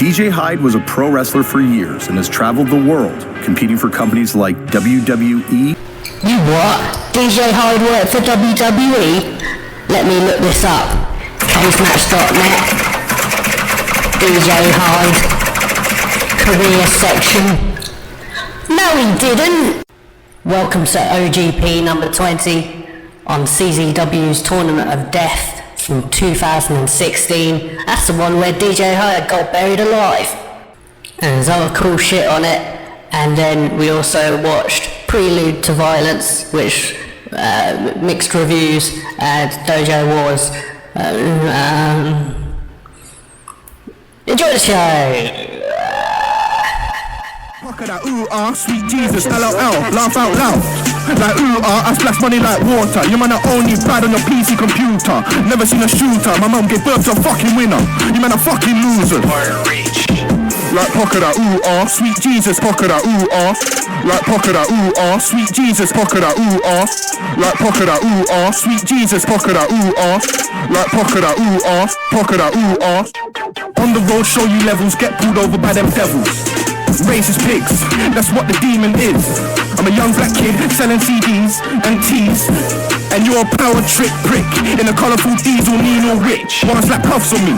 DJ Hyde was a pro wrestler for years and has traveled the world, competing for companies like WWE. You what? DJ Hyde worked for WWE? Let me look this up. Deathmatch.net. DJ Hyde. Career section. No, he didn't. Welcome to OGP number 20 on CZW's Tournament of Death from 2016. That's the one where DJ Hyde got buried alive. And there's other cool shit on it. And then we also watched Prelude to Violence, which mixed reviews at Dojo Wars. Enjoy the show! Fuck that ooh sweet Jesus, LOL, laugh out loud. Like I splash money like water. You man are only bad on your PC computer. Never seen a shooter. My mum gave birth to a fucking winner. You man are fucking losers. Like pocket that sweet Jesus, pocket that like pocket that sweet Jesus, pocket that like pocket that sweet Jesus, pocket that like pocket that pocket that On the road, show you levels, get pulled over by them devils. Racist pigs, that's what the demon is. I'm a young black kid selling CDs and teas, and you're a power trick prick in a colourful diesel, mean or rich. Wanna slap cuffs on me?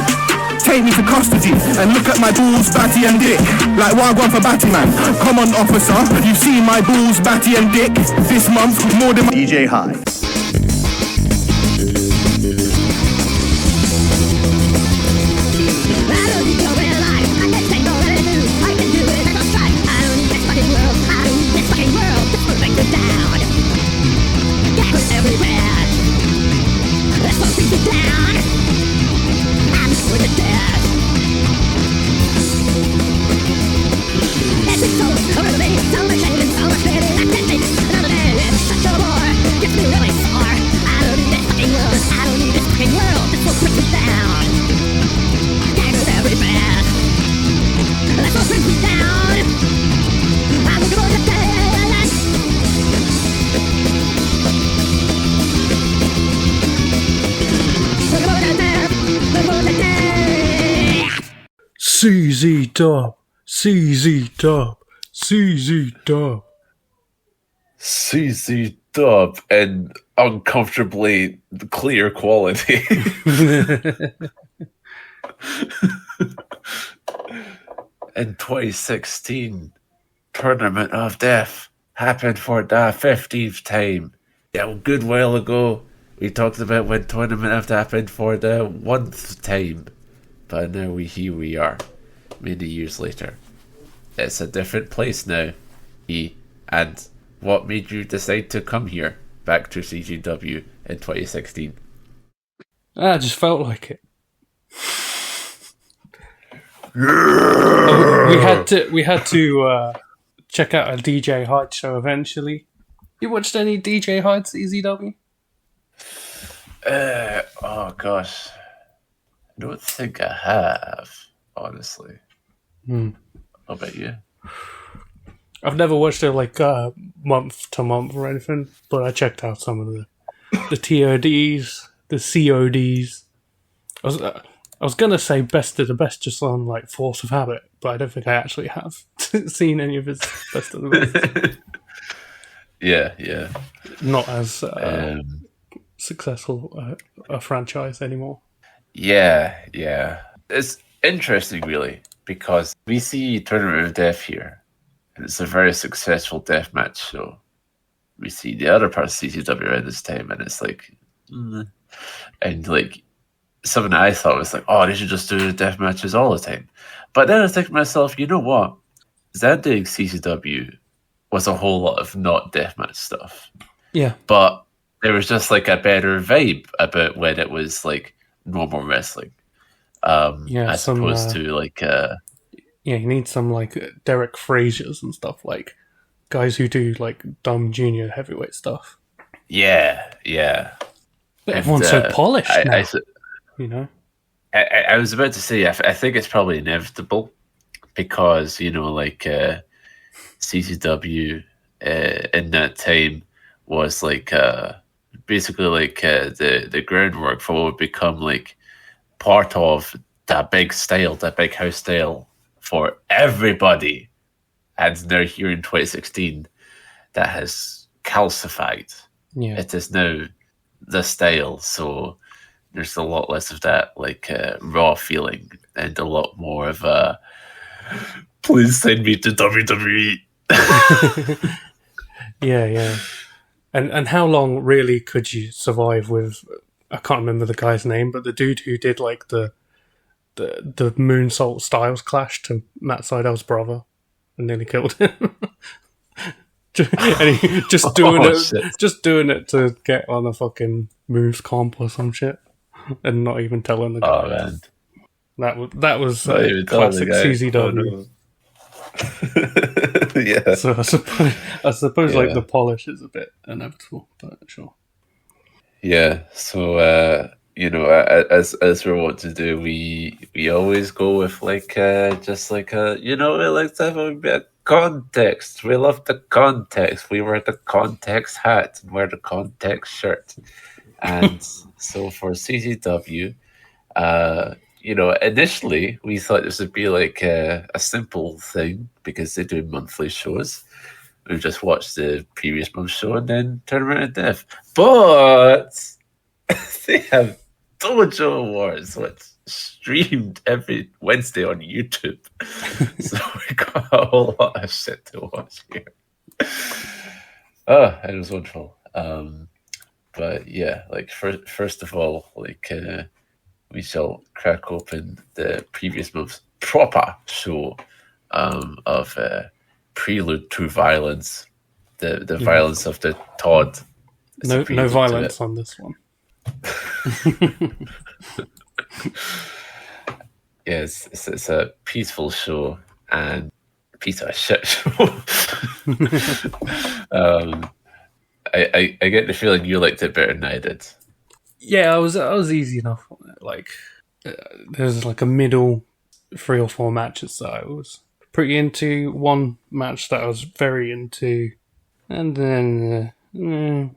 Take me to custody and look at my balls, batty and dick. Like Wagwan for Batty Man. Come on, officer, you've seen my balls, batty and dick. This month, more than DJ Hyde. CZ Dub, CZ Dub, CZ Dub. CZ Dub in uncomfortably clear quality. In 2016, Tournament of Death happened for the 15th time. Yeah, a good while ago, we talked about when Tournament of Death happened for the 1th time. But now here we are, many years later. It's a different place now, and what made you decide to come here, back to CGW in 2016? I just felt like it. We had to check out a DJ Hyde show eventually. You watched any DJ Hyde's EZW? Oh gosh. I don't think I have, honestly. How about you? I've never watched it like month to month or anything, but I checked out some of the TODs, the CODs. I was gonna say best of the best just on like force of habit, but I don't think I actually have seen any of his best of the best. Yeah. Not as successful a franchise anymore. Yeah. It's interesting, really, because we see Tournament of Death here, and it's a very successful deathmatch show. We see the other parts of CCW around this time, and it's like, and like, something I thought was like, oh, they should just do death matches all the time. But then I think to myself, you know what? Zandig CCW was a whole lot of not deathmatch stuff. Yeah. But there was just like a better vibe about when it was like normal wrestling. As opposed to like you need some like Derek Frazier's and stuff, like guys who do like dumb junior heavyweight stuff. Yeah. But everyone's so polished now, you know. I was about to say, I think it's probably inevitable because, you know, like CCW in that time was like basically like the groundwork for what would become like part of that big style, that big house style for everybody. And now here in 2016, that has calcified. Yeah. It is now the style, so there's a lot less of that raw feeling and a lot more of a please send me to WWE. Yeah. And how long really could you survive with? I can't remember the guy's name, but the dude who did like the moonsault styles clash to Matt Seidel's brother and nearly killed him. And he just doing it to get on a fucking moves comp or some shit, and not even telling the guy. Oh man, that was classic CZW. Yeah. So I suppose like the polish is a bit inevitable, but sure. Yeah. So as we're wont to do, we always go with we like to have a bit of context. We love the context. We wear the context hat and wear the context shirt. And so for CZW, initially we thought this would be like a simple thing because they do monthly shows. We just watched the previous month's show and then Tournament of Death. But they have Dojo Wars, which streamed every Wednesday on YouTube. So we got a whole lot of shit to watch here. Oh, it was wonderful. But yeah, first of all, we shall crack open the previous month's proper show of Prelude to Violence, the violence of the TOD. No violence on this one. Yes, it's a peaceful show and a piece of shit show. I get the feeling you liked it better than I did. Yeah, I was easy enough on it. There's like a middle 3 or 4 matches that I was pretty into. One match that I was very into, and then I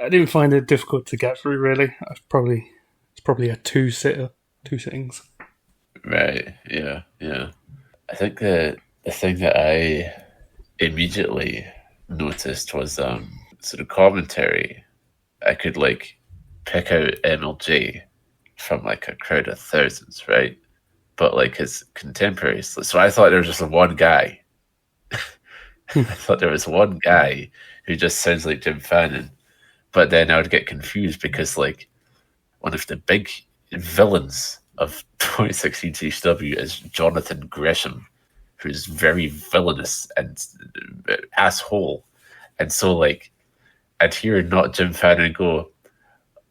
didn't find it difficult to get through. Really, it's probably a 2 sittings. Right. Yeah. I think the thing that I immediately noticed was sort of commentary. I could pick out MLJ from a crowd of thousands, right? But his contemporaries. So I thought there was just one guy. I thought there was one guy who just sounds like Jim Fannin. But then I would get confused because one of the big villains of 2016 CW is Jonathan Gresham, who's very villainous and asshole. And so I'd hear not Jim Fannin go,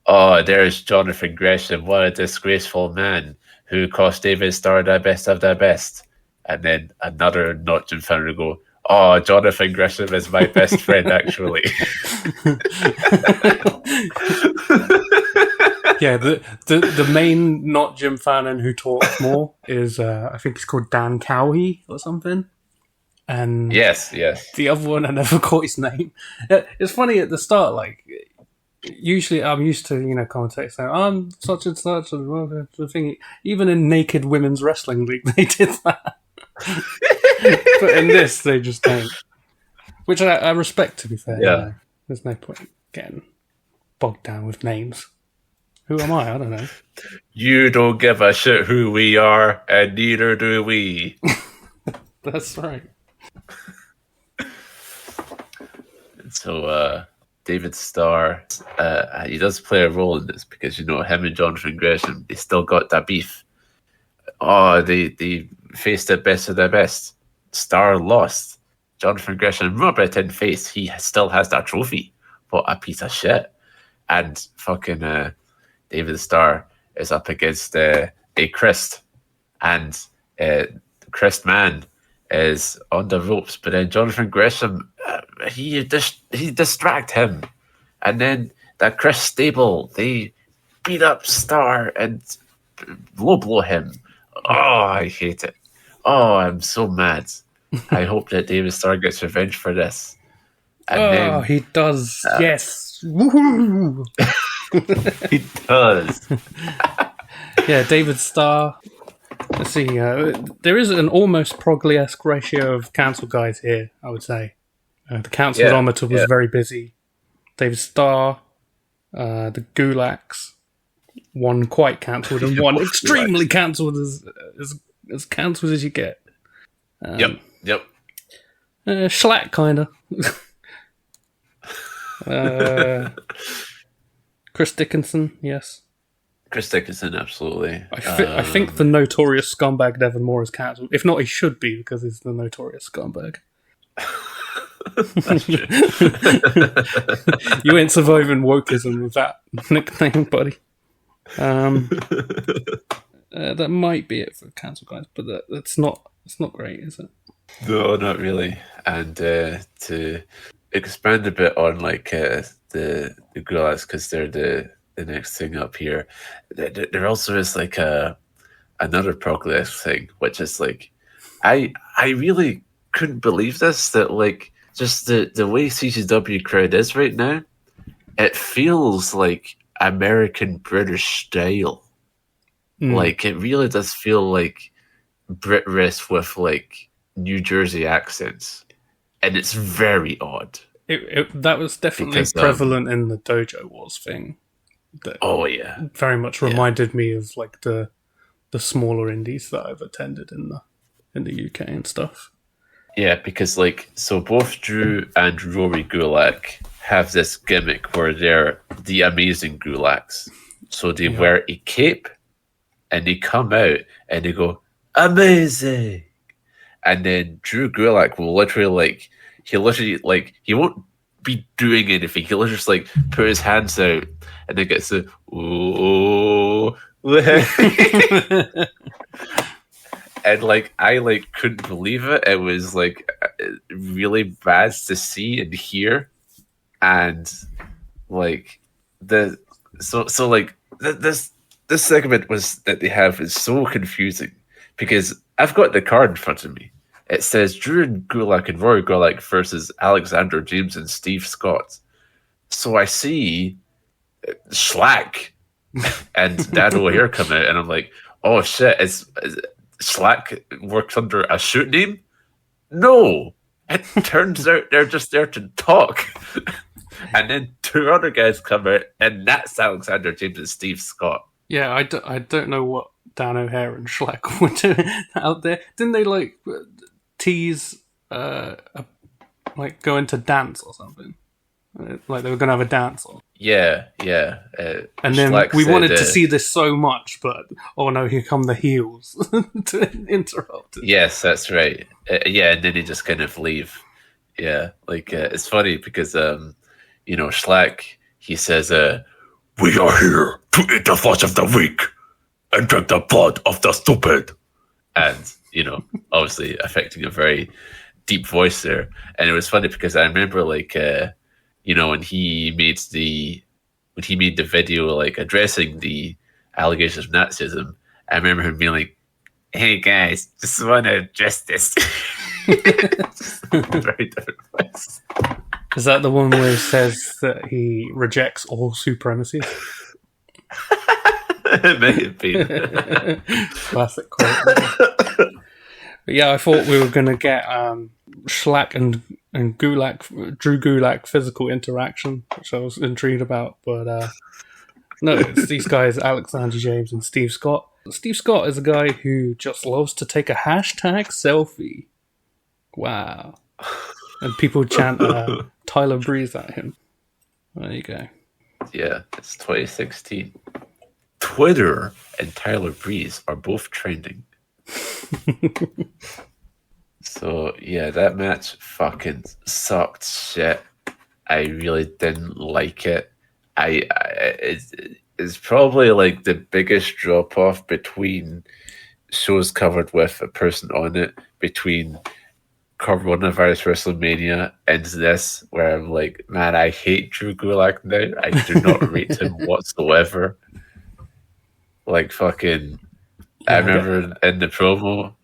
"Oh, there's Jonathan Gresham, what a disgraceful man who cost David Starr the best of the best." And then another not Jim Fannin would go, "Oh, Jonathan Gresham is my best friend, actually." Yeah, the main not Jim Fannin who talks more is I think it's called Dan Cowhey or something. And yes. The other one, I never caught his name. It's funny at the start, usually I'm used to, commentators saying, "I'm such and such," and the thing. Even in Naked Women's Wrestling League, they did that. But in this, they just don't. Which I respect, to be fair. Yeah. There's no point getting bogged down with names. Who am I? I don't know. You don't give a shit who we are, and neither do we. That's right. So, David Starr, he does play a role in this because, him and Jonathan Gresham, they still got that beef. Oh, they faced the best of their best. Starr lost. Jonathan Gresham, remember it in face, he still has that trophy. What a piece of shit. And fucking David Starr is up against a Christ. And Christ man is on the ropes, but then Jonathan Gresham, he distract him. And then that Chris stable, they beat up Starr and low blow him. Oh, I hate it. Oh, I'm so mad. I hope that David Starr gets revenge for this. And then, he does. Yes. Woohoo! he does. Yeah, David Starr. Let's see. There is an almost Progliesque ratio of cancel guys here, I would say. The cancel-ometer was very busy. David Starr, the Gulags, one quite cancelled and one extremely cancelled, as cancelled as you get. Yep. Schlack, kind of. Chris Dickinson, yes. Chris Dickinson, absolutely. I think the notorious scumbag Devon Moore is cancelled. If not, he should be, because he's the notorious scumbag. That's true. You ain't surviving wokeism with that nickname, buddy. That might be it for cancel guys, but it's not great, is it? No, not really. And to expand a bit on like the Gulags, because they're the next thing up here. There also is like another Progliesque thing, which is like I really couldn't believe this, that like just the way CCW crowd is right now, it feels like American British style. Like it really does feel like Brit Wrist with like New Jersey accents, and it's very odd. That was definitely prevalent in the Dojo Wars thing. Very much reminded me of like the smaller indies that I've attended in the UK and stuff. Yeah, because like so both Drew and Rory Gulak have this gimmick where they're the amazing Gulags. So they wear a cape and they come out and they go, amazing. And then Drew Gulak will literally he won't be doing anything. He'll just like put his hands out and then gets the ooh. And like I like couldn't believe it. It was like really bad to see and hear, and like this segment was that they have is so confusing because I've got the card in front of me. It says Drew Gulak and Rory Gulak versus Alexander James and Steve Scott. So I see Slack and Dan O'Hare come out, and I'm like, oh shit, is Slack works under a shoot name? No, it turns out they're just there to talk. And then two other guys come out, and that's Alexander James and Steve Scott. Yeah, I don't know what Dan O'Hare and Schlack were doing out there. Didn't they like tease like go into dance or something? Like they were going to have a dance on. Yeah. And then Schlack we wanted to see this so much, but oh no, here come the heels to interrupt it. Yes, that's right. And then they just kind of leave. Yeah, like it's funny because Schlack, he says, "We are here to eat the flesh of the weak and drink the blood of the stupid," and obviously affecting a very deep voice there. And it was funny because I remember like when he made the video like addressing the allegations of Nazism, I remember him being like, "Hey guys, just want to address this." Very different voice. Is that the one where he says that he rejects all supremacy? It may have been. Classic quote. But yeah, I thought we were going to get Schlack and Gulak, Drew Gulak physical interaction, which I was intrigued about. But no, it's these guys, Alexander James and Steve Scott. Steve Scott is a guy who just loves to take a hashtag selfie. Wow. And people chant Tyler Breeze at him. There you go. Yeah, it's 2016. Twitter and Tyler Breeze are both trending. So yeah, that match fucking sucked shit. I really didn't like it. It's probably like the biggest drop off between shows covered with a person on it, between Coronavirus WrestleMania and this, where I'm like, man, I hate Drew Gulak now. I do not rate him whatsoever. Like fucking, I remember in the promo,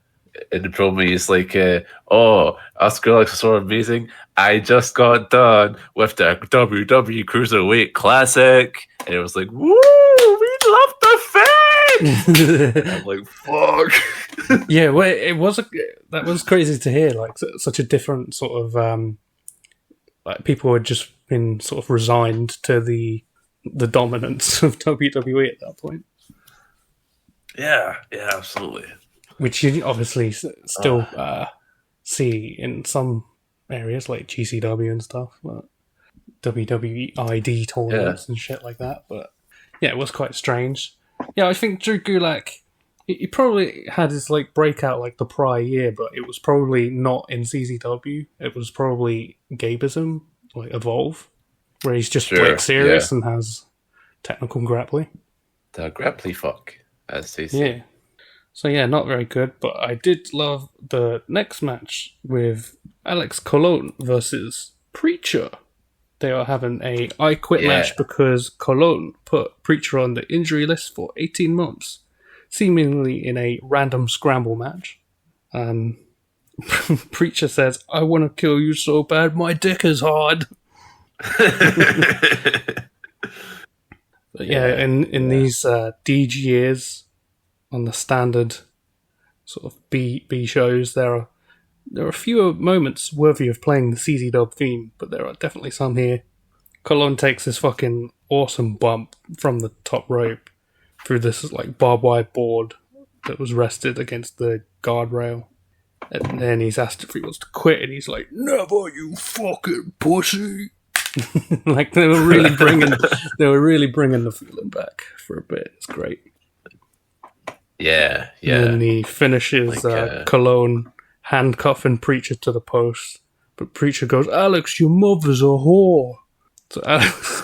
he's like, us Gulaks are so amazing. I just got done with the WWE Cruiserweight Classic, and it was like, woo, we love the I'm like, fuck. Yeah, well, that was crazy to hear. Like such a different sort of like people had just been sort of resigned to the dominance of WWE at that point. Yeah, absolutely. Which you obviously still see in some areas like GCW and stuff, but WWE ID tournaments and shit like that. But yeah, it was quite strange. Yeah, I think Drew Gulak, he probably had his like breakout like the prior year, but it was probably not in CZW. It was probably Gabeism, like Evolve, where he's just like serious and has technical grappling. The grapply fuck, as they say. Yeah. So yeah, not very good, but I did love the next match with Alex Colon versus Preacher. They are having a I Quit match because Colon put Preacher on the injury list for 18 months, seemingly in a random scramble match. Preacher says, "I want to kill you so bad, my dick is hard." But in these DG years, on the standard sort of B shows, there are fewer moments worthy of playing the CZ Dub theme, but there are definitely some here. Colon takes this fucking awesome bump from the top rope through this like barbed wire board that was rested against the guardrail, and then he's asked if he wants to quit, and he's like, "Never, you fucking pussy." Like they were really bringing the feeling back for a bit. It's great. Yeah. And he finishes Cologne handcuffing Preacher to the post, but Preacher goes, "Alex, your mother's a whore." So Alex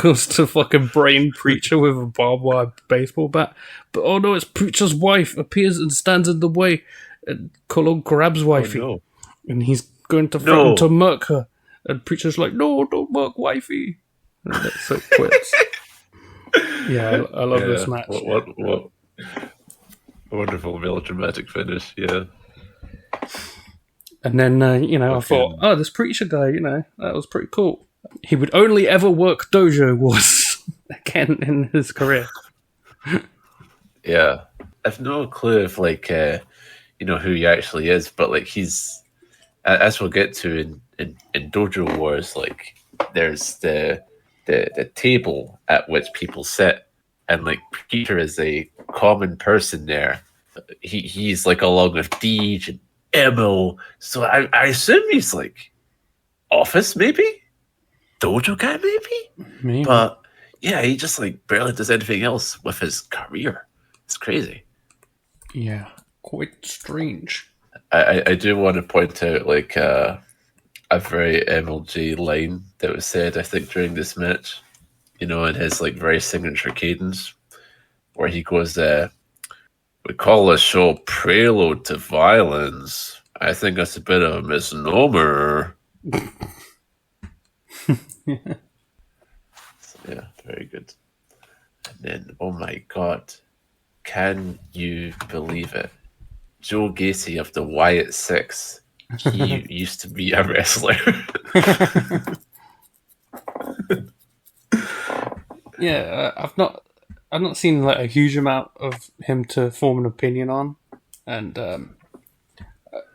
goes to fucking brain Preacher with a barbed wire baseball bat, but oh no, it's Preacher's wife appears and stands in the way, and Cologne grabs wifey, and he's going to threaten to murk her, and Preacher's like, "No, don't murk wifey." And that's so quits. Yeah, I love this match. What wonderful melodramatic finish, yeah. And then, I thought, this Preacher guy, that was pretty cool. He would only ever work Dojo Wars again in his career. Yeah. I've no clue if, who he actually is, but, he's, as we'll get to in Dojo Wars, there's the table at which people sit, and, Peter is a common person there. He's, along with Deej and Emil, so I assume he's, office, maybe? Dojo guy, maybe? But, yeah, he just, barely does anything else with his career. It's crazy. Yeah, quite strange. I do want to point out, a very MLG line that was said, I think, during this match, in his, very signature cadence, where he goes, "We call this show Prelude to Violence. I think that's a bit of a misnomer." So, yeah, very good. And then, oh my god, can you believe it? Joe Gacy of the Wyatt Six. He used to be a wrestler. Yeah, I've not seen a huge amount of him to form an opinion on, and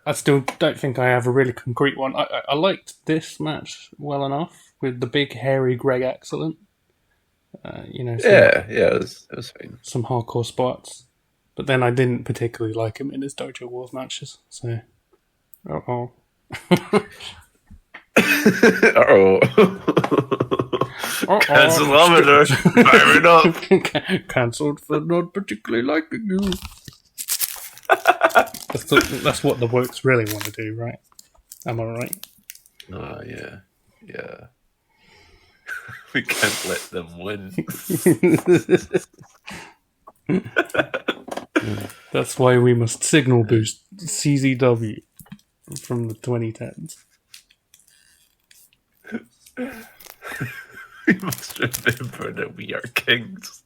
I still don't think I have a really concrete one. I liked this match well enough with the big hairy Greg Excellent. It was fine. Some hardcore spots, but then I didn't particularly like him in his Dojo Wars matches. So, Uh-oh. Cancel-ometer. Fire it up. Cancelled for not particularly liking you. That's what the Wokes really want to do, right? Am I right? Oh, yeah. Yeah. We can't let them win. That's why we must signal boost CZW from the 2010s. We must remember that we are kings.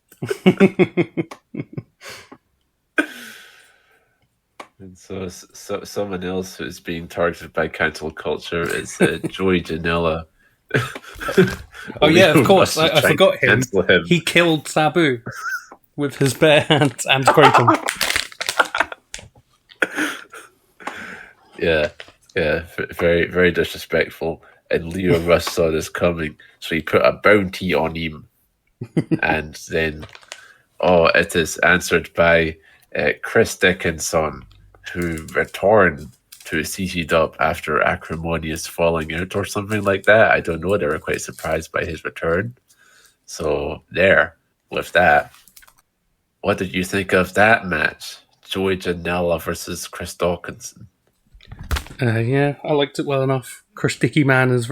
And so someone else who's being targeted by cancel culture is Joey Janela. Oh yeah, of course. I forgot him. He killed Sabu. with his bare hands and scrape him. Yeah, very, very disrespectful. And Leo Rush saw this coming, so he put a bounty on him. And then, it is answered by Chris Dickinson, who returned to CC Dub after acrimonious falling out or something like that. I don't know. They were quite surprised by his return. So there, with that. What did you think of that match? Joey Janela versus Chris Dawkinson. Yeah, I liked it well enough. Chris Dicky Man is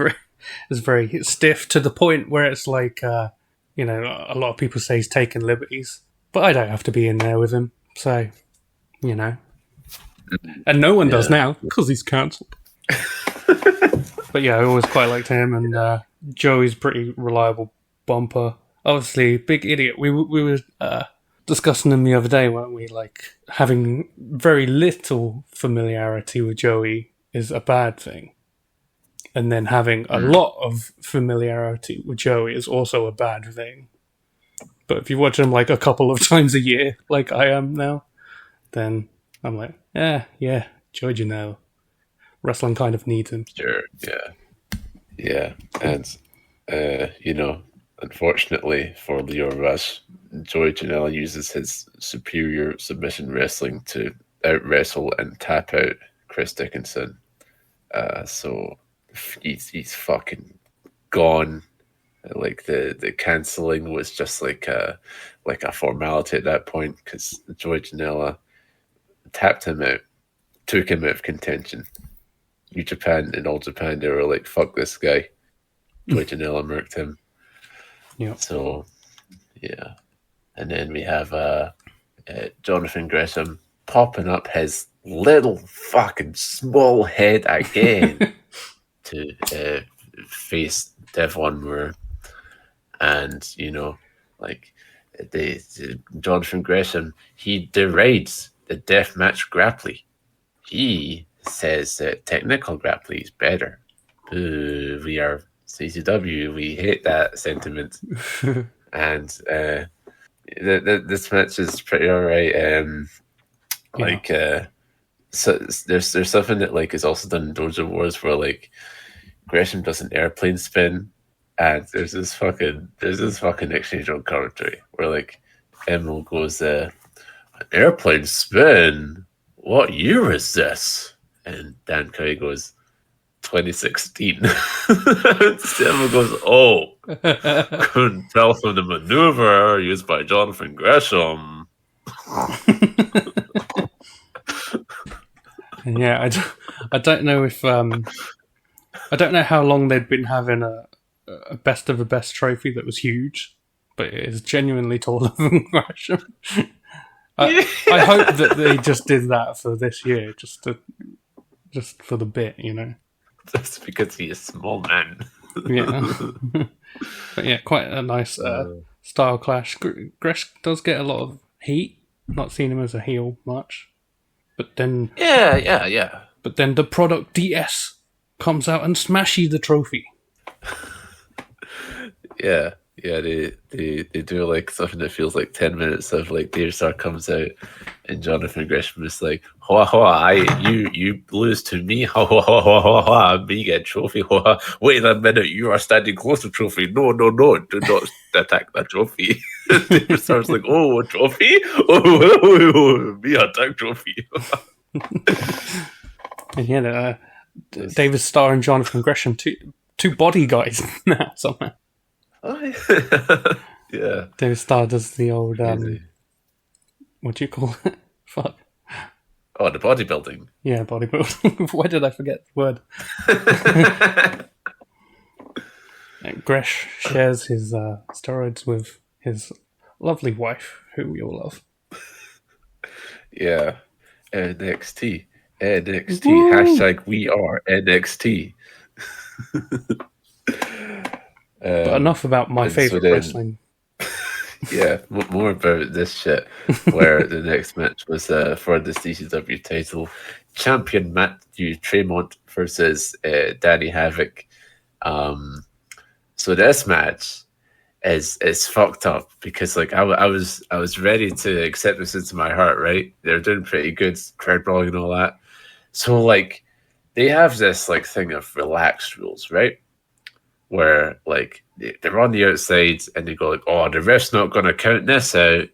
very stiff to the point where it's like, a lot of people say he's taking liberties, but I don't have to be in there with him. So, and no one does now because he's cancelled. But yeah, I always quite liked him, and Joey's pretty reliable bumper. Obviously, big idiot. We were discussing him the other day, weren't we? Like, having very little familiarity with Joey is a bad thing. And then having a lot of familiarity with Joey is also a bad thing. But if you watch him like a couple of times a year, like I am now, then I'm like, yeah, Joey Janela. Wrestling kind of needs him. Sure, yeah. And, unfortunately for Leo Rush, Joey Janela uses his superior submission wrestling to out-wrestle and tap out Chris Dickinson. So he's fucking gone. Like the cancelling was just like a formality at that point because Joey Janela tapped him out, took him out of contention. New Japan and All Japan, they were like, fuck this guy. Joey Janela murked him. Yeah. So, yeah. And then we have Jonathan Gresham popping up his little fucking small head again to face Devon. And, the Jonathan Gresham, he derides the Deathmatch grappling. He says that technical grappling is better. We are CCW, we hate that sentiment. And this match is pretty alright. So there's something that like is also done in Dojo Wars where like Gresham does an airplane spin, and there's this fucking exchange on commentary where like Emil goes, an airplane spin? What year is this? And Dan Curry goes, 2016. Emil goes, couldn't tell from the maneuver used by Jonathan Gresham. Yeah, I don't know if I don't know how long they'd been having a best of the best trophy that was huge, but it is genuinely taller than Gresham. I hope that they just did that for this year, just for the bit, Just because he is small man. Yeah, but yeah, quite a nice style clash. Gresh does get a lot of heat. Not seen him as a heel much, but then yeah. But then the product DS comes out and smashes the trophy. Yeah, they do like something that feels like 10 minutes of like Daystar comes out and Jonathan Gresham is like, you lose to me, me get trophy, wait a minute, you are standing close to trophy, no, do not attack that trophy. Daystar's like, trophy? Me attack trophy. And yeah, David Starr and Jonathan Gresham, two body guys now somehow. Yeah. David Starr does the old what do you call it? Fuck. Oh, the bodybuilding. Yeah, bodybuilding. Why did I forget the word? Gresh shares his steroids with his lovely wife, who we all love. Yeah. NXT. Hashtag we are NXT. But enough about my favourite wrestling. Yeah, more about this shit, where the next match was for the CCW title. Champion Matthew Tremont versus Danny Havoc. So this match, is fucked up because like I was ready to accept this into my heart, right? They're doing pretty good, crowd brawling and all that. So like they have this like thing of relaxed rules, right? Where like they're on the outside and they go like, oh, the ref's not gonna count this out,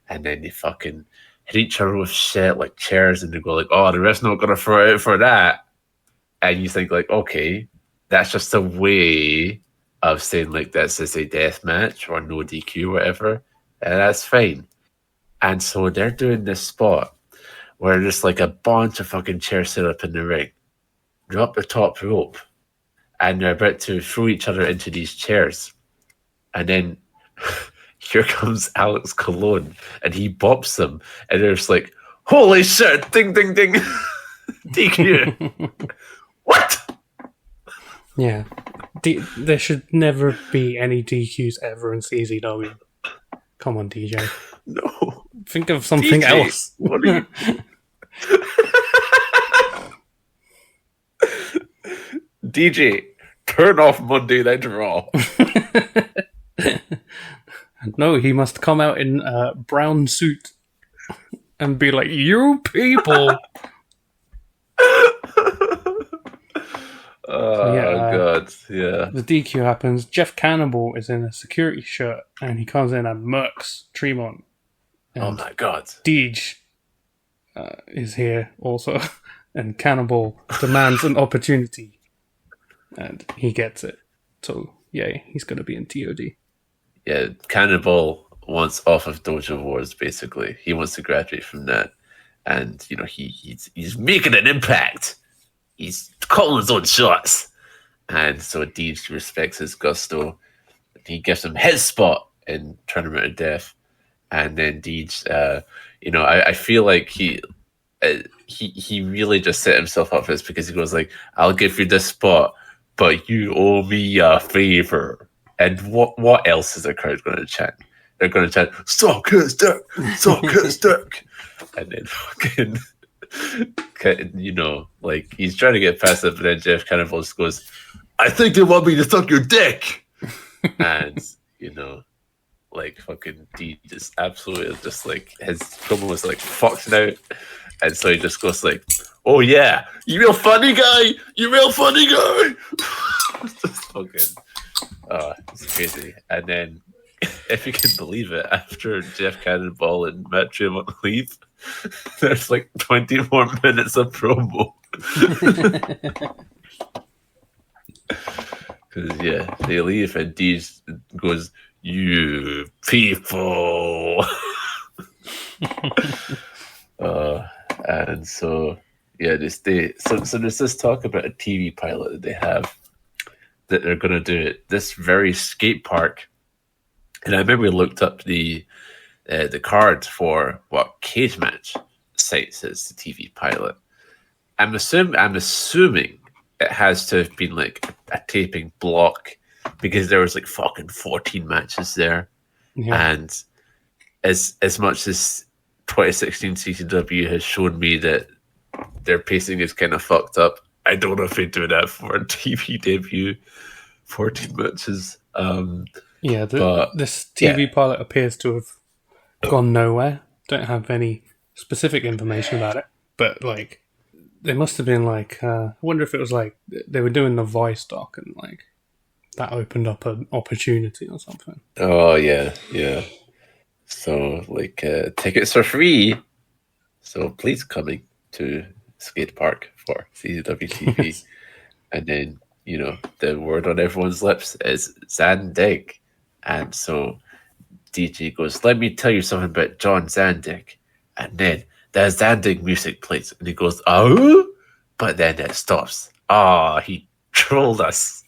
and then they fucking hit each other with shit like chairs, and they go like, oh, the ref's not gonna throw it out for that, and you think like, okay, that's just a way of saying like this is a death match or no DQ, whatever, and that's fine. And so they're doing this spot where there's like a bunch of fucking chairs set up in the ring, drop the top rope, and they're about to throw each other into these chairs. And then here comes Alex Colon, and he bops them, and there's like, holy shit, ding, ding, ding, DQ. What? Yeah. There should never be any DQs ever in CZW. Come on, DJ. No. Think of something DJ, else. What are you... DJ, turn off Monday Night Raw. No, he must come out in a brown suit and be like, you people. God, yeah. The DQ happens. Jeff Cannonball is in a security shirt and he comes in and murks Tremont. Oh my God. Deej is here also, and Cannonball demands an opportunity, and he gets it. So, yay, he's going to be in TOD. Yeah, Cannonball wants off of Dojo Wars, basically. He wants to graduate from that. And, you know, he's making an impact. He's calling his own shots. And so Deej respects his gusto. He gives him his spot in Tournament of Death. And then Deej, you know, I feel like he really just set himself up for this because he goes like, I'll give you this spot, but you owe me a favor. And what else is the crowd going to chant? They're going to chant, suck his dick, suck his dick. And then fucking, you know, like he's trying to get past it, but then Jeff Cannonball just goes, I think they want me to suck your dick. And, you know, like fucking D just absolutely just like his promo was like fucked out. And so he just goes like, oh yeah, you real funny guy, you real funny guy. It's just fucking it's crazy. And then if you can believe it, after Jeff Cannonball and Matt Tremont leave, there's like 20 more minutes of promo. Because yeah, they leave and Deej goes, you people. And so yeah, they stay. So there's this talk about a TV pilot that they have that they're going to do at this very skate park. And I remember we looked up the card for what Cage Match cites as the TV pilot. I'm assuming it has to have been like a taping block because there was like fucking 14 matches there. Yeah. And as much as 2016 CCW has shown me that their pacing is kind of fucked up, I don't know if they do that for a TV debut. 14 matches. This TV pilot appears to have gone nowhere. Don't have any specific information about it, but like they must have been like I wonder if it was like they were doing the voice doc and like that opened up an opportunity or something. Oh yeah. So like tickets are free, so please coming to skate park for CZW TV. And then, you know, the word on everyone's lips is Zandig. And so DJ goes, let me tell you something about John Zandig. And then the Zandig music plays. And he goes, oh? But then it stops. Ah, he trolled us.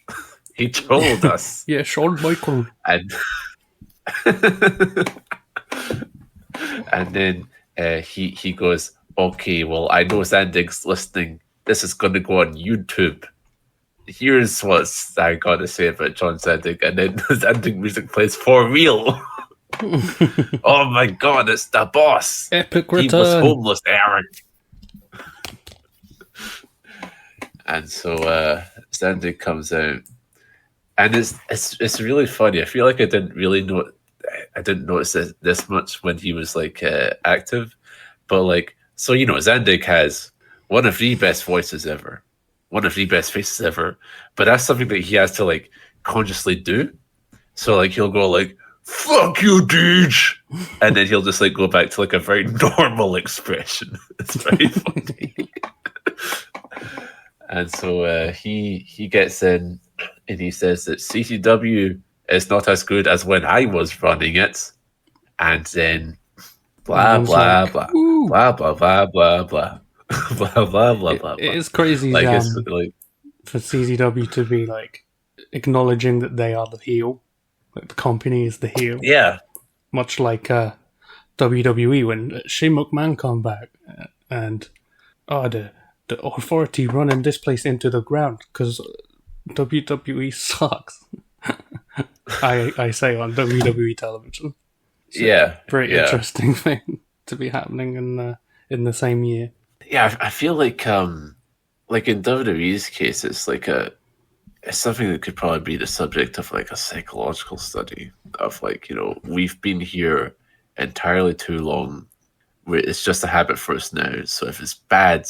He trolled us. Yeah, Shawn Michael. And and then he goes, okay, well, I know Zandig's listening. This is going to go on YouTube. Here's what I got to say about John Zandig. And then the Zandig music plays for real. Oh my God, it's the boss. Epic return. He was homeless, Eric. And so Zandig comes out And it's really funny. I feel like I didn't notice this much when he was like active, but like, so Zandig has one of the best voices ever, one of the best faces ever, but that's something that he has to like consciously do. So like he'll go like, "Fuck you, Deej," and then he'll just like go back to like a very normal expression. It's very funny. And so he gets in and he says that CCW is not as good as when I was running it, and then blah blah blah, blah blah blah blah blah blah blah blah blah. It is crazy, like it's like for CCW to be like acknowledging that they are the heel, like the company is the heel. Yeah, much like WWE when Shane McMahon come back and the authority running this place into the ground because WWE sucks. I say on WWE television. So yeah, pretty interesting thing to be happening in the same year. Yeah, I feel like in WWE's case, it's like it's something that could probably be the subject of like a psychological study of like, we've been here entirely too long. It's just a habit for us now. So if it's bad,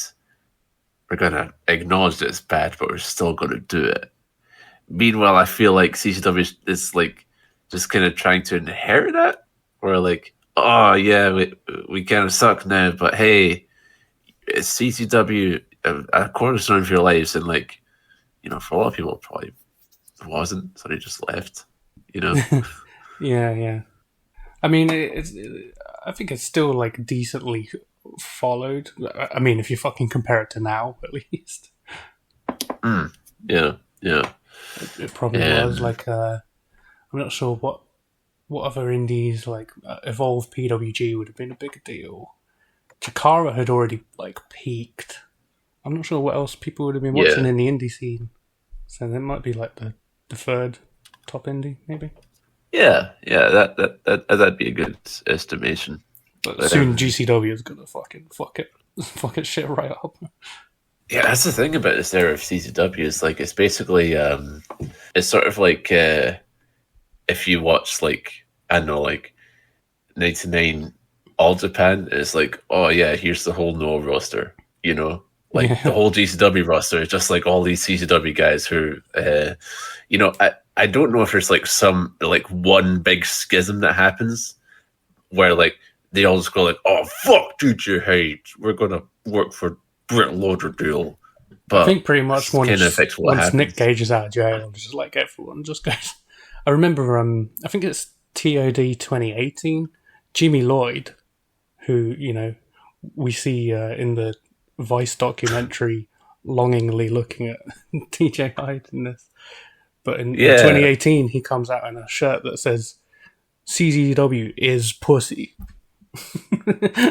we're going to acknowledge that it's bad, but we're still going to do it. Meanwhile, I feel like CCW is like just kind of trying to inherit that. Or like, oh yeah, we kind of suck now, but hey, it's CCW, a cornerstone of your lives, and like, for a lot of people, it probably wasn't, so they just left. Yeah. I mean, I think it's still like decently followed. I mean, if you fucking compare it to now, at least. Yeah. It probably was like I'm not sure what other indies like Evolve PWG would have been a big deal. Chikara had already like peaked. I'm not sure what else people would have been watching in the indie scene. So that might be like the third top indie, maybe. Yeah, that'd be a good estimation. But soon GCW is gonna fucking fuck it shit right up. Yeah, that's the thing about this era of CCW is like it's basically it's sort of like if you watch like I don't know like 99 All Japan, it's like, oh yeah, here's the whole Noah roster, the whole GCW roster is just like all these CCW guys who I don't know if there's like some like one big schism that happens where like they all just go like, oh fuck DJ Hyde, we're gonna work for Britt Lauderdale. But I think pretty much once Nick Gage is out of jail, just like everyone just goes. I remember I think it's TOD 2018, Jimmy Lloyd, who we see in the Vice documentary longingly looking at DJ Hyde in this. But in 2018, he comes out in a shirt that says CZW is pussy.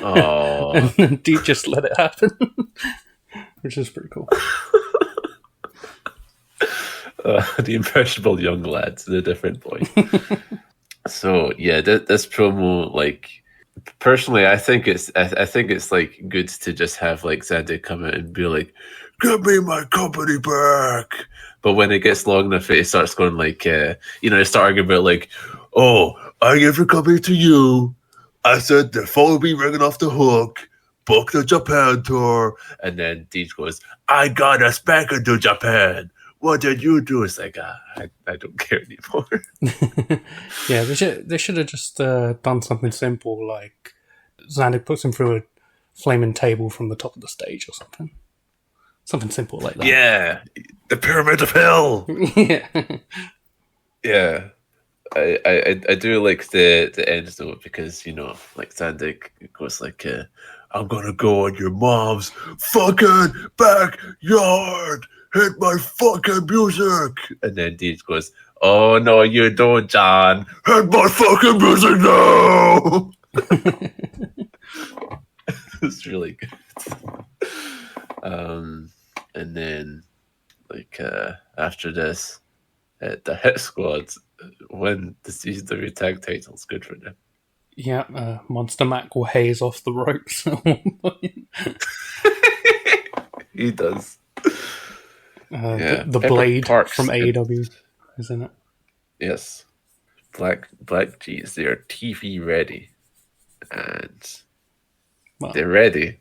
Oh. And Deep just let it happen, which is pretty cool. The impressionable young lads, the different boy. So yeah, this promo, like, personally, I think it's like good to just have like Zandig come out and be like, "Give me my company back." But when it gets long enough, it starts going like, they start arguing about like, "Oh, I give the company to you. I said the phone will be ringing off the hook. Book the Japan tour." And then Deej goes, "I got us back into Japan. What did you do?" It's like, I don't care anymore. Yeah, they should have just done something simple, like Zandig puts him through a flaming table from the top of the stage or something. Something simple like that. Yeah, the Pyramid of Hell. Yeah. Yeah. I do like the end though, because like Zandig goes like, "I'm gonna go on your mom's fucking backyard, hit my fucking music," and then Deej goes, "Oh no, you don't, John. Hit my fucking music now." It's really good. And then like after this, the Hit Squad win the CCW tag titles. Good for them. Yeah, Monster Mac will haze off the ropes at one point. He does. The Blade from AEW isn't it? Yes. Black G's, they are TV ready. And Well, they're ready,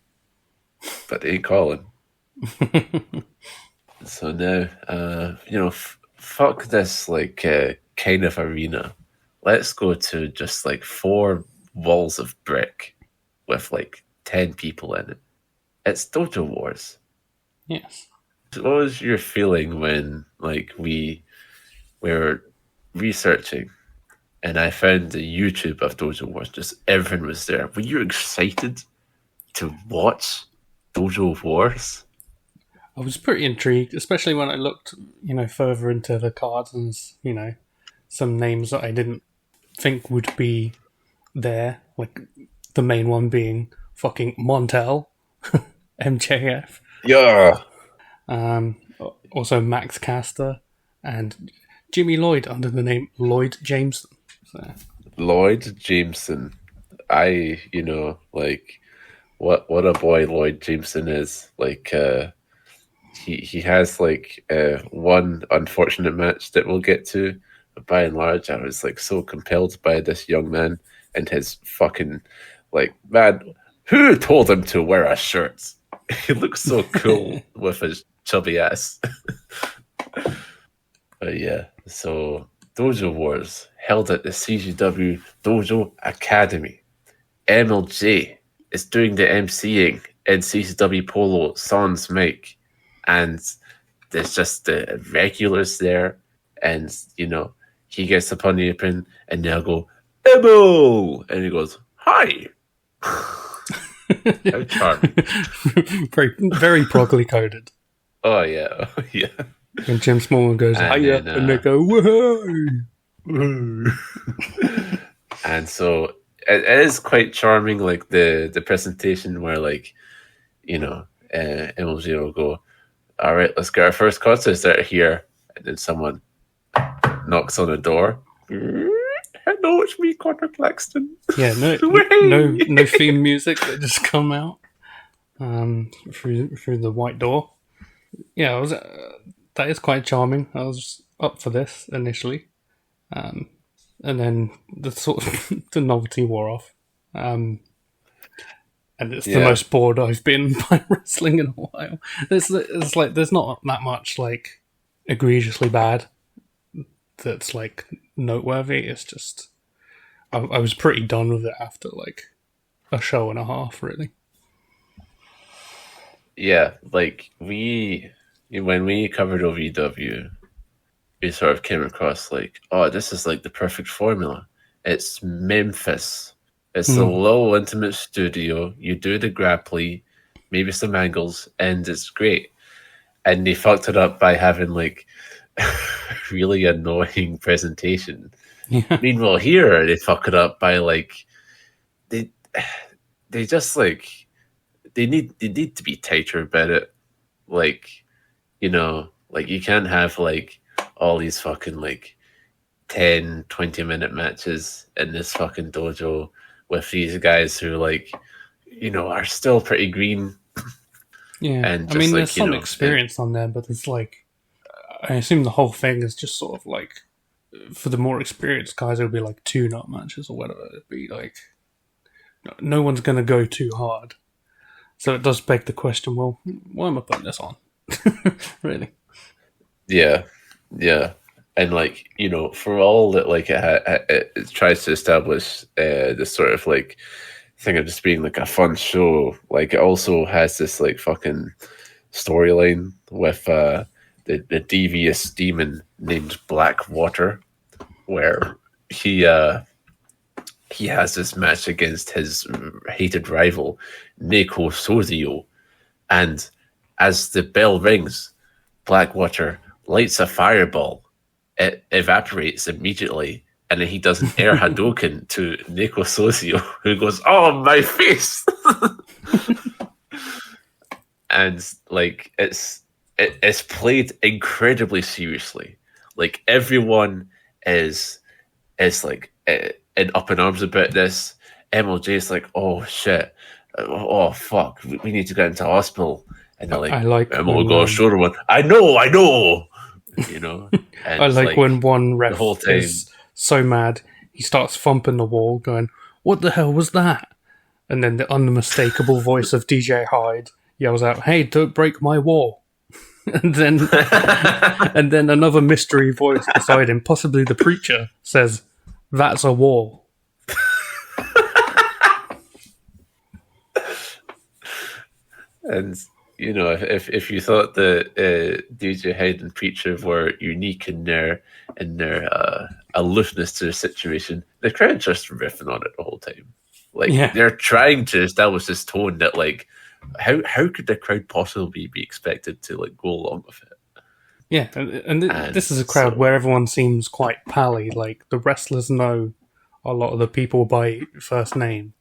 but they ain't calling. So now, fuck this, like, kind of arena. Let's go to just, like, 4 walls of brick with, like, 10 people in it. It's Dojo Wars. yes. What was your feeling when, like, we were researching and I found the YouTube of Dojo Wars, just everything was there. Were you excited to watch Dojo Wars? I was pretty intrigued, especially when I looked, further into the cards and, some names that I didn't think would be there. Like, the main one being fucking Montel, MJF. Yeah. Also Max Caster and Jimmy Lloyd under the name Lloyd Jameson. So. Lloyd Jameson. What a boy Lloyd Jameson is. Like, he has, like, one unfortunate match that we'll get to, but by and large, I was, like, so compelled by this young man and his fucking, like, man, who told him to wear a shirt? He looks so cool with his chubby ass. But yeah, so Dojo Wars held at the CGW Dojo Academy. MLJ is doing the MCing in CCW Polo Sans Mike, and there's just the regulars there, and he gets up on the apron and they'll go, Ebo! And he goes, hi! How charming. very, very properly coded. Oh yeah, yeah. And Jim Smallman goes, hiya, and they go, woohoo! And so it is quite charming, like the presentation where, like, MLG will go, all right, let's get our first contest out here. And then someone knocks on the door. Hello, it's me, Conor Claxton. Yeah, no theme music that just come out through the white door. Yeah, that is quite charming. I was up for this initially, and then the sort of the novelty wore off, and it's the most bored I've been by wrestling in a while. It's like there's not that much, like, egregiously bad that's, like, noteworthy. It's just I was pretty done with it after, like, a show and a half, really. Yeah, like, when we covered OVW, we sort of came across, like, oh, this is, like, the perfect formula. It's Memphis. It's a low intimate studio. You do the grappling, maybe some angles, and it's great. And they fucked it up by having, like, really annoying presentation. Yeah. Meanwhile, here they fuck it up by, like, they just, like, they need to be tighter about it. Like, like, you can't have, like, all these fucking, like, 10, 20-minute matches in this fucking dojo with these guys who, like, are still pretty green. Yeah, and I mean, like, there's some experience on there, but it's like, I assume the whole thing is just sort of like, for the more experienced guys, it'll be like 2-nut matches or whatever. It'd be like, no one's going to go too hard. So it does beg the question, well, why am I putting this on? Really? Yeah. And, like, for all that, like, it tries to establish this sort of, like, thing of just being, like, a fun show, like, it also has this, like, fucking storyline with the devious demon named Blackwater, where he has this match against his hated rival, Neko Sozio, and as the bell rings, Blackwater lights a fireball. It evaporates immediately, and then he does an air Hadouken to Neko Sozio, who goes, "Oh, my face!" And, like, it's played incredibly seriously. Like, everyone is like in up in arms about this. MLJ is like, "Oh shit, oh fuck, we need to get into hospital." And they're like, I like "I'm gonna go shoulder one." I know. you know. And I like when one ref the whole time, is so mad, he starts thumping the wall, going, "What the hell was that?" And then the unmistakable voice of DJ Hyde yells out, "Hey, don't break my wall." and then another mystery voice beside him, possibly the preacher, says, "That's a wall." And you know, if you thought that DJ Hyde and Preacher were unique in their aloofness to the situation, the crowd just riffing on it the whole time. Like they're trying to establish this tone that like how could the crowd possibly be expected to like go along with it? Yeah, and this is a crowd where everyone seems quite pally. Like the wrestlers know a lot of the people by first name,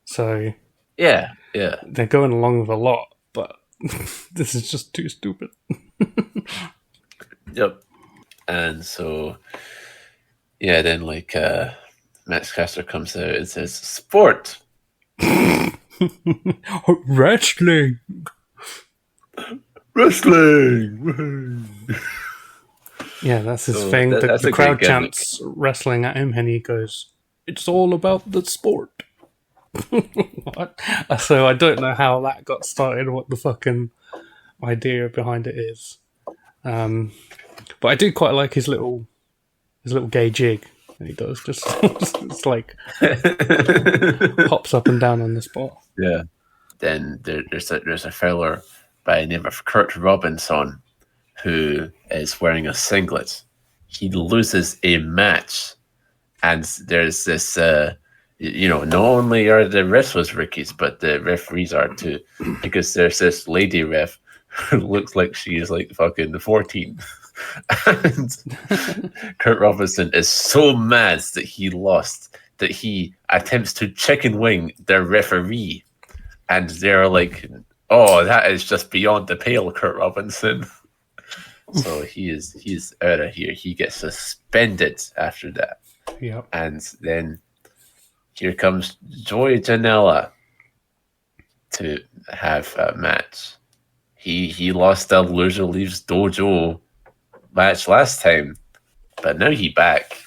so yeah, they're going along with a lot. But this is just too stupid. Yep. And so, then like Max Caster comes out and says, "Sport, wrestling." Yeah, that's his thing. The crowd chants wrestling at him, and he goes, "It's all about the sport." What? So I don't know how that got started, what the fucking idea behind it is. But I do quite like his little gay jig that he does. Just it's like hops up and down on the spot. Yeah. Then there's a fella by the name of Kurt Robinson who is wearing a singlet. He loses a match, and there's this. Not only are the wrestlers rookies, but the referees are too, because there's this lady ref who looks like she is like fucking 14. And Kurt Robinson is so mad that he lost that he attempts to chicken wing the referee. And they're like, "Oh, that is just beyond the pale, Kurt Robinson." So he's out of here. He gets suspended after that. Yeah. And then here comes Joey Janela to have a match. He lost the Loser Leaves Dojo match last time, but now he back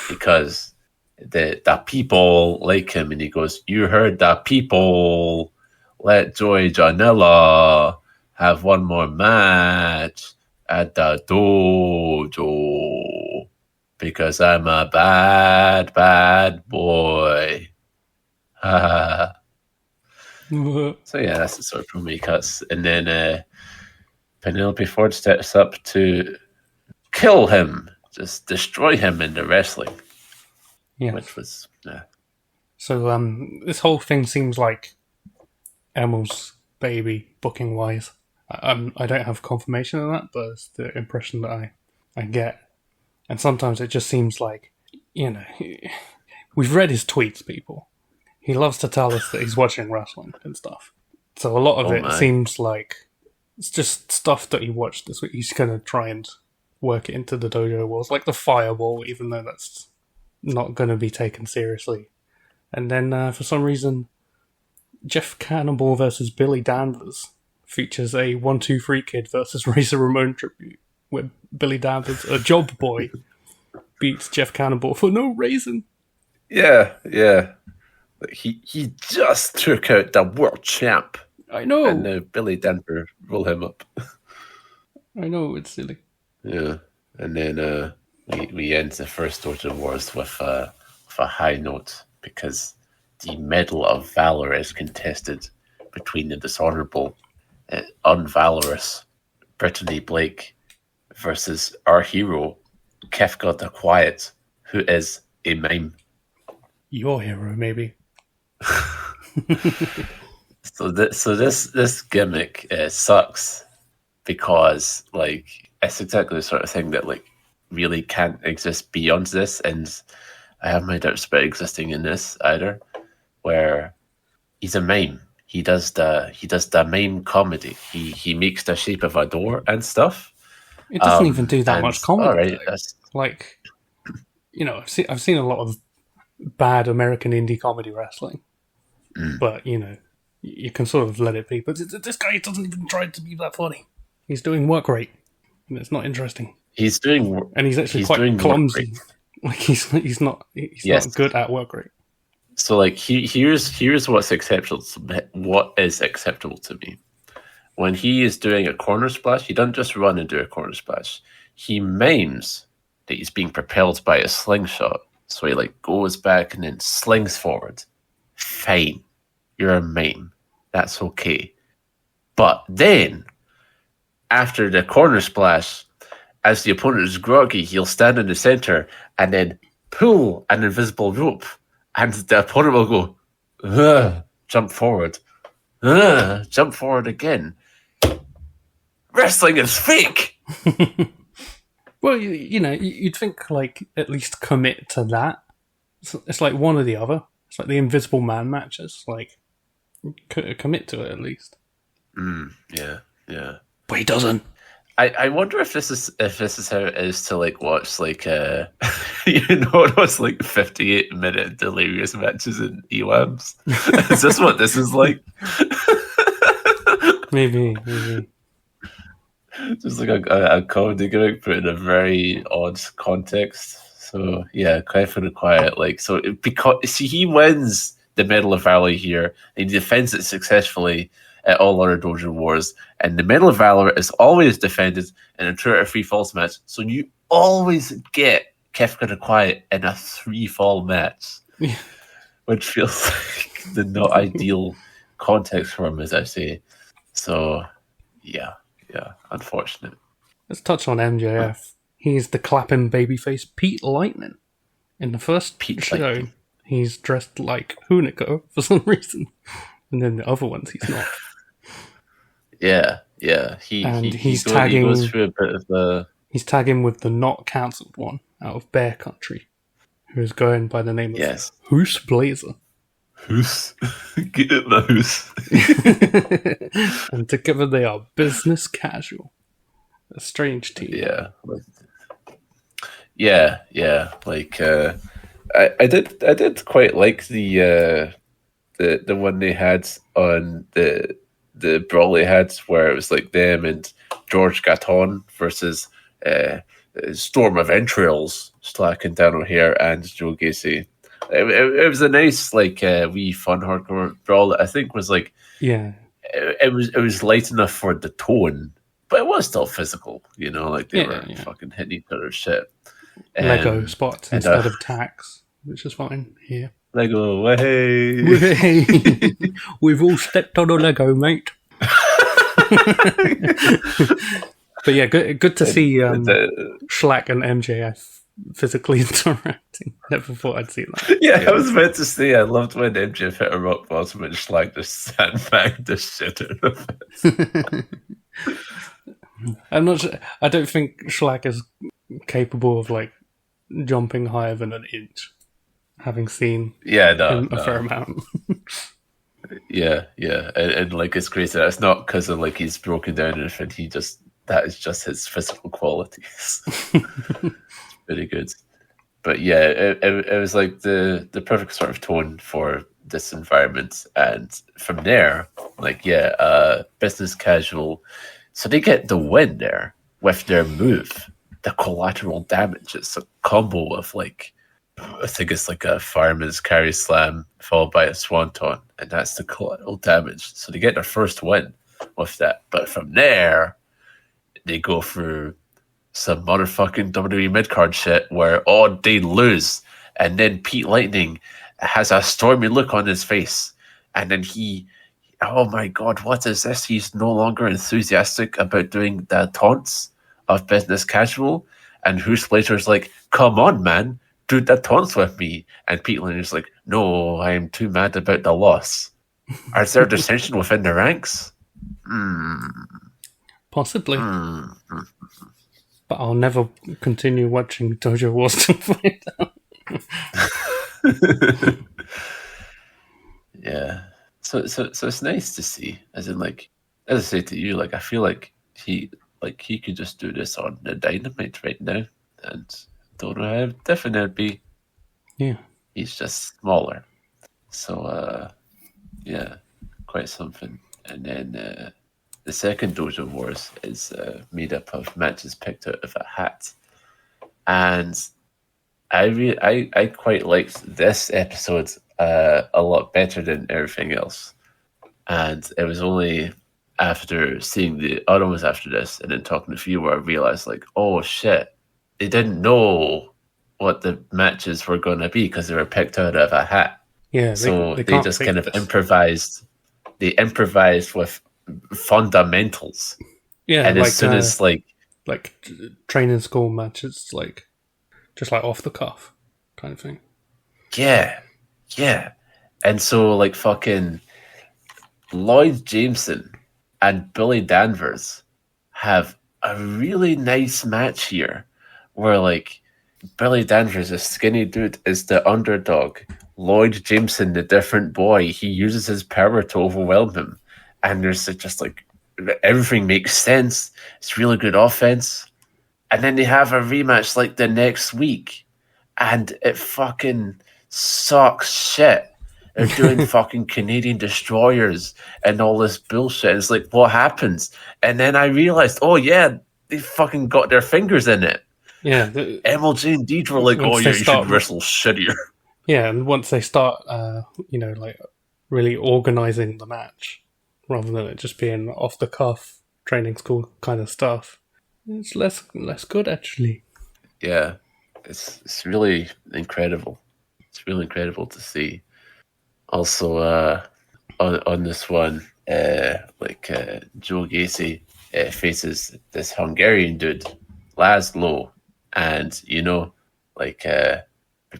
because the people like him, and he goes, "You heard the people. Let Joey Janela have one more match at the dojo. Because I'm a bad, bad boy." So yeah, that's the sort of promo he cuts. And then Penelope Ford steps up to kill him, just destroy him in the wrestling. Yeah. Which was... So this whole thing seems like Emil's baby, booking-wise. I don't have confirmation of that, but it's the impression that I get. And sometimes it just seems like, we've read his tweets, people. He loves to tell us that he's watching wrestling and stuff. So a lot of it seems like it's just stuff that he watched this week. He's going to try and work it into the Dojo Wars, like the Fireball, even though that's not going to be taken seriously. And then for some reason, Jeff Cannonball versus Billy Danvers features a 1-2-3 Kid versus Razor Ramon tribute, where Billy Danvers, a job boy, beats Jeff Cannonball for no reason. Yeah. He just took out the world champ. I know. And now Billy Danvers roll him up. I know, it's silly. Yeah. And then we end the first Dojo Wars with a high note, because the Medal of Valor is contested between the dishonorable, unvalorous Brittany Blake versus our hero, Kefka the Quiet, who is a mime. Your hero, maybe. So this gimmick sucks, because like it's exactly the sort of thing that like really can't exist beyond this, and I have my doubts about existing in this either, where he's a mime. He does the mime comedy. He makes the shape of a door and stuff. It doesn't even do that much comedy. All right, like, I've seen a lot of bad American indie comedy wrestling, but you can sort of let it be. But this guy doesn't even try to be that funny. He's doing work rate. It's not interesting. He's doing, and he's actually quite clumsy. Like he's not good at work rate. So like here's what's acceptable. What is acceptable to me? When he is doing a corner splash, he doesn't just run and do a corner splash. He mimes that he's being propelled by a slingshot. So he like goes back and then slings forward. Fine. You're a mime. That's okay. But then, after the corner splash, as the opponent is groggy, he'll stand in the center and then pull an invisible rope. And the opponent will go, "Ugh," jump forward. "Ugh," jump forward again. Wrestling is fake! Well, you'd think, like, at least commit to that. It's like one or the other. It's like the Invisible Man matches. Like, commit to it at least. Yeah. But he doesn't. I wonder if this is how it is to like watch like those like 58-minute delirious matches in EWAMs. Is this what this is like? Maybe. Just like a comedy gimmick, but in a very odd context. So yeah, Quiet for the Quiet. Like because he wins the Medal of Valor here, and he defends it successfully at all other Dojo Wars, and the Medal of Valor is always defended in a 2 out of 3 falls match. So you always get Kefka the Quiet in a 3 fall match, which feels like the not ideal context for him, as I say. So yeah, unfortunate. Let's touch on MJF. He's the clapping babyface Pete Lightning. In the first show, Lightning. He's dressed like Hunico for some reason, and then the other ones he's not. Yeah. He goes through a bit of the. He's tagging with the not cancelled one out of Bear Country, who's going by the name of Hoose Blazer. Hoose, get it, the Hoose. And together they are business casual. A strange team. Yeah. Like I did quite like the one they had on the brawl they had, where it was like them and George Gatton versus Storm of Entrails, Slack and Dan O'Hare and Joe Gacy. It was a nice like wee fun hardcore brawl that I think was like it was light enough for the tone, but it was still physical, like they were fucking hitting each other's shit. Lego spots instead of tacks, which is fine here. Lego, way! We've all stepped on a Lego, mate. But yeah, good to see Schlack and MJF physically interacting. Never thought I'd see that. Yeah, I was meant to say I loved when MJF hit a rock bottom and Schlack just sandbagged the shit out of it. I'm not sure. I don't think Schlack is capable of like jumping higher than an inch, having seen him a fair amount. Yeah, and like it's crazy. It's not because of like he's broken down or anything. That is just his physical qualities. It's pretty good. But yeah, it was like the perfect sort of tone for this environment, and from there, like business casual. So they get the win there with their move, the collateral damage. It's a combo of like, I think it's like a fireman's carry slam followed by a swanton, and that's the collateral damage. So they get their first win with that. But from there, they go through some motherfucking WWE midcard shit where they lose, and then Pete Lightning has a stormy look on his face, and then oh my god, what is this? He's no longer enthusiastic about doing the taunts of business casual, and Hoose Blader's like, come on, man, do the taunts with me. And Pete Lightner's like, no, I am too mad about the loss. Is there dissension within the ranks? Possibly. But I'll never continue watching Dojo Wars to find out. Yeah. So it's nice to see, as in like, as I say to you, like I feel like he could just do this on the Dynamite right now, and don't know how different it'd be. Yeah, he's just smaller, so quite something. And then the second Dojo Wars is made up of matches picked out of a hat, and I quite liked this episode a lot better than everything else. And it was only after seeing the other ones after this and then talking to you where I realized, like, oh shit, they didn't know what the matches were going to be because they were picked out of a hat. Yeah, they just kind of improvised. They improvised with fundamentals. Yeah, and as soon as like training school matches, like just like off the cuff kind of thing. Yeah. And so like fucking Lloyd Jameson and Billy Danvers have a really nice match here where like Billy Danvers, a skinny dude, is the underdog. Lloyd Jameson, the different boy, he uses his power to overwhelm him. And there's just like everything makes sense. It's really good offense. And then they have a rematch like the next week. And it fucking sucks shit. They're doing fucking Canadian destroyers and all this bullshit. It's like, what happens? And then I realized, oh yeah, they fucking got their fingers in it. Yeah. MLG and Deej were like, oh yeah, you should wrestle shittier. Yeah, and once they start, like really organizing the match, rather than it just being off the cuff training school kind of stuff, it's less good actually. Yeah, it's really incredible. It's really incredible to see. Also, on this one, Joe Gacy faces this Hungarian dude, Laszlo, and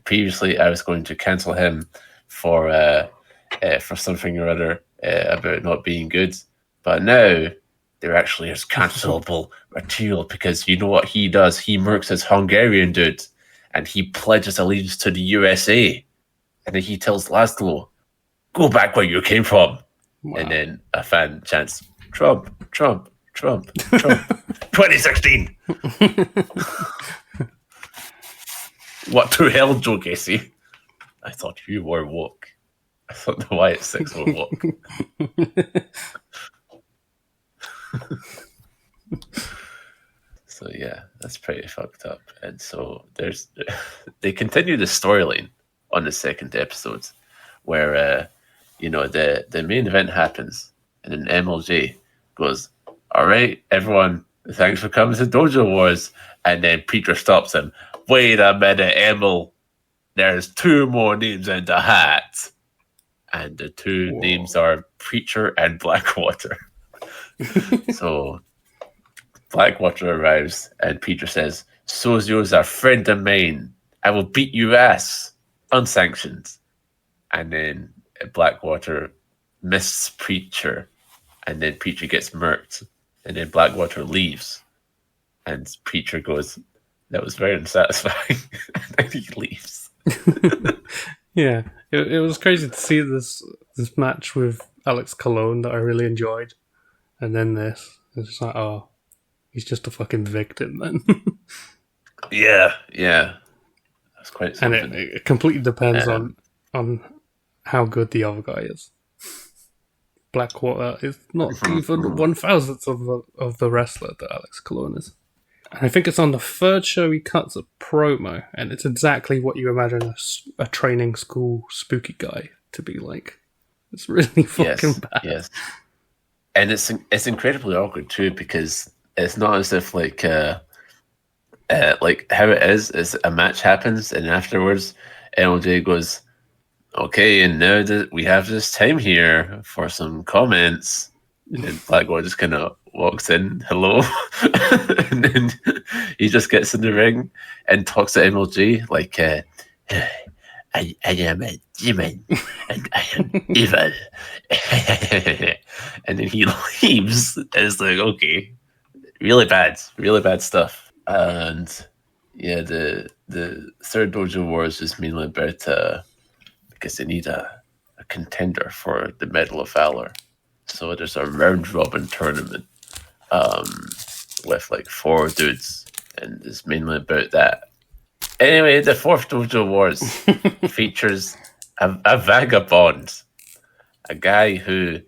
previously I was going to cancel him for something or other about not being good, but now there actually is cancelable material because you know what he does? He murks this Hungarian dude, and he pledges allegiance to the USA, and then he tells Laszlo, "Go back where you came from." Wow. And then a fan chants, "Trump, Trump, Trump, Trump, 2016." What the hell, Joe Gacy? I thought you were woke. I thought the White Six were woke. So yeah, that's pretty fucked up. And so they continue the storyline on the second episode, where the main event happens, and then MLJ goes, "All right, everyone, thanks for coming to Dojo Wars," and then Peter stops him. "Wait a minute, Emil. There's two more names in the hat." And the two names are Preacher and Blackwater. So Blackwater arrives and Preacher says, "Sozio's a friend of mine. I will beat you ass. Unsanctioned." And then Blackwater mists Preacher. And then Preacher gets murked. And then Blackwater leaves. And Preacher goes, "That was very unsatisfying." And he leaves. Yeah, it was crazy to see this match with Alex Colon that I really enjoyed, and then this. It's just like, oh, he's just a fucking victim then. Yeah. That's quite something. And it completely depends on how good the other guy is. Blackwater is not even 1,000th of the wrestler that Alex Colon is. And I think it's on the third show he cuts a promo, and it's exactly what you imagine a training school spooky guy to be like. It's really fucking bad. Yes. And it's incredibly awkward too, because it's not as if like how it is a match happens and afterwards LJ goes, "Okay, and now that we have this time here for some comments," and Blackwater just kind of walks in, "Hello," and then he just gets in the ring and talks to MLG like, I am a demon and I am evil." And then he leaves, and it's like, okay, really bad stuff. And yeah, the third Dojo Wars is mainly about because they need a contender for the Medal of Valor. So there's a round robin tournament with like 4 dudes, and it's mainly about that. Anyway, the fourth Dojo Wars features a vagabond, a guy who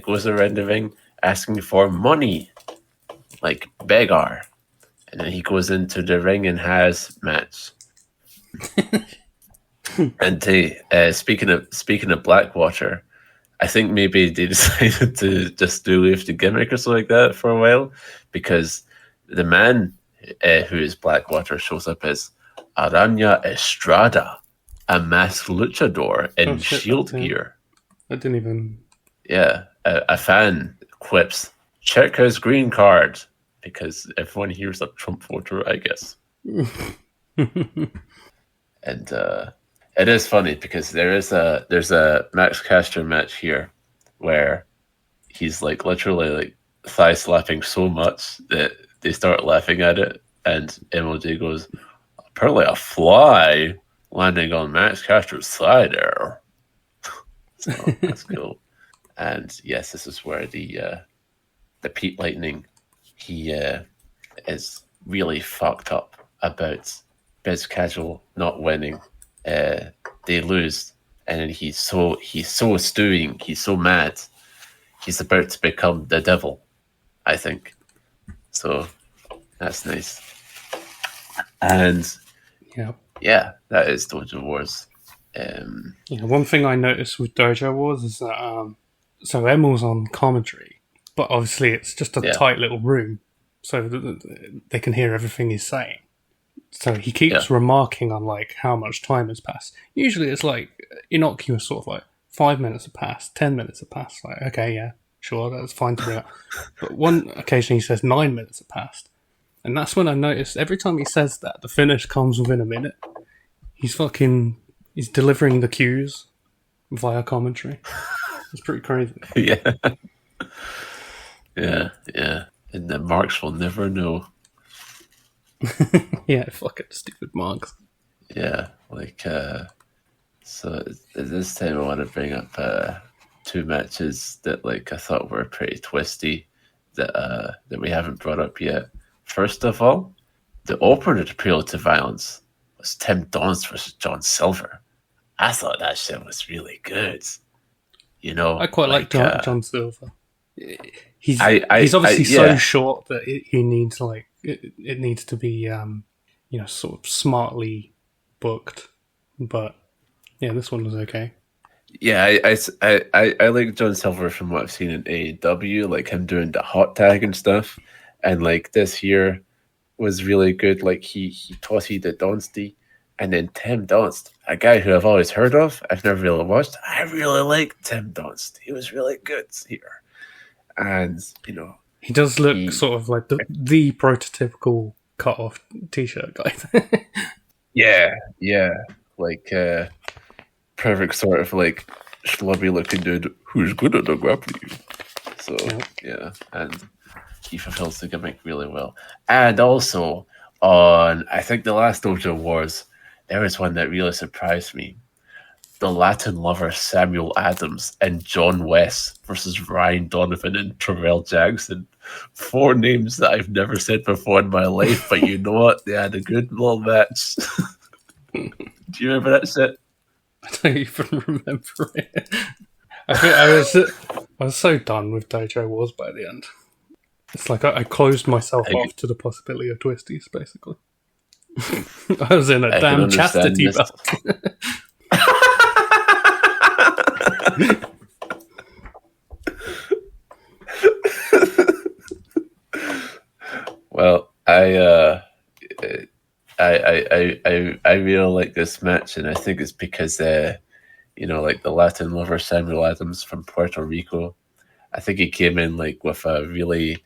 goes around the ring asking for money, like beggar. And then he goes into the ring and has match. And speaking of Blackwater, I think maybe they decided to just do away with the gimmick or something like that for a while, because the man who is Blackwater shows up as Araña Estrada, a masked luchador in shield gear. I didn't even... Yeah, a fan quips, check his green card, because everyone here's a Trump voter, I guess. And it is funny because there's a Max Caster match here where he's like literally like thigh slapping so much that they start laughing at it, and MLJ goes, apparently a fly landing on Max Caster's thigh there. So that's cool. And yes, this is where the Pete Lightning, he is really fucked up about Biz Casual not winning. They lose, and then he's so stewing, he's so mad, he's about to become the devil, I think. So that's nice. And yeah, that is Dojo Wars. One thing I noticed with Dojo Wars is that so Emil's on commentary, but obviously it's just a tight little room, so they can hear everything he's saying. So he keeps remarking on like how much time has passed. Usually it's like innocuous, sort of like 5 minutes have passed, 10 minutes have passed. Like, okay, yeah, sure, that's fine to bring up. But one occasion he says 9 minutes have passed. And that's when I noticed every time he says that, the finish comes within a minute. He's delivering the cues via commentary. It's pretty crazy. Yeah. Yeah. And the marks will never know. Yeah, fucking stupid marks. Yeah, like, so this time I want to bring up two matches that like I thought were pretty twisty that we haven't brought up yet. First of all, the opener to Prelude To Violence was Tim Donst versus John Silver. I thought that shit was really good. You know, I quite like John Silver. He's obviously so short that he needs like it needs to be sort of smartly booked. But yeah, this one was okay. Yeah, I like John Silver from what I've seen in AEW, like him doing the hot tag and stuff, and like this here was really good. Like he tossy the Donsty, and then Tim Donst, a guy who I've always heard of, I've never really watched. I really like Tim Donst. He was really good here, and he does look sort of like the prototypical cut-off t-shirt guy. yeah, like perfect sort of like schlubby looking dude who's good at the grappling. So yeah, and he fulfills the gimmick really well. And also on, I think the last Dojo Wars, there was one that really surprised me. The Latin lover Samuel Adams and John West versus Ryan Donovan and Terrell Jackson. 4 names that I've never said before in my life, but you know what? They had a good little match. Do you remember that shit? I don't even remember it. I think I was so done with Dojo Wars by the end. It's like I closed myself off to the possibility of twisties, basically. I was in a damn chastity belt. Well, I really like this match, and I think it's because like the Latin lover Samuel Adams from Puerto Rico, I think he came in like with a really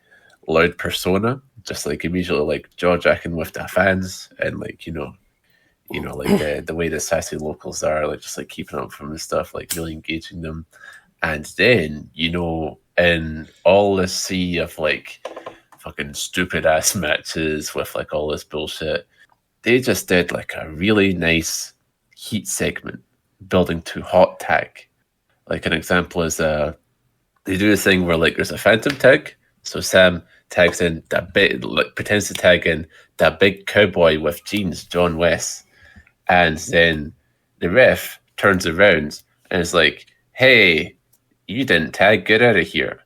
loud persona, just like immediately like jaw jacking with the fans, and like like the way the sassy locals are, like just like keeping up from the stuff, like really engaging them. And then in all this sea of like fucking stupid ass matches with like all this bullshit, they just did like a really nice heat segment building to hot tag. Like an example is they do a thing where like there's a phantom tag, so Sam tags in that big, like pretends to tag in that big cowboy with jeans, John West, and then the ref turns around and is like, "Hey, you didn't tag, get out of here."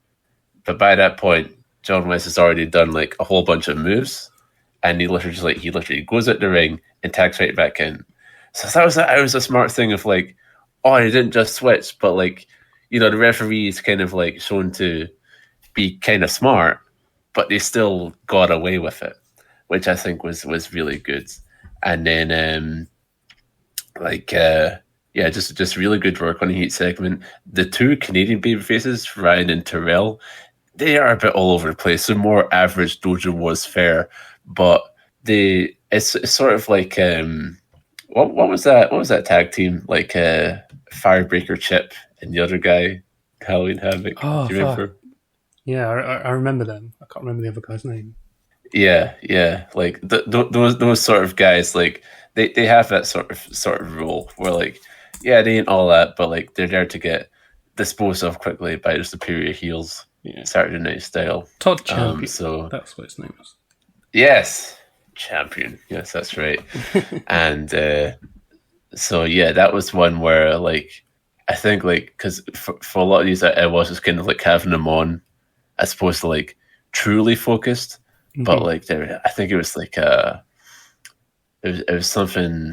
But by that point, John West has already done like a whole bunch of moves, and he literally goes out the ring and tags right back in. So that was a smart thing of like, oh, he didn't just switch, but like, you know, the referee is kind of like shown to be kind of smart, but they still got away with it, which I think was really good. And then just really good work on the heat segment. The two Canadian babyfaces, Ryan and Terrell, they are a bit all over the place. They're more average Dojo Wars fare, but it's sort of like what was that? What was that tag team like? Firebreaker Chip and the other guy, Halloween Havoc. Oh, do you remember? Yeah, I remember them. I can't remember the other guy's name. Yeah. Like those sort of guys, like they have that sort of rule where like, yeah, they ain't all that, but like they're there to get disposed of quickly by the superior heels. Yeah. Saturday Night Style. TOD Champion. So that's what his name was. Yes, Champion. Yes, that's right. And so yeah, that was one where like I think like because for a lot of these I was just kind of like having them on as opposed to like truly focused, but like I think it was like it was something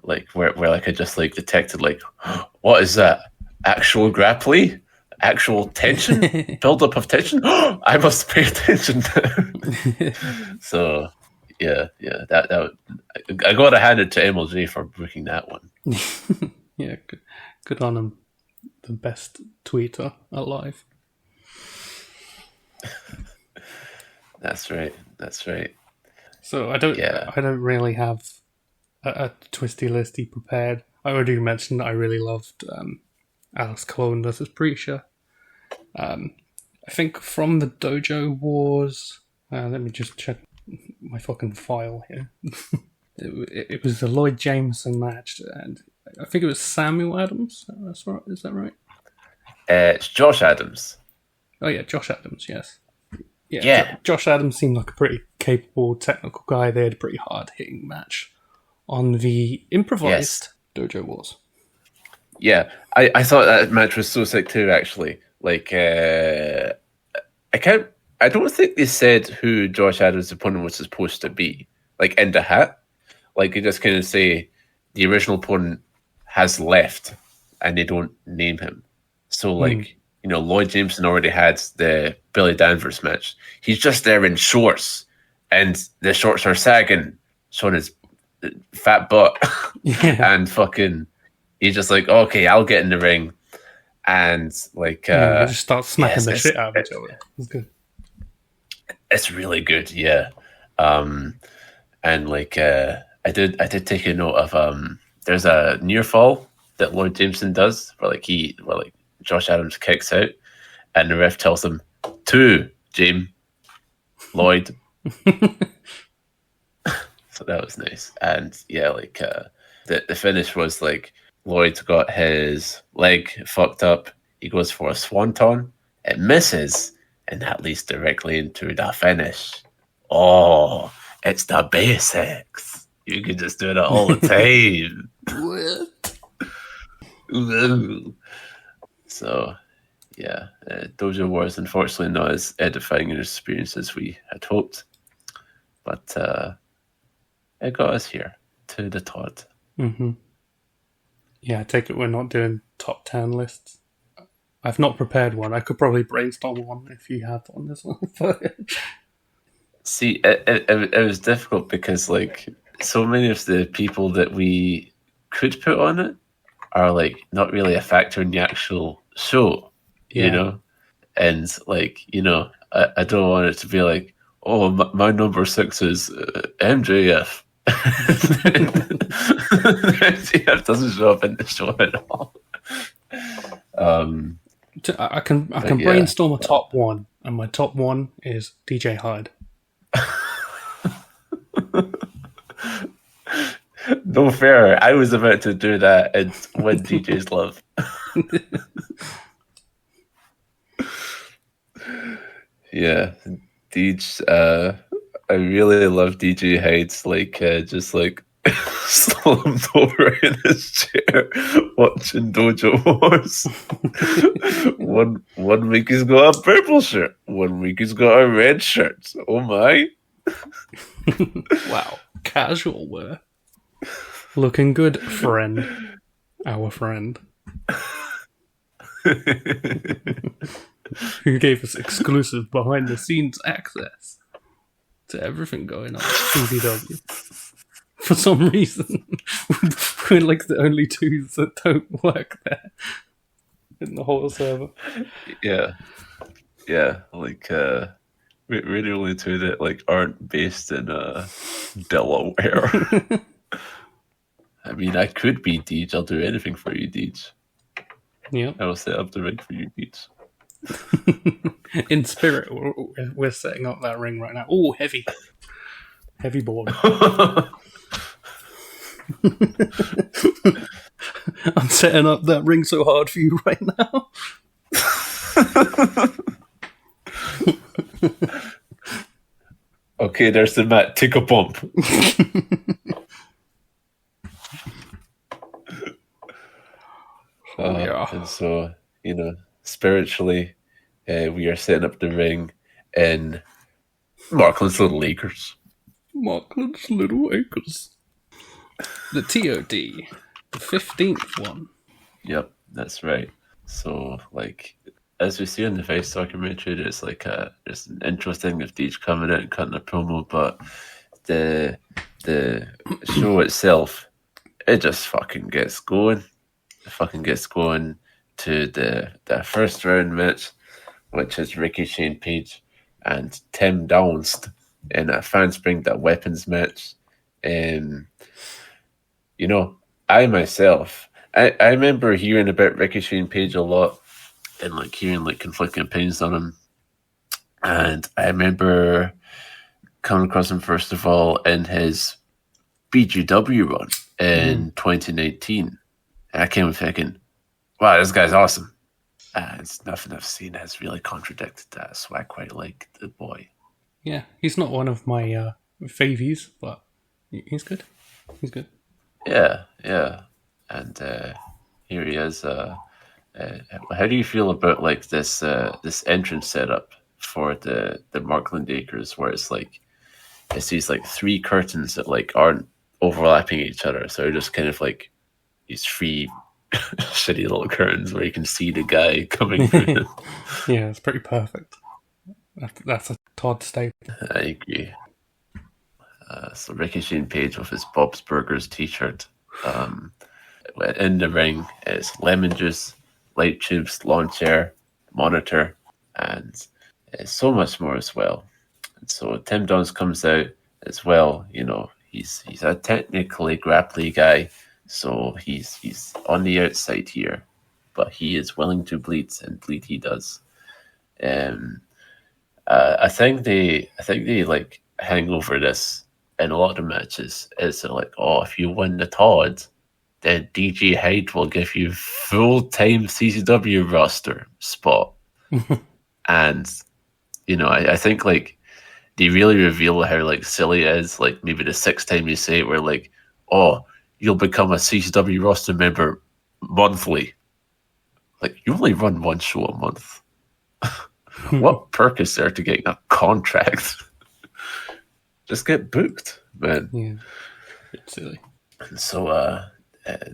like where like I just like detected like what is that actual grappling? Actual tension, build-up of tension. I must pay attention. So, yeah. That I got to hand it to MLJ for booking that one. Yeah, good on him. The best tweeter alive. That's right. So I don't really have a twisty listy prepared. I already mentioned that I really loved Alex Colon versus Preacher. I think from the Dojo Wars, let me just check my fucking file here. it was the Lloyd Jameson match, and I think it was Samuel Adams. That's right. Is that right? It's Josh Adams. Oh yeah, Josh Adams. Yes. Yeah. Josh Adams seemed like a pretty capable technical guy. They had a pretty hard hitting match on the improvised Dojo Wars. Yeah, I thought that match was so sick too. Actually, like I don't think they said who Josh Adams' opponent was supposed to be. Like in the hat, like they just kind of say the original opponent has left, and they don't name him. So like you know, Lloyd Jameson already had the Billy Danvers match. He's just there in shorts, and the shorts are sagging, showing his fat butt, and fucking. He's just like, okay, I'll get in the ring, and like, they just start smacking the shit out of each other. It's good. It's really good, yeah. And like, I did take a note of there's a near fall that Lloyd Jameson does, where Josh Adams kicks out, and the ref tells him 2, James Lloyd. So that was nice, and yeah, like the finish was like. Lloyd got his leg fucked up. He goes for a swanton. It misses, and that leads directly into the finish. Oh, it's the basics. You can just do that all the time. So, yeah, Dojo Wars, unfortunately, not as edifying an experience as we had hoped. But it got us here to the TOD. Mm-hmm. Yeah, I take it we're not doing top 10 lists. I've not prepared one. I could probably brainstorm one if you have one as well. See, it was difficult because like so many of the people that we could put on it are like not really a factor in the actual show, you know? And like, you know, I don't want it to be like, oh, my number 6 is MJF. MJF doesn't show up in the show at all. I can brainstorm a top 1, and my top 1 is DJ Hyde. No fair. I was about to do that and win DJ's love. Yeah, I really love DJ Hyde's like just like slumped over in his chair watching Dojo Wars. one week he's got a purple shirt, 1 week he's got a red shirt. Oh my. Wow. Casual wear. Looking good, friend. Our friend. Who gave us exclusive behind the scenes access to everything going on at CZW. For some reason, we're like the only two that don't work there in the whole server. Yeah, like we're the only two that like aren't based in Delaware. I mean, I could be Deej. I'll do anything for you, Deej. Yeah, I will set up the ring for you, Deej. In spirit, we're setting up that ring right now. Oh, heavy board. I'm setting up that ring so hard for you right now. Okay, there's the mat. Take a bump. Yeah. And so, spiritually, we are setting up the ring in Markland's Little Acres. Markland's Little Acres. The TOD, the 15th one. Yep, that's right. So, like, as we see in the Vice documentary, there's like there's an interesting of Deej coming out and cutting a promo, but the show itself, it just fucking gets going. It fucking gets going to the first round match, which is Rickey Shane Page and Tim Donst in a Fans Bring That Weapons match. I myself, I remember hearing about Rickey Shane Page a lot and like hearing like conflicting opinions on him. And I remember coming across him first of all in his BGW run in 2019. And I came in thinking, wow, this guy's awesome. It's nothing I've seen has really contradicted that, so I quite like the boy. Yeah, he's not one of my favies, but he's good. He's good. Yeah. And here he is. How do you feel about like this entrance setup for the Markland Acres, where it's these like three curtains that like aren't overlapping each other, so they're just kind of like these three shitty little curtains where you can see the guy coming through. Yeah, it's pretty perfect. That's a Todd staple. I agree. So Rickey Shane Page with his Bob's Burgers t-shirt. In the ring is lemon juice, light tubes, lawn chair, monitor, and so much more as well. And so Tim Donst comes out as well. He's a technically grapply guy, so he's on the outside here, but he is willing to bleed, and bleed he does. I think they like hang over this in a lot of matches. Is like, oh, if you win the TOD, then DJ Hyde will give you full-time CCW roster spot. And I think like they really reveal how like silly it is. Like maybe the sixth time you say it, where like, oh, you'll become a CCW roster member monthly. Like you only run one show a month. What perk is there to getting a contract? Just get booked, man. Yeah, it's silly. And so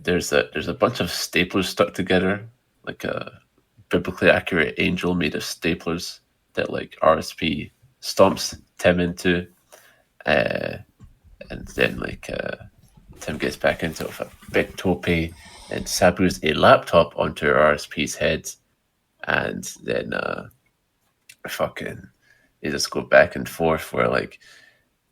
there's a bunch of staplers stuck together, like a biblically accurate angel made of staplers that like RSP stomps Tim into, and then like Tim gets back into it with a big tope and sabus a laptop onto RSP's head, and then they just go back and forth where like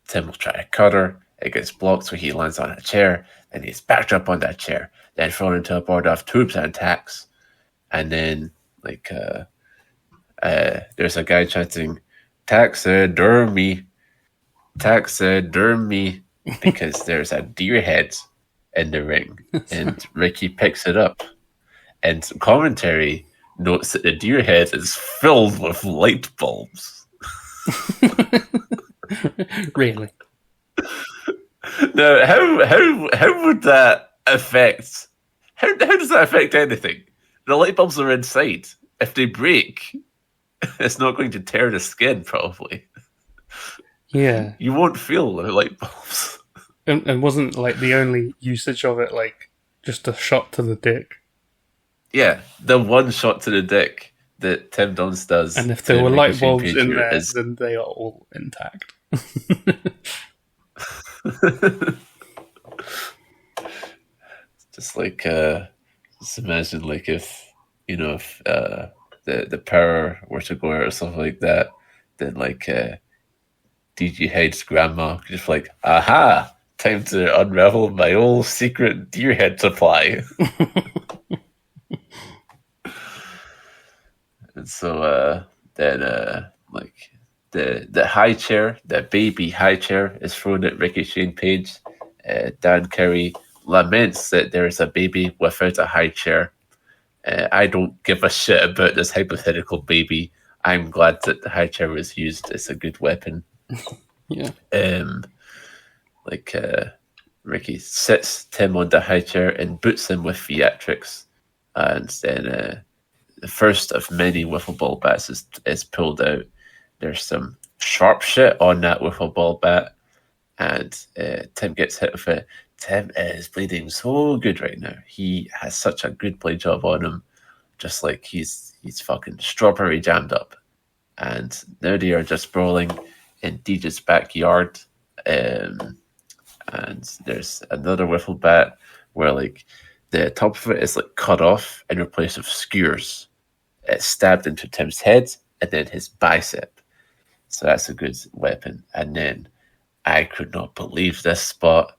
Tim will try to cut her, it gets blocked, so he lands on a chair, and he's backed up on that chair, then thrown into a board of tubes and tacks, and then like there's a guy chanting taxidermy, because there's a deer head in the ring, and Rickey picks it up, and commentary notes that the deer head is filled with light bulbs. Really? No, how would that affect? How does that affect anything? The light bulbs are inside. If they break, it's not going to tear the skin, probably. Yeah. You won't feel the light bulbs. And wasn't like the only usage of it like just a shot to the dick? Yeah, the one shot to the dick that Tim Donst does. And if there were light bulbs in there, then they are all intact. Just like, just imagine like if the power were to go out or something like that, then like DJ Hyde's grandma could just like, aha, time to unravel my old secret deer head supply. And so then like the high chair, the baby high chair is thrown at Rickey Shane Page. Dan Kerry laments that there is a baby without a high chair. I don't give a shit about this hypothetical baby. I'm glad that the high chair was used. It's a good weapon. Yeah. Rickey sits Tim on the high chair and boots him with theatrics. And then the first of many wiffle ball bats is pulled out. There's some sharp shit on that wiffle ball bat. And Tim gets hit with it. Tim is bleeding so good right now. He has such a good play job on him. Just like he's fucking strawberry jammed up. And now they are just brawling in DJ's backyard. And there's another wiffle bat where like the top of it is like cut off in replace of skewers. It's stabbed into Tim's head and then his bicep. So that's a good weapon. And then I could not believe this spot.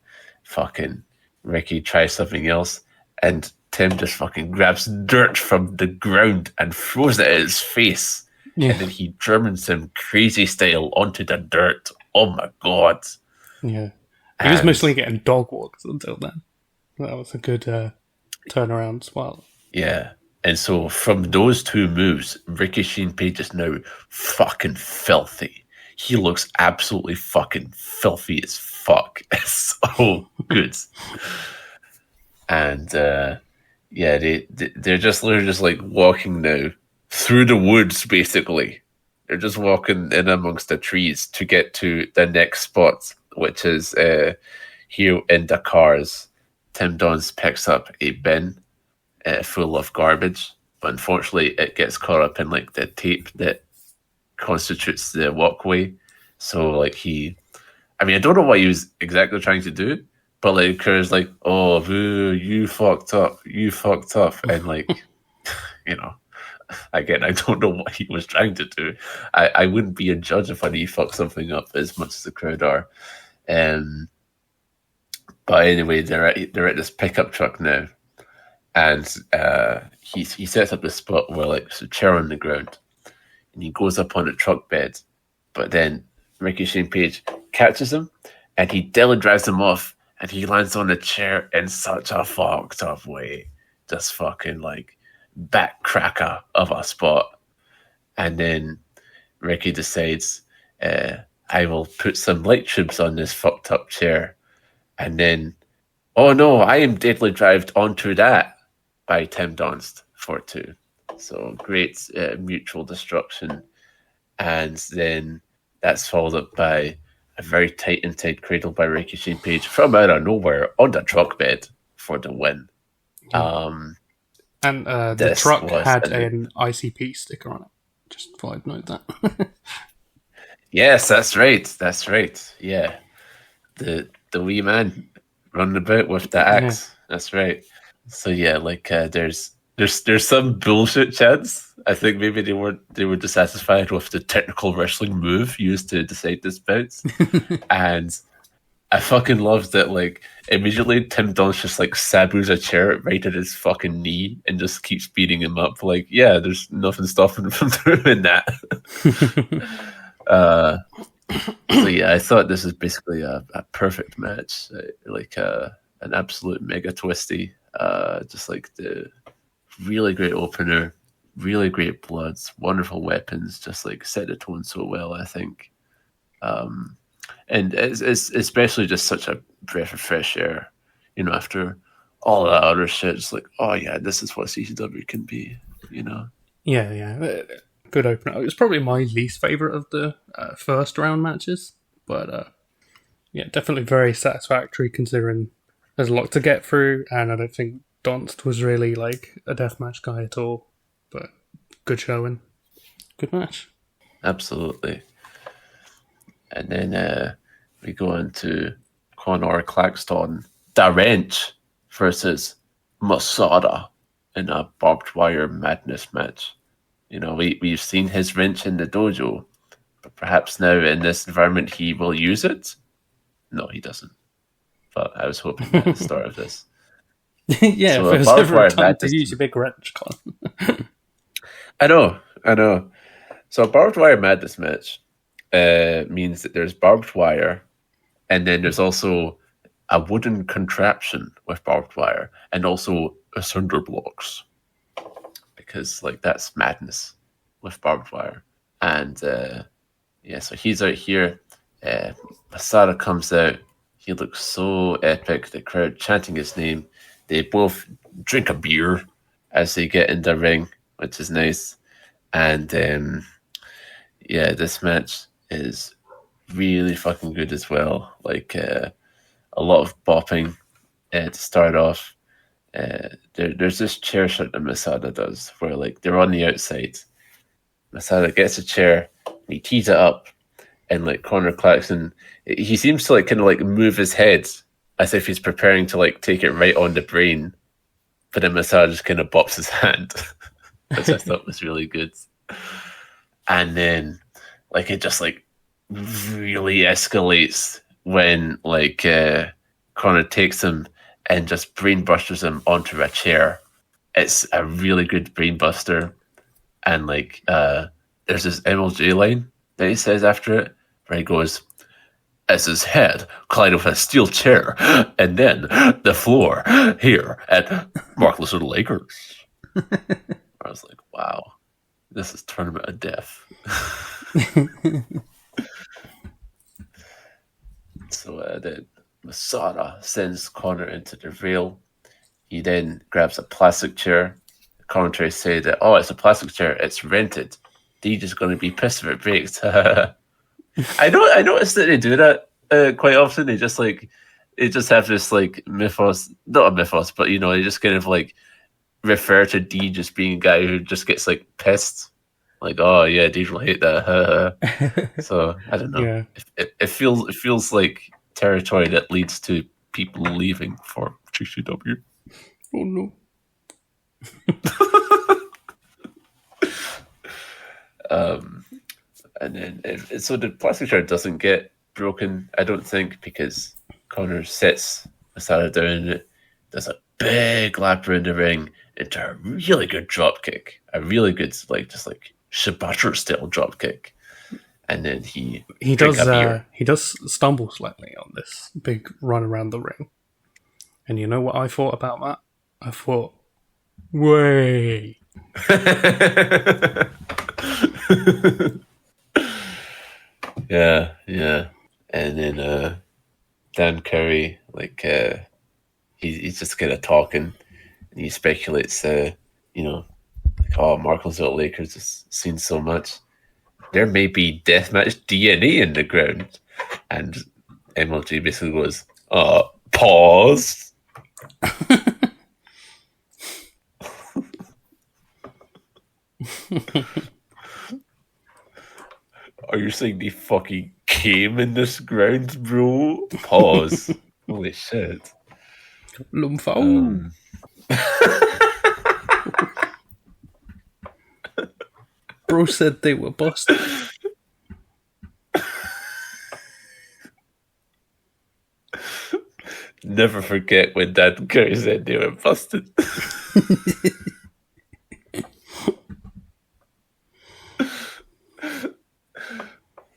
Fucking Rickey tries something else and Tim just fucking grabs dirt from the ground and throws it at his face. Yeah. And then he Germans him crazy style onto the dirt. Oh my god. Yeah. He was mostly getting dog walks until then. That was a good turnaround spot. Yeah. And so from those two moves, Rickey Shane Page is now fucking filthy. He looks absolutely fucking filthy as fuck. It's so good. And yeah, they're just literally just like walking now through the woods, basically. They're just walking in amongst the trees to get to the next spot, which is here in the cars. Tim Donst picks up a bin full of garbage, but unfortunately it gets caught up in like the tape that constitutes the walkway. So like I don't know what he was exactly trying to do, but like Kerr's like, oh, boo, you fucked up, and like, again, I don't know what he was trying to do. I wouldn't be a judge if he fucked something up as much as the crowd are. But anyway, they're at this pickup truck now, and he sets up this spot where like there's a chair on the ground, and he goes up on a truck bed, but then Rickey Shane Page catches him, and he dilly drives him off, and he lands on the chair in such a fucked up way, just fucking like back cracker of a spot. And then Rickey decides, I will put some light tubes on this fucked up chair. And then, oh no, I am deadly drived onto that by Tim Donst for 2. So great mutual destruction. And then that's followed up by a very tight inside cradle by Rickey Shane Page from out of nowhere on the truck bed for the win. And the truck had an ICP sticker on it. Just thought I'd note that. Yes, that's right. Yeah. The wee man running about with the axe. Yeah. That's right. So yeah, like there's some bullshit chants. I think maybe they were dissatisfied with the technical wrestling move used to decide this bout. And I fucking loved that, like, immediately Tim Donst just, like, sabus a chair right at his fucking knee and just keeps beating him up. Like, yeah, there's nothing stopping him from doing that. So, yeah, I thought this was basically a perfect match. An absolute mega twisty. Just, like, the really great opener, really great bloods, wonderful weapons, just, like, set the tone so well, I think. And it's especially just such a breath of fresh air. You know, after all that other shit, it's like, oh yeah, this is what CCW can be. You know. Yeah. Good opener. It was probably my least favorite of the first round matches, but yeah, definitely very satisfactory considering there's a lot to get through, and I don't think Donst was really like a deathmatch guy at all. But good showing, good match. Absolutely. And then we go into Conor Claxton, Da Wrench versus MASADA in a barbed wire madness match. You know, we've seen his wrench in the dojo, but perhaps now in this environment he will use it. No, he doesn't. But I was hoping at the start of this. Yeah, So if there's ever a time to use your big wrench, Con. I know. So a barbed wire madness match means that there's barbed wire, and then there's also a wooden contraption with barbed wire, and also cinder blocks, because like that's madness with barbed wire. And yeah, so he's out here. MASADA comes out. He looks so epic. The crowd chanting his name. They both drink a beer as they get in the ring, which is nice. And yeah, this match is really fucking good as well. Like a lot of bopping to start off. There's this chair shot that MASADA does where like they're on the outside. MASADA gets a chair and he tees it up, and like Conor Claxton, he seems to like kind of like move his head as if he's preparing to like take it right on the brain, but then MASADA just kind of bops his hand, which I thought was really good. And then like it just like really escalates when like Conor takes him and just brainbusters him onto a chair. It's a really good brainbuster. And like there's this MLJ line that he says after it where he goes, as his head collided with a steel chair, and then the floor here at Markless of the Lakers. I was like, wow, this is Tournament of Death. So then MASADA sends Conor into the rail. He then grabs a plastic chair. The commentary say that, oh, it's a plastic chair, it's rented. DJ's going to be pissed if it breaks. I noticed that they do that quite often. They just have this like mythos, not a mythos, but you know, they just kind of like refer to D just being a guy who just gets like pissed, like, oh yeah, D will hate that. So I don't know. Yeah. It feels like territory that leads to people leaving for GCW. Oh no. And then so the plastic chair doesn't get broken, I don't think, because Conor sets MASADA down and it does a big lap around the ring into a really good drop kick, a really good like just like Shibata style drop kick, and then he does stumble slightly on this big run around the ring, and you know what I thought about that? I thought, way. Yeah. And then Dan Curry, like he's just kind of talking, and he speculates, like, oh, Markle's at Lakers has seen so much. There may be deathmatch DNA in the ground. And MLG basically goes, pause. Are you saying they fucking came in this ground, bro? Pause. Holy shit. Lumphone. Bro said they were busted. Never forget when Dan Curry said they were busted.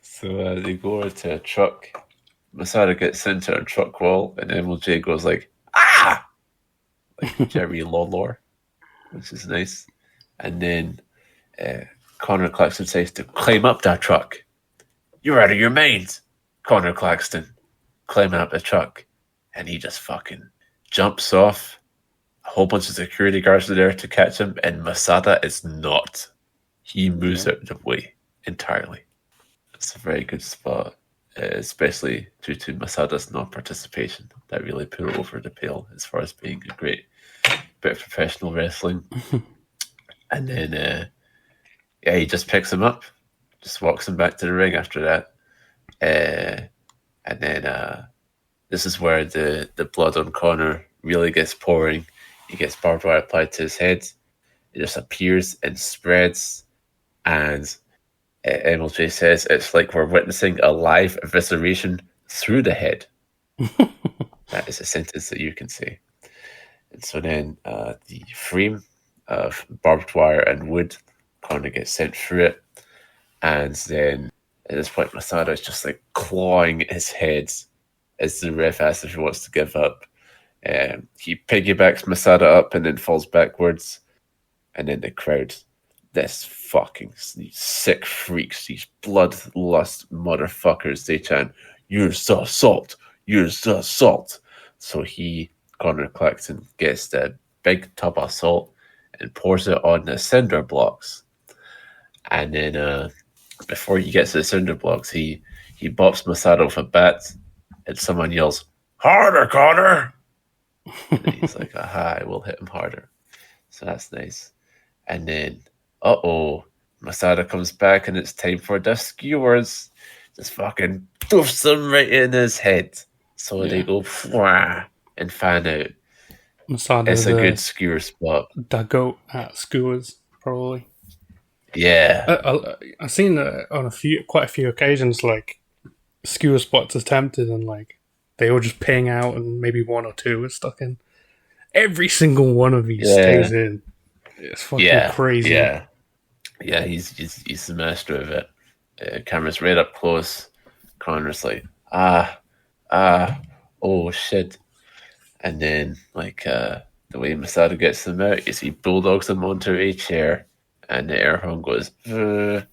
So they go over to a truck. MASADA gets into a truck wall, and MLJ goes like, ah! Like Jerry Lawlor, which is nice. And then Conor Claxton says to climb up that truck. You're out of your mind, Conor Claxton. Climbing up the truck. and he just fucking jumps off. A whole bunch of security guards are there to catch him, and MASADA is not. He moves out of the way entirely. It's a very good spot, especially due to MASADA's non-participation. That really put it over the pale as far as being a great bit of professional wrestling. And then, he just picks him up, just walks him back to the ring after that. And then this is where the blood on Conor really gets pouring. He gets barbed wire applied to his head. It just appears and spreads. And MLJ says it's like we're witnessing a live evisceration through the head. That is a sentence that you can say. And so then the frame of barbed wire and wood, Conor gets sent through it. And then at this point, MASADA is just like clawing his head as the ref asks if he wants to give up. He piggybacks MASADA up and then falls backwards. And then the crowd, these sick freaks, these bloodlust motherfuckers, they chant, "You're the salt, you're the salt." So Conor Claxton, gets the big tub of salt and pours it on the cinder blocks. And then before he gets to the cinder blocks, he bops MASADA with a bat, and someone yells, "Harder, Conor!" And he's like, "Aha, I will hit him harder." So that's nice. And then, MASADA comes back, and it's time for the skewers. Just fucking doofs him right in his head. So they go and fan out. MASADA, it's a good skewer spot. The goat at skewers, probably. Yeah. I've seen on quite a few occasions, like, skewer spots attempted, and like they all just ping out, and maybe one or two are stuck in. Every single one of these stays in. It's fucking crazy. Yeah, he's the master of it. Camera's right up close. Conor's like, oh shit. And then, like, the way MASADA gets them out is he bulldogs them onto a chair, and the air horn goes, and,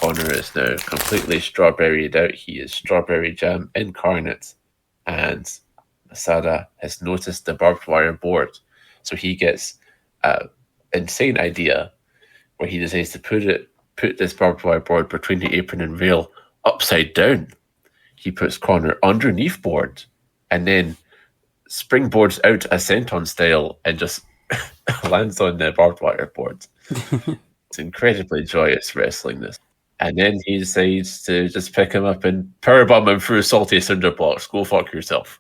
Conor is now completely strawberried out. He is strawberry jam incarnate. And MASADA has noticed the barbed wire board. So he gets an insane idea where he decides to put this barbed wire board between the apron and rail upside down. He puts Conor underneath board and then springboards out a senton style and just lands on the barbed wire board. It's incredibly joyous wrestling, this. And then he decides to just pick him up and powerbomb him through salty cinder blocks. Go fuck yourself.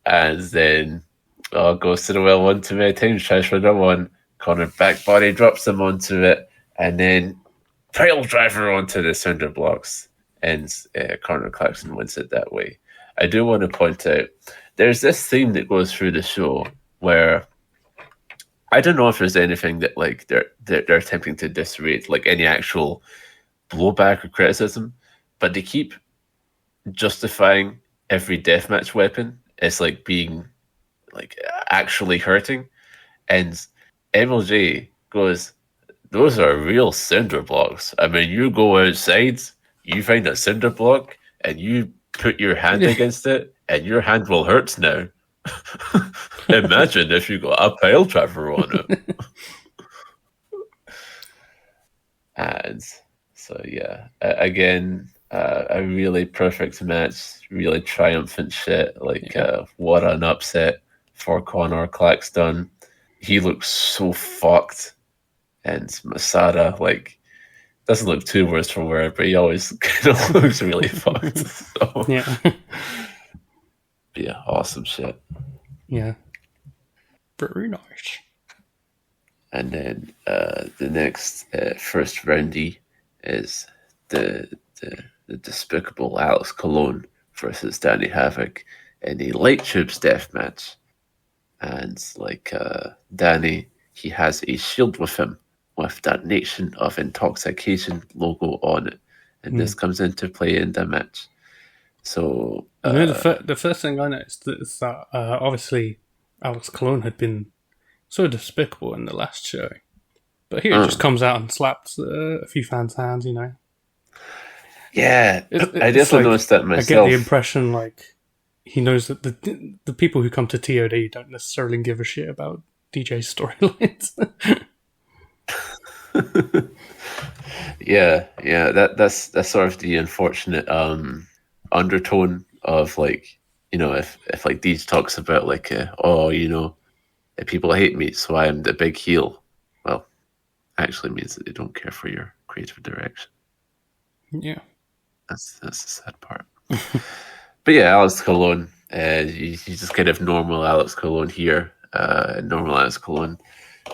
And then goes to the well one too many times, tries for another one. Conor back body drops him onto it, and then pile driver onto the cinder blocks. And Conor Claxton wins it that way. I do want to point out, there's this theme that goes through the show where I don't know if there's anything that like they're attempting to dissuade, like any actual blowback or criticism, but they keep justifying every deathmatch weapon as like being like actually hurting. And MLJ goes, "Those are real cinder blocks. I mean, you go outside, you find a cinder block, and you put your hand against it, and your hand will hurt now. Imagine if you got a pile driver on it." And so, again, a really perfect match, really triumphant shit. Like, what an upset for Conor Claxton. He looks so fucked. And MASADA, like, doesn't look too worse for wear, but he always kind of looks really fucked. So. Yeah, awesome shit. Yeah. Very nice. And then the next first roundy is the despicable Alex Colon versus Danny Havoc in a light tubes death match. And like Danny, he has a shield with him with that Nation of Intoxication logo on it. And this comes into play in the match. So the first thing I noticed is that obviously Alex Colon had been so despicable in the last show, but here it just comes out and slaps a few fans' hands, you know. Yeah, I definitely noticed that myself. I get the impression like he knows that the people who come to TOD don't necessarily give a shit about DJ storylines. Yeah, that's sort of the unfortunate undertone of like, you know, if like Deej talks about like people hate me, so I'm the big heel. Well, actually means that they don't care for your creative direction. Yeah, that's the sad part. But yeah, Alex Colon, he's just kind of normal Alex Colon here. Normal Alex Colon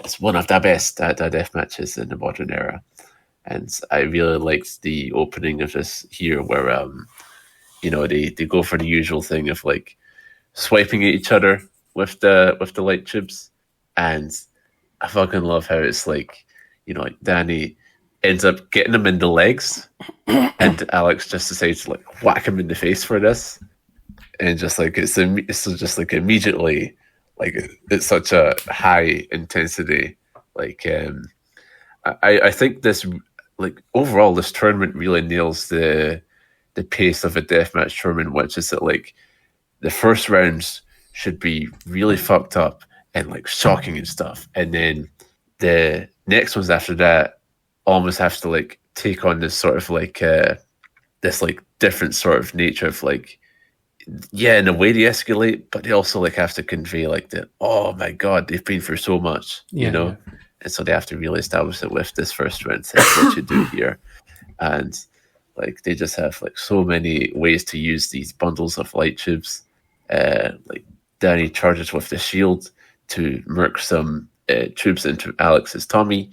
is one of the best death matches in the modern era. And I really liked the opening of this here where, they go for the usual thing of like swiping at each other with the light tubes. And I fucking love how it's like, like Danny ends up getting him in the legs and Alex just decides to like whack him in the face for this. And just like, it's just like immediately, like it's such a high intensity. Like, I think this, like overall, this tournament really nails the pace of a deathmatch tournament, which is that like the first rounds should be really fucked up and like shocking and stuff, and then the next ones after that almost have to like take on this sort of like this like different sort of nature of like, yeah, in a way they escalate, but they also like have to convey like the, oh my god, they've been through so much, you know. And so they have to really establish it with this first round. That's what you do here. And like they just have like so many ways to use these bundles of light tubes. Like Danny charges with the shield to murk some tubes into Alex's tummy.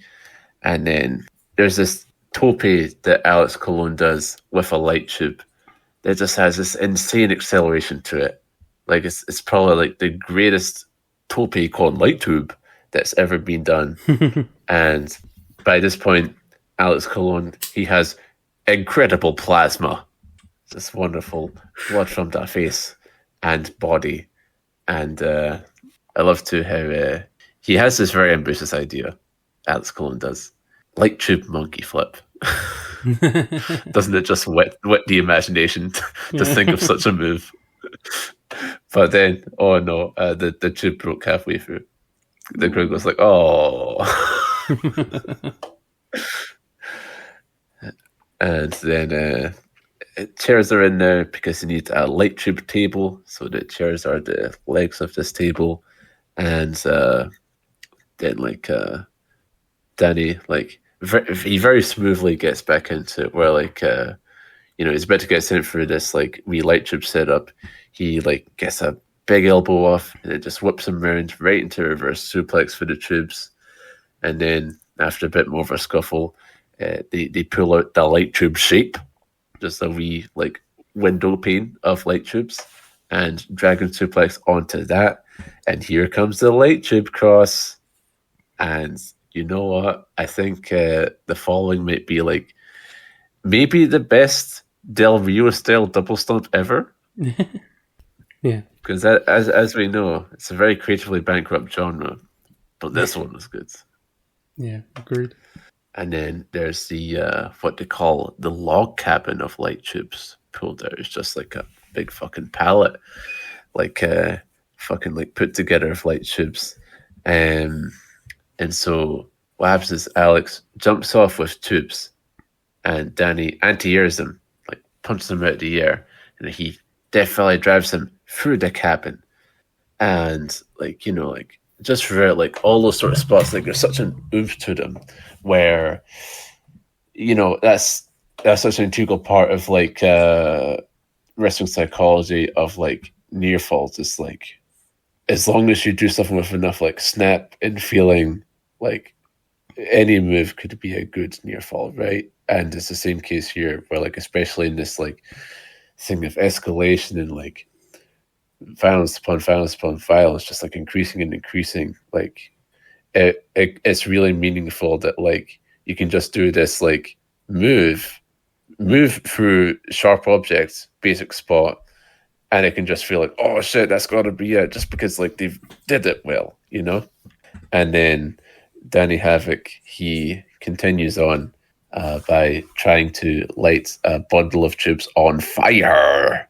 And then there's this tope that Alex Colon does with a light tube that just has this insane acceleration to it. Like it's probably like the greatest tope called light tube that's ever been done. And by this point, Alex Colon, he has incredible plasma. This wonderful blood from that face and body. And I love too how he has this very ambitious idea, Alex Colon does. Light tube monkey flip. Doesn't it just whet the imagination to think of such a move? But then, oh no, the tube broke halfway through. The crowd goes like, oh. And then chairs are in there because you need a light tube table. So the chairs are the legs of this table. And then like Danny, like he very smoothly gets back into it where like, he's about to get sent through this like wee light tube setup. He like gets a big elbow off, and it just whips him around right into reverse suplex for the tubes. And then after a bit more of a scuffle, they pull out the light tube shape, just a wee like window pane of light tubes, and dragon suplex onto that. And here comes the light tube cross. And you know what? I think the following might be like maybe the best Del Rio style double stomp ever. Yeah. Because as we know, it's a very creatively bankrupt genre, but this one was good. Yeah, agreed. And then there's the what they call the log cabin of light tubes pulled out. It's just like a big fucking pallet, like fucking like put together of light tubes. And so what happens is Alex jumps off with tubes, and Danny anti-airs him, like punches him out of the air, and he definitely drives him through the cabin. And like, like just for like all those sort of spots, like there's such an oomph to them where, that's such an integral part of like wrestling psychology of like near falls. It's like, as long as you do something with enough like snap and feeling, like any move could be a good near fall, right? And it's the same case here where like, especially in this like thing of escalation and like violence upon violence upon violence, just like increasing and increasing, like it's really meaningful that like you can just do this like move through sharp objects, basic spot, and it can just feel like, oh shit, that's gotta be it, just because like they did it well, And then Danny Havoc, he continues on by trying to light a bundle of tubes on fire.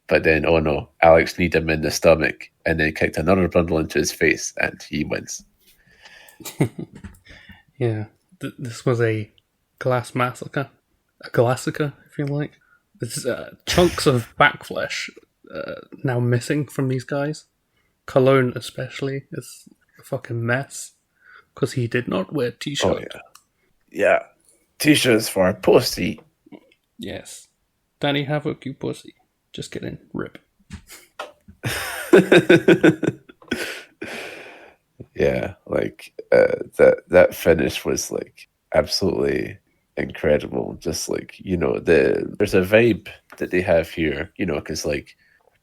But then, oh no, Alex kneed him in the stomach and then kicked another bundle into his face, and he wins. Yeah, this was a glass massacre. A glassica, if you like. There's chunks of back flesh now missing from these guys. Cologne especially is a fucking mess because he did not wear t-shirt. Oh, yeah. T-shirts for a pussy. Yes. Danny Havoc, you pussy. Just kidding. Rip. Yeah, like that finish was like absolutely incredible. Just like, you know, there's a vibe that they have here, you know, because like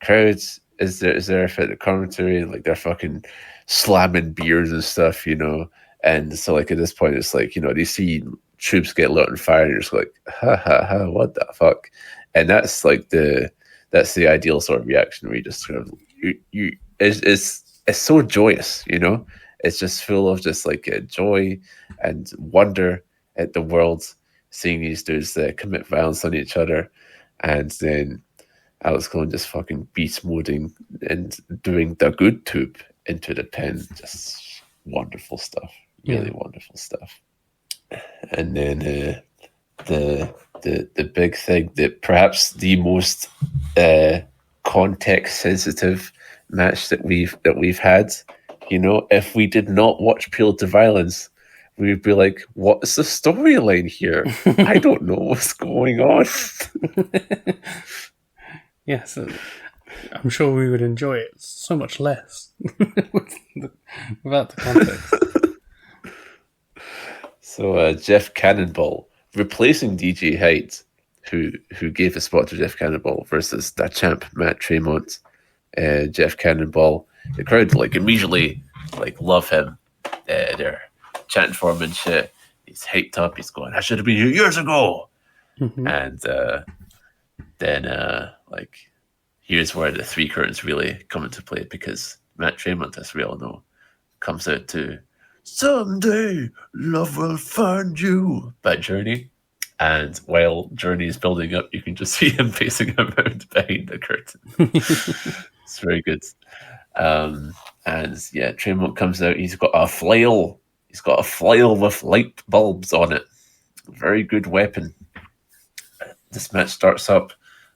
crowds is there for the commentary and like they're fucking slamming beers and stuff, you know, and so like at this point it's like, you know, they see troops get lit on fire and you're just like, ha ha ha, what the fuck? And that's like that's the ideal sort of reaction where you just sort of it's so joyous, you know. It's just full of just like joy and wonder at the world, seeing these dudes commit violence on each other, and then Alex Colon just fucking beast moding and doing the good tube into the pen. Just wonderful stuff, really wonderful stuff. And then the big thing that perhaps the most context sensitive match that we've had. You know, if we did not watch Prelude to Violence, we would be like, what's the storyline here? I don't know what's going on. Yes, I'm sure we would enjoy it so much less without the context. So Jeff Cannonball replacing DJ Hyde, who gave a spot to Jeff Cannonball, versus the champ Matt Tremont. Jeff Cannonball, the crowd like immediately like love him. They're chanting for him and shit. He's hyped up. He's going, I should have been here years ago. Mm-hmm. And then like here's where the three curtains really come into play, because Matt Tremont, as we all know, comes out to Someday Love Will Find You by Journey. And while Journey is building up, you can just see him pacing around behind the curtain. It's very good. And yeah, Tremont comes out. He's got a flail. He's got a flail with light bulbs on it. Very good weapon. This match starts up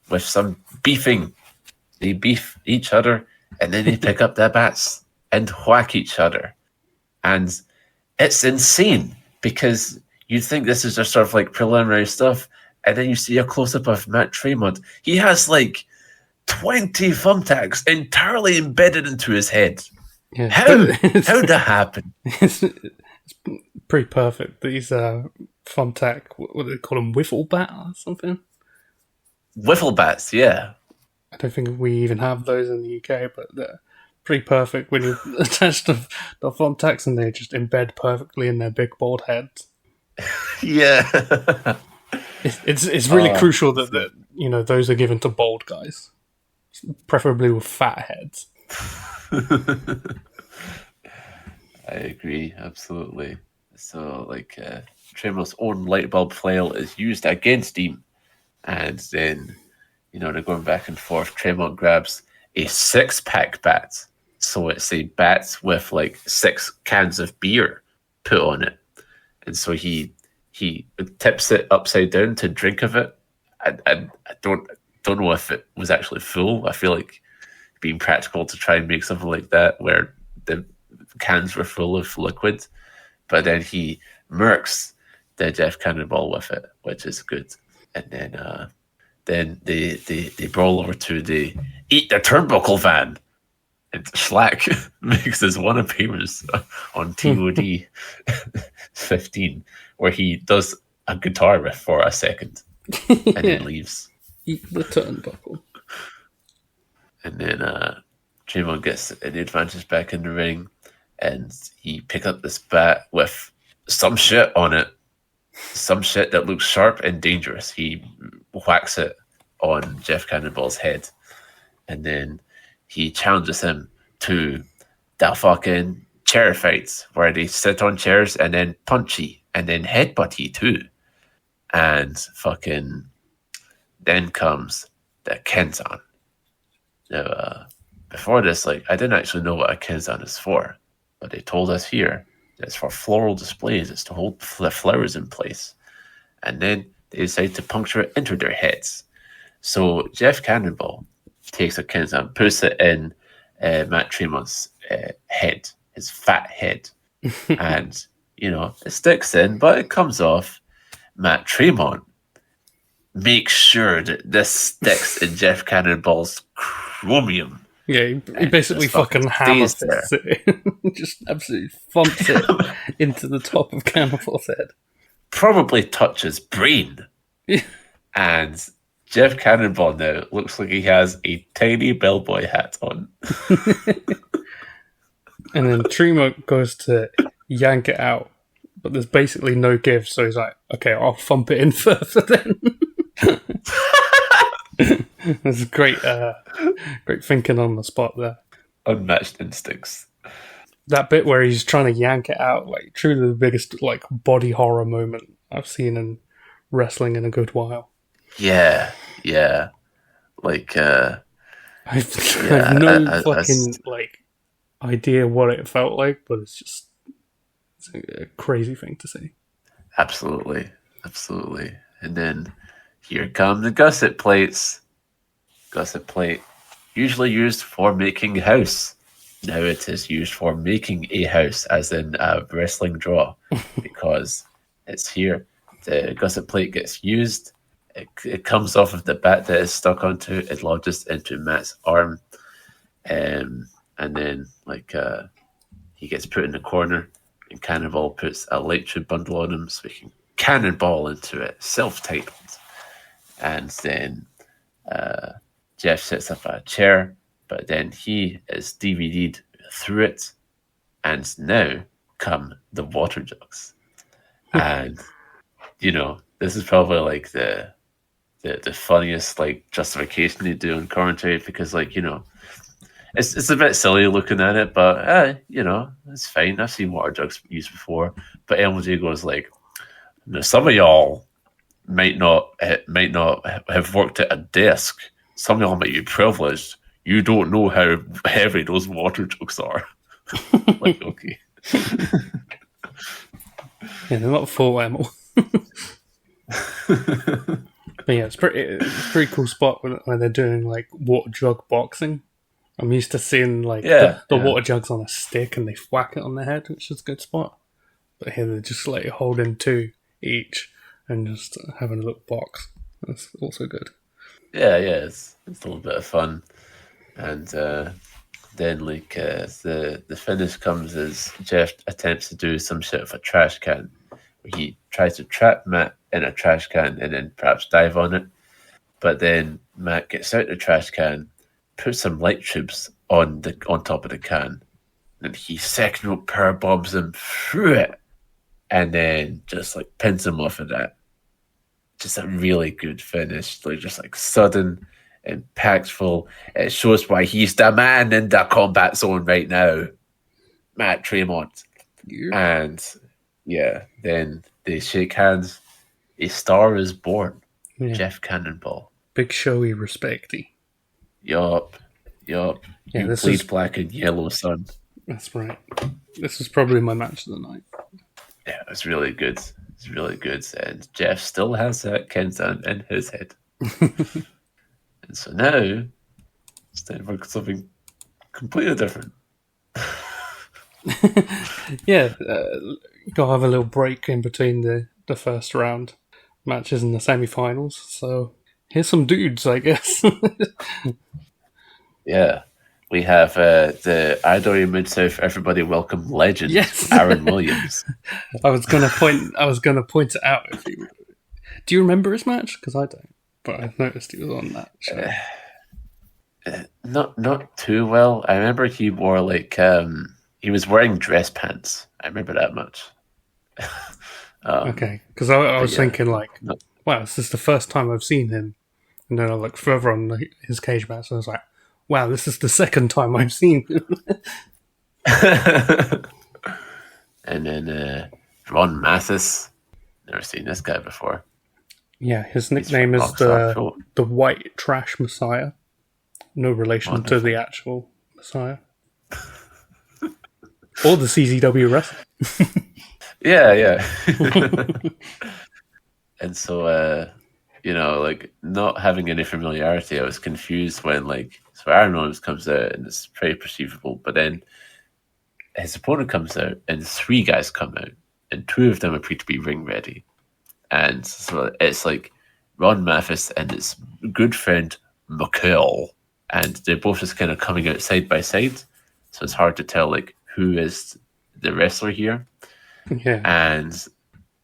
with some beefing. They beef each other, and then they pick up their bats and whack each other. And it's insane, because you'd think this is just sort of like preliminary stuff, and then you see a close-up of Matt Tremont. He has like 20 thumbtacks entirely embedded into his head. Yeah, how'd that happen? It's pretty perfect. These thumbtack, what do they call them, wiffle bat or something? Wiffle bats, yeah. I don't think we even have those in the UK, but they're pretty perfect when you attach the thumbtacks and they just embed perfectly in their big bald heads. Yeah. It's really crucial that you know, those are given to bald guys, preferably with fat heads. I agree, absolutely. So, like, Tremont's own light bulb flail is used against him, and then, you know, they're going back and forth. Tremont grabs a 6-pack bat, so it's a bat with like 6 cans of beer put on it, and so he tips it upside down to drink of it. I don't know if it was actually full. I feel like being practical to try and make something like that where the cans were full of liquid, but then he murks the Jeff Cannonball with it, which is good. And then they brawl over to the Eat the Turnbuckle van, and Schlack makes his one appearance on TOD 15, where he does a guitar riff for a second and then leaves. Eat the Turnbuckle. And then Tremont gets an advantage back in the ring, and he picks up this bat with some shit on it, some shit that looks sharp and dangerous. He whacks it on Jeff Cannonball's head, and then he challenges him to the fucking chair fights where they sit on chairs and then punchy and then headbutty too. And fucking then comes the Kenzan. Now, before this, like, I didn't actually know what a kenzan is for, but they told us here that it's for floral displays. It's to hold the flowers in place. And then they decide to puncture it into their heads. So Jeff Cannonball takes a kenzan, puts it in Matt Tremont's head, his fat head. And, it sticks in, but it comes off. Matt Tremont makes sure that this sticks in Jeff Cannonball's chromium. Yeah, he basically fucking hammers it. Just absolutely thumps it into the top of Cannonball's head. Probably touches brain. Yeah. And Jeff Cannonball now looks like he has a tiny bellboy hat on. And then Tremont goes to yank it out, but there's basically no give, so he's like, okay, I'll thump it in further then. There's great thinking on the spot there. Unmatched instincts. That bit where he's trying to yank it out, like, truly the biggest, like, body horror moment I've seen in wrestling in a good while. Yeah. Like, I've no fucking, like, idea what it felt like, but it's a crazy thing to see. Absolutely. And then here come the gusset plates. Gusset plate, usually used for making a house. Now it is used for making a house, as in a wrestling draw, because it's here. The gusset plate gets used. It comes off of the bat that is stuck onto. It lodges into Matt's arm, and then he gets put in the corner, and Cannonball puts a light tube bundle on him so he can cannonball into it, self-titled. And then Jeff sits up a chair, but then he is DVD'd through it, and now come the water jugs. And, this is probably like the funniest like justification they do in commentary, because it's a bit silly looking at it, but it's fine. I've seen water jugs used before. But MJ goes like, some of y'all might not have worked at a desk. Some of y'all might be privileged. You don't know how heavy those water jugs are. Like, okay. Yeah, they're not full ammo. But yeah, it's pretty cool spot when they're doing like water jug boxing. I'm used to seeing like the water jugs on a stick and they whack it on their head, which is a good spot. But here they're just like holding two each and just having a little box. That's also good. Yeah, it's a little bit of fun. And then like the finish comes as Jeff attempts to do some shit with a trash can. He tries to trap Matt in a trash can and then perhaps dive on it. But then Matt gets out the trash can, puts some light tubes on top of the can, and he second rope power bombs him through it, and then just like pins him off of that. Just a really good finish, like just like sudden, impactful. It shows why he's the man in the combat zone right now, Matt Tremont. Yeah. And then they shake hands. A star is born. Yeah. Jeff Cannonball. Big showy respecty. Yup. Yeah, you bleed black and yellow, son. That's right. This was probably my match of the night. Yeah, it's really good. It's really good. And Jeff still has that kenzan in his head. And so now, it's time for something completely different. Yeah, gotta have a little break in between the first round matches and the semi-finals. So here's some dudes, I guess. Yeah, we have the Idori Mid-South Everybody Welcome legend, yes. Aaron Williams. I was gonna point it out. Do you remember his match? Because I don't, but I noticed he was on that show. Not too well. I remember he wore like he was wearing dress pants. I remember that much. Okay, because I was thinking like, wow, this is the first time I've seen him, and then I looked further on his cage match, and I was like, wow, this is the second time I've seen him. And then Ron Mathis. Never seen this guy before. Yeah, his nickname is the White Trash Messiah. No relation to the actual Messiah. Or the CZW wrestler. Yeah. And so, like, not having any familiarity, I was confused when, like, so Aaron Williams comes out and it's pretty perceivable, but then his opponent comes out and 3 guys come out and 2 of them appear to be ring ready. And so it's like Ron Mathis and his good friend Mikkel, and they're both just kind of coming out side by side. So it's hard to tell, like, who is the wrestler here. Yeah. And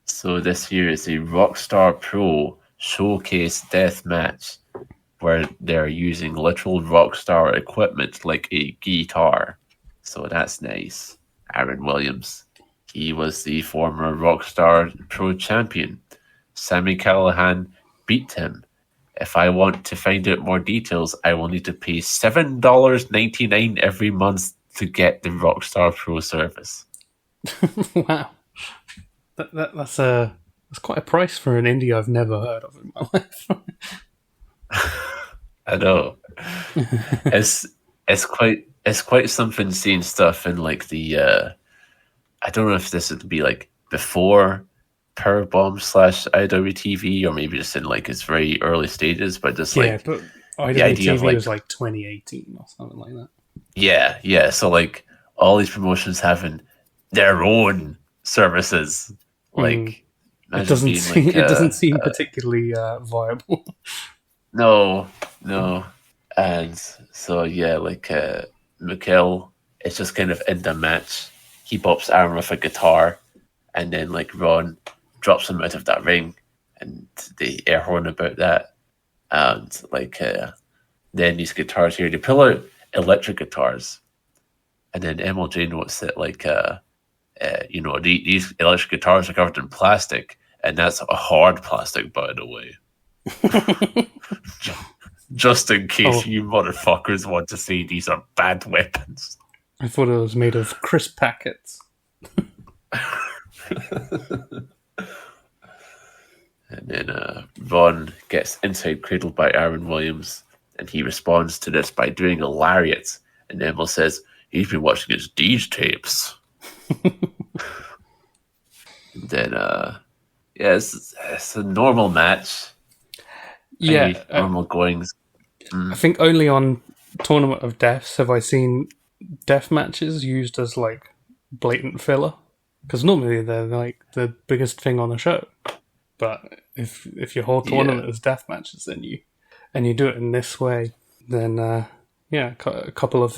so this here is a Rockstar Pro showcase death match where they're using literal Rockstar equipment like a guitar. So that's nice. Aaron Williams, he was the former Rockstar Pro champion. Sami Callihan beat him. If I want to find out more details, I will need to pay $7.99 every month to get the Rockstar Pro service. Wow. That's quite a price for an indie I've never heard of in my life. I know. It's quite something seeing stuff in like the I don't know if this would be like before Powerbomb / IWTV or maybe just in like its very early stages, but just like but the idea of IWTV like was like 2018 or something like that. Yeah. So like all these promotions having their own services, like it doesn't seem particularly viable. No, and so yeah, like Mikkel is just kind of in the match. He pops Aaron with a guitar, and then like Ron drops him out of that ring, and they air horn about that. And like then these guitars here, they pull out electric guitars, and then MLJ notes that like these electric guitars are covered in plastic, and that's a hard plastic, by the way. Just in case you motherfuckers want to say these are bad weapons. I thought it was made of crisp packets. And then Ron gets inside cradled by Aaron Williams, and he responds to this by doing a lariat. And Emil says he's been watching his Deej tapes. And then, it's a normal match. Yeah, normal goings. I think only on Tournament of Deaths have I seen death matches used as like blatant filler, because normally they're like the biggest thing on the show. But if your whole tournament is death matches, then you do it in this way, then a couple of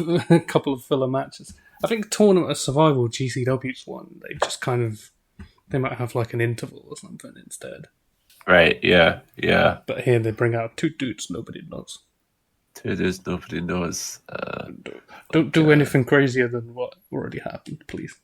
filler matches. I think Tournament of Survival GCW's one. They might have like an interval or something instead. Right, yeah. But here they bring out 2 dudes nobody knows. 2 dudes nobody knows. Don't do anything crazier than what already happened, please.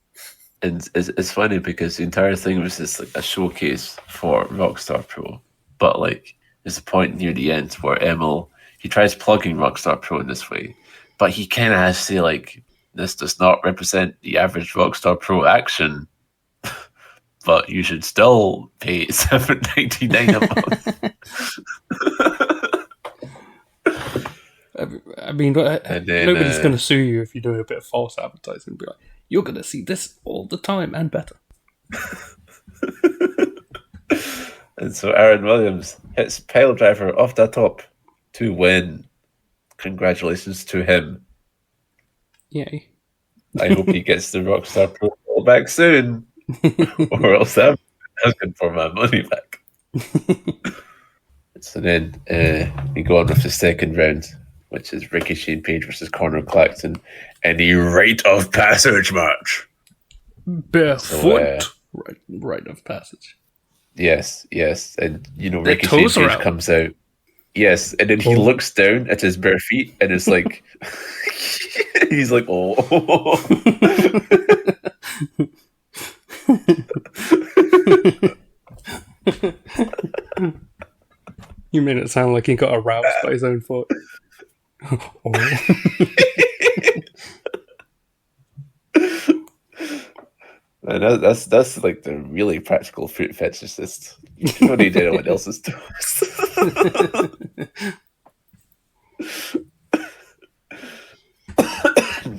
And it's funny because the entire thing was just like a showcase for Rockstar Pro. But like, there's a point near the end where Emil, he tries plugging Rockstar Pro in this way. But he kind of has to say like, this does not represent the average Rockstar Pro action. But you should still pay $7.99 a month. I mean, nobody's going to sue you if you're doing a bit of false advertising and be like, you're going to see this all the time and better. And so Aaron Williams hits pile driver off the top to win. Congratulations to him. Yay. I hope he gets the Rockstar Pro back soon. Or else I'm asking for my money back. So then we go on with the second round, which is Rickey Shane Page versus Conor Claxton, and the rite of passage match. Barefoot. Rite of passage. Yes. And Rickey Shane Page comes out. Yes, and then he looks down at his bare feet, and it's like he's like, oh. You made it sound like he got aroused by his own foot. And that's like the really practical foot fetishist. You don't need anyone else's toes.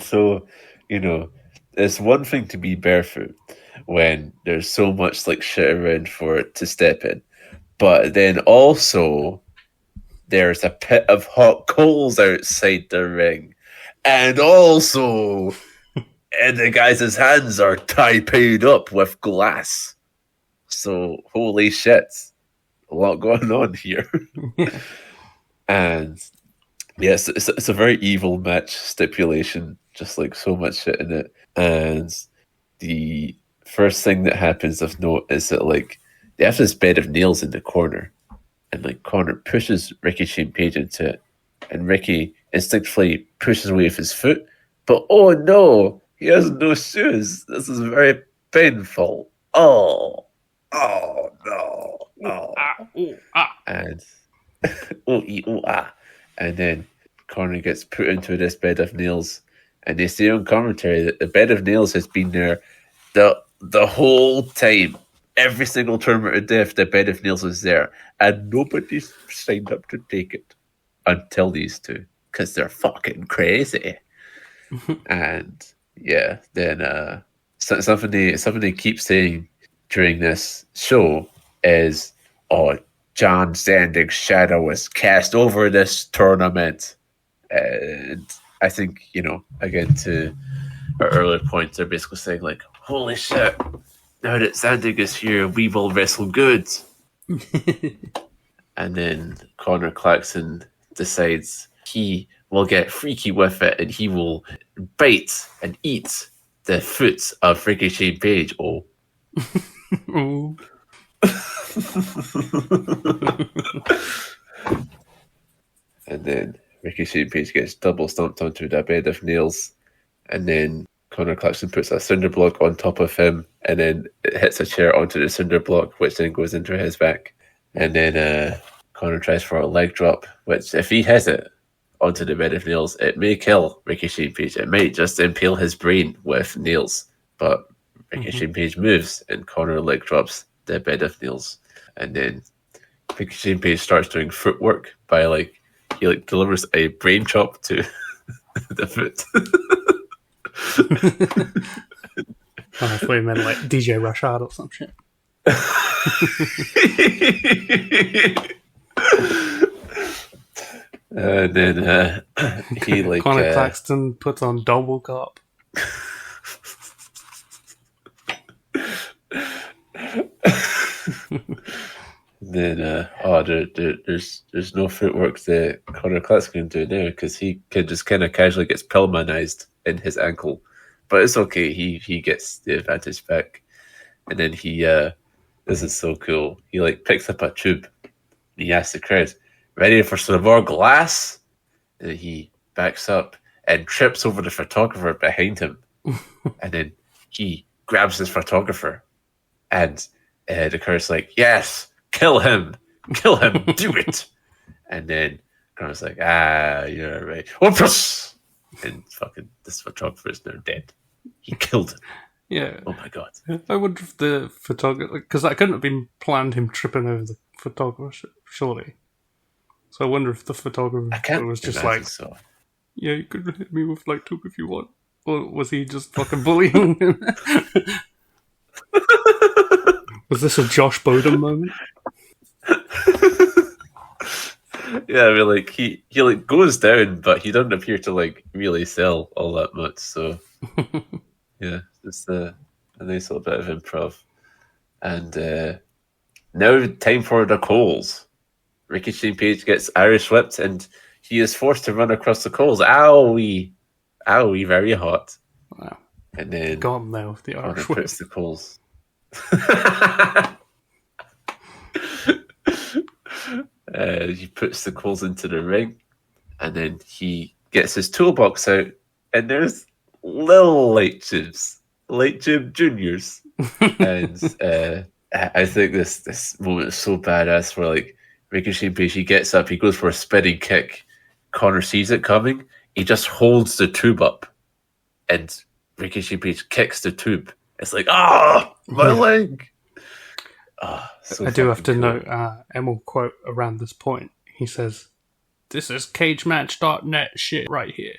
so, it's one thing to be barefoot when there's so much like shit around for it to step in. But then also there's a pit of hot coals outside the ring. And also the guy's hands are tied up with glass. So holy shit. A lot going on here. And yes, it's a very evil match stipulation, just like so much shit in it. And the first thing that happens of note is that like they have this bed of nails in the corner, and like Conor pushes Rickey Shane Page into it, and Rickey instinctively pushes away with his foot, but oh no, he has no shoes. This is very painful. Oh no. And and then Conor gets put into this bed of nails, and they say on commentary that the bed of nails has been there the whole time. Every single tournament of death, the bed of nails was there, and nobody's signed up to take it until these two, because they're fucking crazy. And yeah, then something they keep saying during this show is, "Oh, John Zandig's shadow was cast over this tournament." And I think, again, to our earlier points, they're basically saying like, holy shit, now that Zandig is here, we will wrestle good. And then Conor Claxton decides he will get freaky with it, and he will bite and eat the foot of Rickey Shane Page. Oh. And then Rickey Shane Page gets double stomped onto that bed of nails, and then Conor Claxton puts a cinder block on top of him, and then it hits a chair onto the cinder block, which then goes into his back. And then Conor tries for a leg drop, which if he hits it onto the bed of nails, it may kill Rickey Shane Page. It might just impale his brain with nails. But Rickey Shane Page moves, and Conor leg drops the bed of nails. And then Rickey Shane Page starts doing footwork by he delivers a brain chop to the foot. I thought you meant like DJ Rashad or some shit. And then he Conor Claxton puts on double cup. Then there's no footwork that Conor Claxton can do now, because he can just kind of casually gets pillmanized in his ankle, but it's okay. He gets the advantage back, and then he this is so cool. He picks up a tube. And he asks the crowd, "Ready for some more glass?" And then he backs up and trips over the photographer behind him, and then he grabs his photographer, and the crowd's like, "Yes, kill him, do it." And then Conor's like, "You're right." Whoops! And fucking this photographer is now dead. He killed him. Yeah. Oh my god. I wonder if the photographer, because that couldn't have been planned, him tripping over the photographer, surely. So I wonder if the photographer was just like, so. "Yeah, you could hit me with tube if you want." Or was he just fucking bullying him? Was this a Josh Bowden moment? Yeah, I mean, he goes down, but he doesn't appear to really sell all that much. So yeah, it's a nice little bit of improv. And now time for the coals. Rickey Shane Page gets Irish whipped, and he is forced to run across the coals. Owie, very hot. Wow. And then got him there with the Irish whip. puts the coals. He puts the coals into the ring, and then he gets his toolbox out, and there's little light tube juniors. And I think this moment is so badass, where Rickey Shane Page, he gets up, he goes for a spinning kick. Conor sees it coming, he just holds the tube up, and Rickey Shane Page kicks the tube. It's like, my leg. So I do have to cool. note Emil quote around this point. He says, "This is cagematch.net shit right here."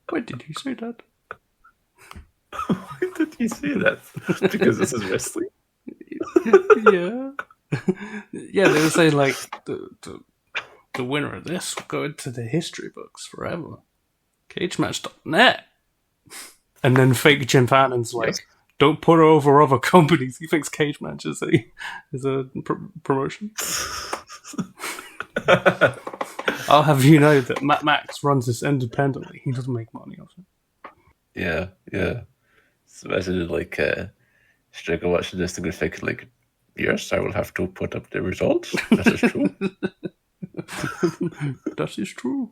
Why did you say that? Why did he say that? Because this is wrestling? Yeah. Yeah, they were saying, like, the winner of this will go into the history books forever. Cagematch.net. And then fake Jim Fannon's like, yes. Don't put her over other companies. He thinks Cage Match is a promotion. I'll have you know that Matt Max runs this independently. He doesn't make money off it. Yeah. So imagine like Stricker watching this thing and thinking like, yes, I will have to put up the results. That is true. That is true.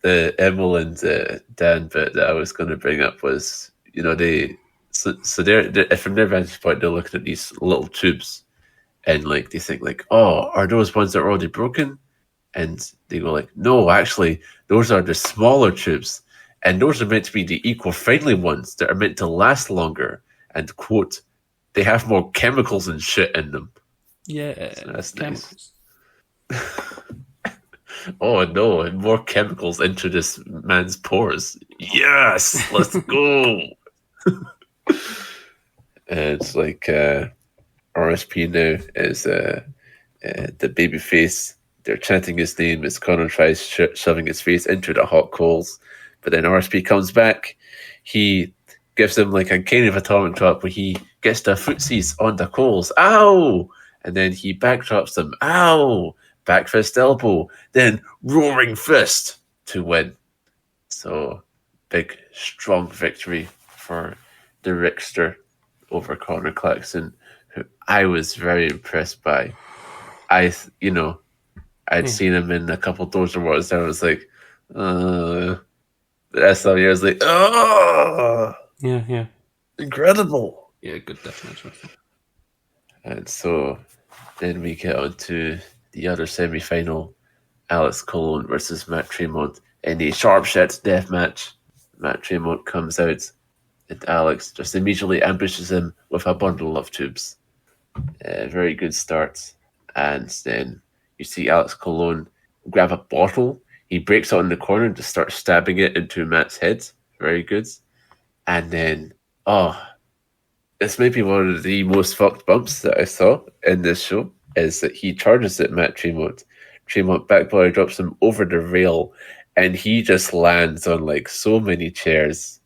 The Emil and Dan bit that I was going to bring up was, you know, they're from their vantage point, they're looking at these little tubes and like they think like, oh, are those ones that are already broken? And they go like, no, actually, those are the smaller tubes, and those are meant to be the eco-friendly ones that are meant to last longer. And quote, they have more chemicals and shit in them. Yeah, so that's chemicals. Nice. Oh no, and more chemicals into this man's pores. Yes, let's go. And it's like RSP now is the baby face. They're chanting his name as Conor tries shoving his face into the hot coals. But then RSP comes back. He gives him like a kind of atomic drop where he gets the footsies on the coals. Ow! And then he backdrops them. Ow! Back fist elbow, then roaring fist to win. So, big, strong victory for the Rickster over Conor Claxton, who I was very impressed by. I'd seen him in a couple Dojo Wars, and I was like, that's how I was like, oh! Yeah. Incredible! Yeah, good deathmatch. And so, then we get on to the other semi-final, Alex Colon versus Matt Tremont in a sharp-shot death match. Matt Tremont comes out and Alex just immediately ambushes him with a bundle of tubes. Very good start. And then you see Alex Colon grab a bottle. He breaks out in the corner and just starts stabbing it into Matt's head. Very good. And then, this may be one of the most fucked bumps that I saw in this show, is that he charges at Matt Tremont. Tremont backbody drops him over the rail, and he just lands on like so many chairs,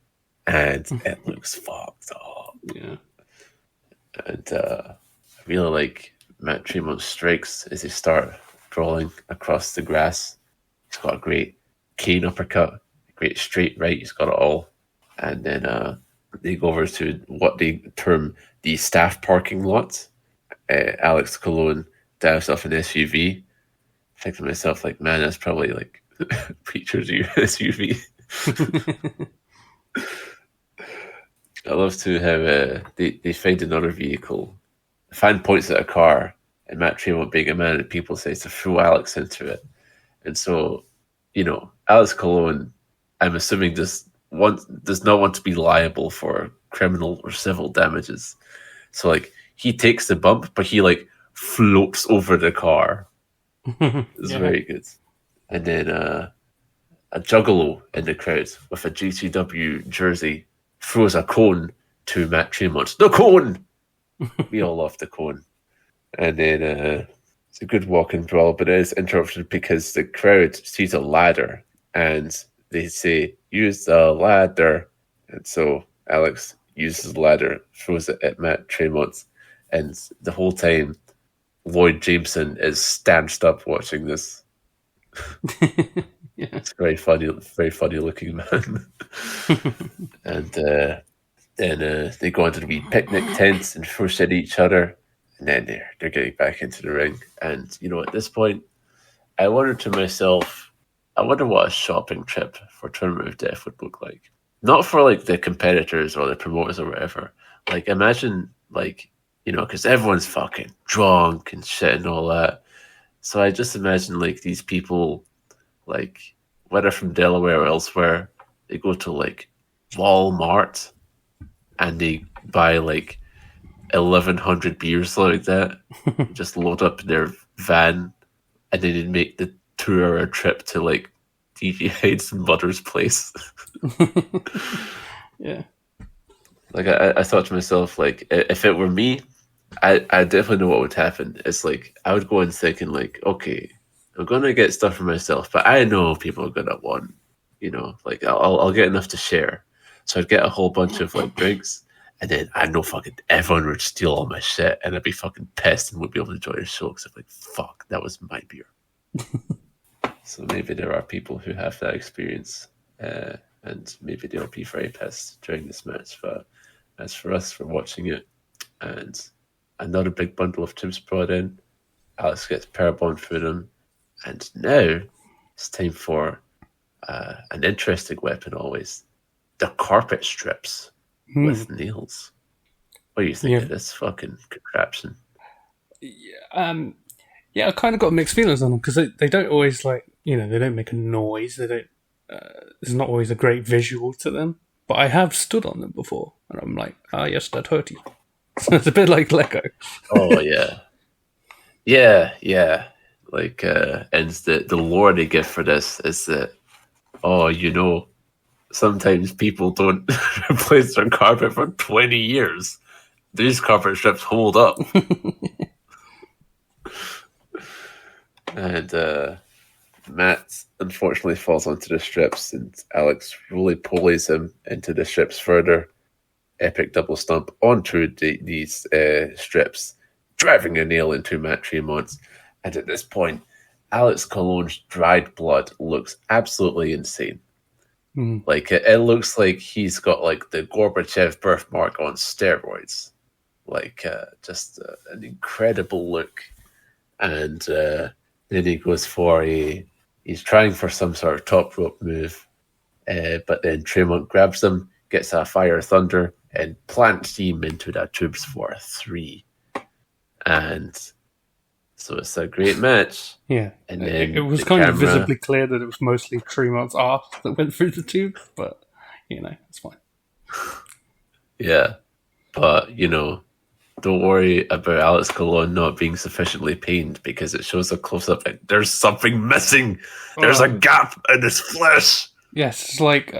and it looks fucked up. Yeah. And I really like Matt Tremont's strikes as they start crawling across the grass. He's got a great cane uppercut, a great straight right. He's got it all. And then they go over to what they term the staff parking lot. Alex Colon dives off an SUV. I think to myself, like, man, that's probably like Preacher's SUV. I love to have they find another vehicle. The fan points at a car, and Matt Tremont, being a man of people, says to throw Alex into it. And so, you know, Alex Colon, I'm assuming does not want to be liable for criminal or civil damages. So, like, he takes the bump, but he like floats over the car. It's very good. And then a juggalo in the crowd with a GCW jersey throws a cone to Matt Tremont. The cone! We all love the cone. And then it's a good walking brawl, but it is interrupted because the crowd sees a ladder and they say, use the ladder. And so Alex uses the ladder, throws it at Matt Tremont. And the whole time, Lloyd Jameson is stanched up watching this. Yeah. It's very funny looking man. And then they go into the wee picnic tents and throw shit at each other. And then they're getting back into the ring. And, you know, at this point, I wondered to myself, I wonder what a shopping trip for Tournament of Death would look like. Not for, like, the competitors or the promoters or whatever. Like, imagine, like, you know, because everyone's fucking drunk and shit and all that. So I just imagine, like, these people, like, whether from Delaware or elsewhere, they go to, like, Walmart and they buy, like, 1,100 beers like that, just load up their van, and then they make the 2-hour trip to like DJ Hyde's mother's place. Yeah. Like I thought to myself, like if it were me, I definitely know what would happen. It's like I would go in thinking like, okay, I'm gonna get stuff for myself, but I know people are gonna want, like I'll get enough to share. So I'd get a whole bunch of like drinks, and then I know fucking everyone would steal all my shit, and I'd be fucking pissed and wouldn't be able to enjoy the show because I'm like, fuck, that was my beer. So maybe there are people who have that experience, and maybe they'll be very pissed during this match. But as for us, for watching it, and another big bundle of tubes brought in, Alex gets powerbombed through them, and now it's time for an interesting weapon always, the carpet strips with nails. What do you think of this fucking contraption? Yeah, I kind of got mixed feelings on them because they don't always they don't make a noise. They don't. There's not always a great visual to them. But I have stood on them before, and I'm like, yes, that hurt you. So it's a bit like Lego. Oh yeah, yeah. Like, and the lore they give for this is that, sometimes people don't replace their carpet for 20 years. These carpet strips hold up. And Matt unfortunately falls onto the strips, and Alex roly-polies him into the strips further. Epic double stomp onto these strips, driving a nail into Matt Tremont. And at this point, Alex Cologne's dried blood looks absolutely insane. Like, it looks like he's got, like, the Gorbachev birthmark on steroids. Like, just an incredible look. And then he goes for he's trying for some sort of top rope move. But then Tremont grabs him, gets a fire thunder, and plants him into the tubes for a 3. And so it's a great match. Yeah. And then it was the kind of camera- visibly clear that it was mostly Tremont's arse that went through the tube, but, it's fine. Yeah. But, don't worry about Alex Cologne not being sufficiently pained, because it shows a close-up and there's something missing. There's a gap in his flesh. Yes, it's like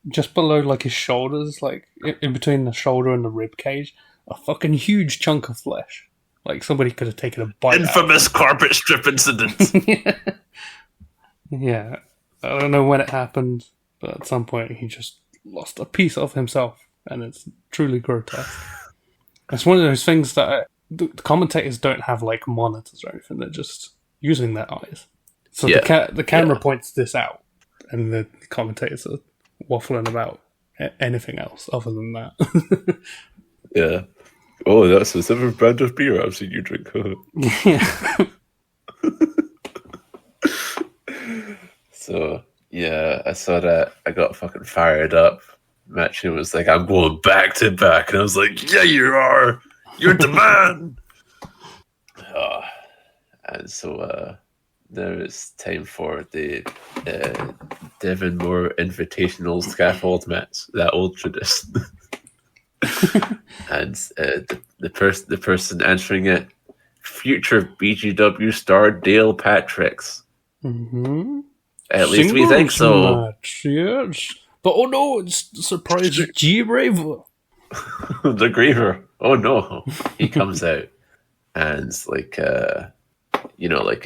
just below like his shoulders, like in between the shoulder and the rib cage, a fucking huge chunk of flesh. Like somebody could have taken a bite. Infamous carpet strip incident. Yeah. I don't know when it happened, but at some point he just lost a piece of himself, and it's truly grotesque. It's one of those things that the commentators don't have like monitors or anything; they're just using their eyes. So the camera points this out, and the commentators are waffling about anything else other than that. Yeah. Oh, that's a different brand of beer I've seen you drink. Yeah. So, yeah, I saw that. I got fucking fired up. Matching was like, I'm going back to back. And I was like, yeah, you are. You're the man. And so now it's time for the Devon Moore Invitational Scaffold match, that old tradition. And the person answering it, future BGW star Dale Patricks. Mm-hmm. At least we think so. Match, yes. But oh no, it's the surprise G-Raver. The Griever. Oh no. He comes out and like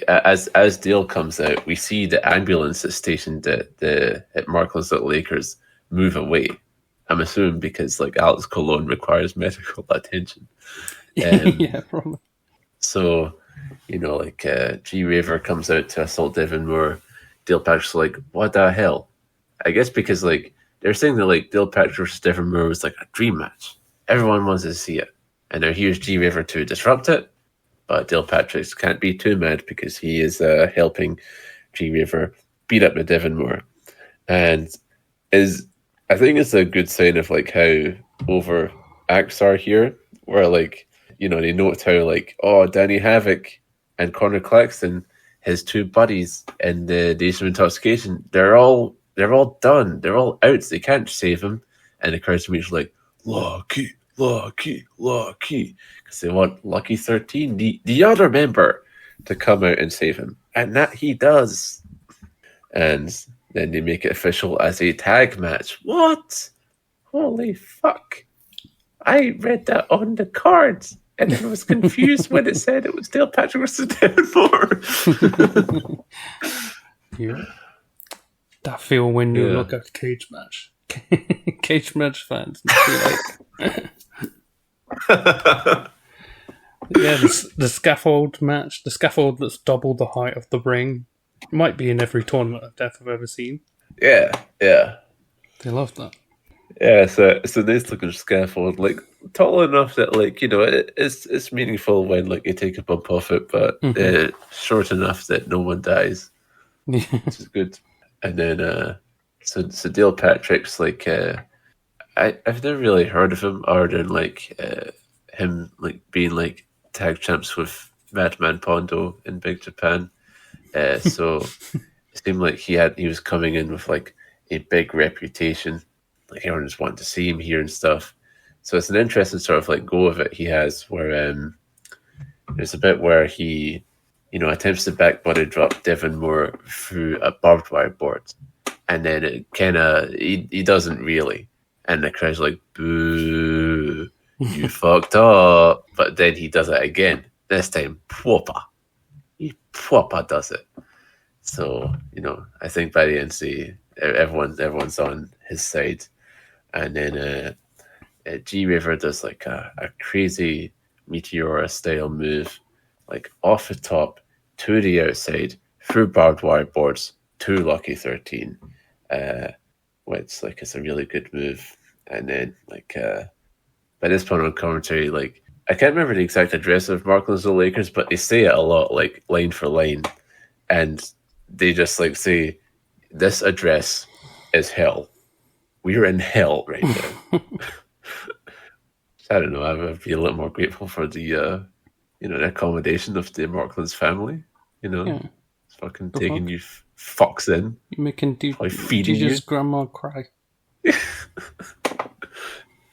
as Dale comes out, we see the ambulance that's stationed at Markland's at Lakers move away. I'm assuming because like Alex Cologne requires medical attention. Yeah, probably. So, G-Raver comes out to assault Devon Moore. Dale Patrick's like, what the hell? I guess because like they're saying that like Dale Patrick versus Devon Moore was like a dream match. Everyone wants to see it. And now here's G-Raver to disrupt it. But Dale Patrick can't be too mad because he is helping G-Raver beat up the Devon Moore. And I think it's a good sign of like how over acts are here, where like, they note how like, Danny Havoc and Conor Claxton, his two buddies in the Days of Intoxication, they're all done. They're all out. They can't save him. And the crowd's like, Lucky. Because they want Lucky 13, the other member, to come out and save him. And that he does. And then they make it official as a tag match. What? Holy fuck. I read that on the cards and I was confused when it said it was Dale Patrick versus Devon Moore. Yeah. That feel when you look at cage match. Cage match fans feel like... Yeah, the scaffold match, the scaffold that's double the height of the ring, might be in every tournament of death I've ever seen. Yeah. They love that. Yeah, it's a nice looking scaffold, like tall enough that, like, you know, it's meaningful when, like, you take a bump off it, but short enough that no one dies, which is good. And then so Dale Patrick's like I've never really heard of him other than like him like being like tag champs with Madman Pondo in Big Japan. So it seemed like he was coming in with like a big reputation. Like everyone just wanted to see him here and stuff. So it's an interesting sort of like go of it he has where there's a bit where he, you know, attempts to back body drop Devon Moore through a barbed wire board. And then it kind of, he doesn't really. And the crowd's like, boo, you fucked up. But then he does it again. This time, proper. He proper does it. So, you know, I think by the end, everyone's on his side. And then G-Raver does like a crazy Meteora-style move, like off the top to the outside, through barbed wire boards to Lucky 13, which like is a really good move. And then like by this point on commentary, like I can't remember the exact address of Markland's the Lakers, but they say it a lot, like line for line, and they just like say, "This address is hell. We're in hell right now." I don't know. I would be a little more grateful for the the accommodation of the Markland's family. You know, it's fucking taking you fucks in. You're making feeding DJ's grandma cry.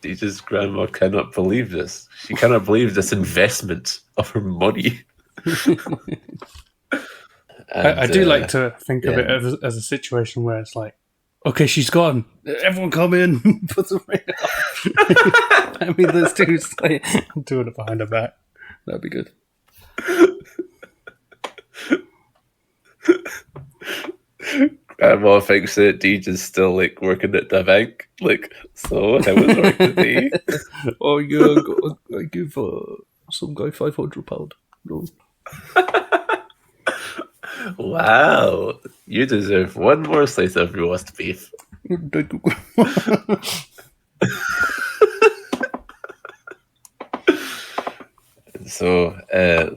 DJ's grandma cannot believe this. She cannot believe this investment of her money. I do like to think of it as a situation where it's like, okay, she's gone. Everyone come in. Put the ring up. I mean, those two like, doing it behind her back. That'd be good. Grandma thinks that DJ's still like working at the bank. Like, so how was work today? Oh yeah, I give some guy £500. No. Wow, you deserve one more slice of roast beef. So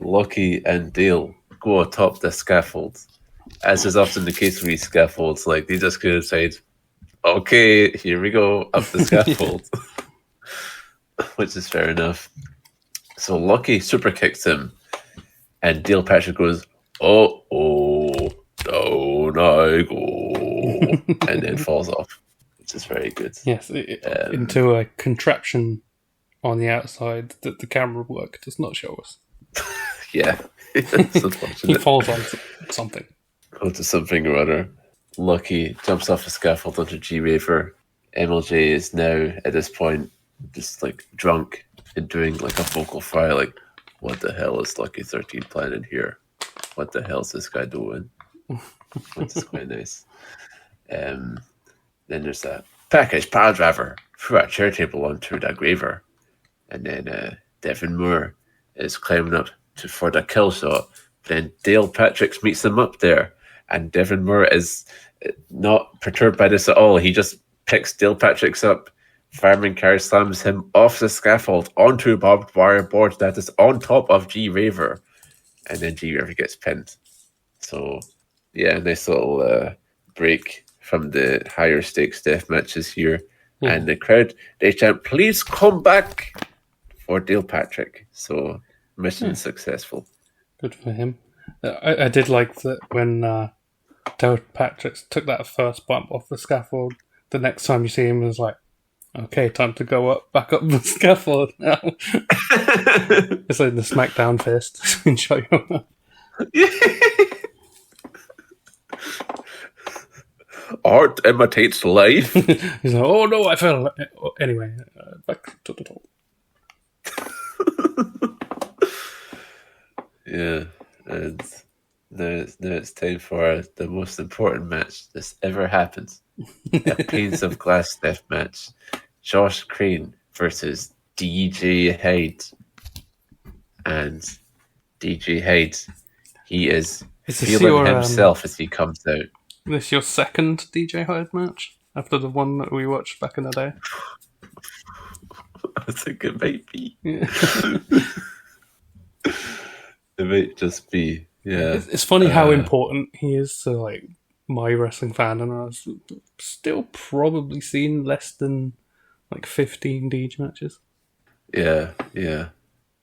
Lucky and Dale go atop the scaffold. As is often the case with these scaffolds, like they just could have said, "Okay, here we go up the scaffold," which is fair enough. So Lucky super kicks him, and Dale Patrick goes, "Oh, down I go," and then falls off, which is very good. Yes, into a contraption on the outside that the camera work does not show us. Yeah, it's unfortunate. He falls on something. Onto something or other. Lucky jumps off the scaffold onto G-Raver. MLJ is now, at this point, just like drunk and doing like a vocal fry, like, what the hell is Lucky 13 planning here? What the hell is this guy doing? Which is quite nice. Then there's that package pile driver through a chair table onto the Graver. And then Devon Moore is climbing up for the kill shot. Then Dale Patrick meets him up there. And Devon Moore is not perturbed by this at all. He just picks Dale Patrick up, fireman carry slams him off the scaffold onto a barbed wire board that is on top of G-Raver. And then G-Raver gets pinned. So, yeah, nice little break from the higher stakes death matches here. Yeah. And the crowd, they chant, "Please come back," for Dale Patrick. So, mission successful. Good for him. I did like that when Dale Patrick took that first bump off the scaffold. The next time you see him, it was like, okay, time to go back up the scaffold now. It's like the SmackDown fist in show you. Art imitates life. He's like, oh no, I fell. Anyway, back to the top. Yeah, and now it's time for the most important match that's ever happened. A Panes of Glass death match. Josh Crane versus DJ Hyde. And DJ Hyde, he is feeling himself as he comes out. This your second DJ Hyde match after the one that we watched back in the day? I think it might be. Yeah. It might just be, yeah. It's funny how important he is to like my wrestling fan, and I've still probably seen less than like 15 DJ matches. Yeah.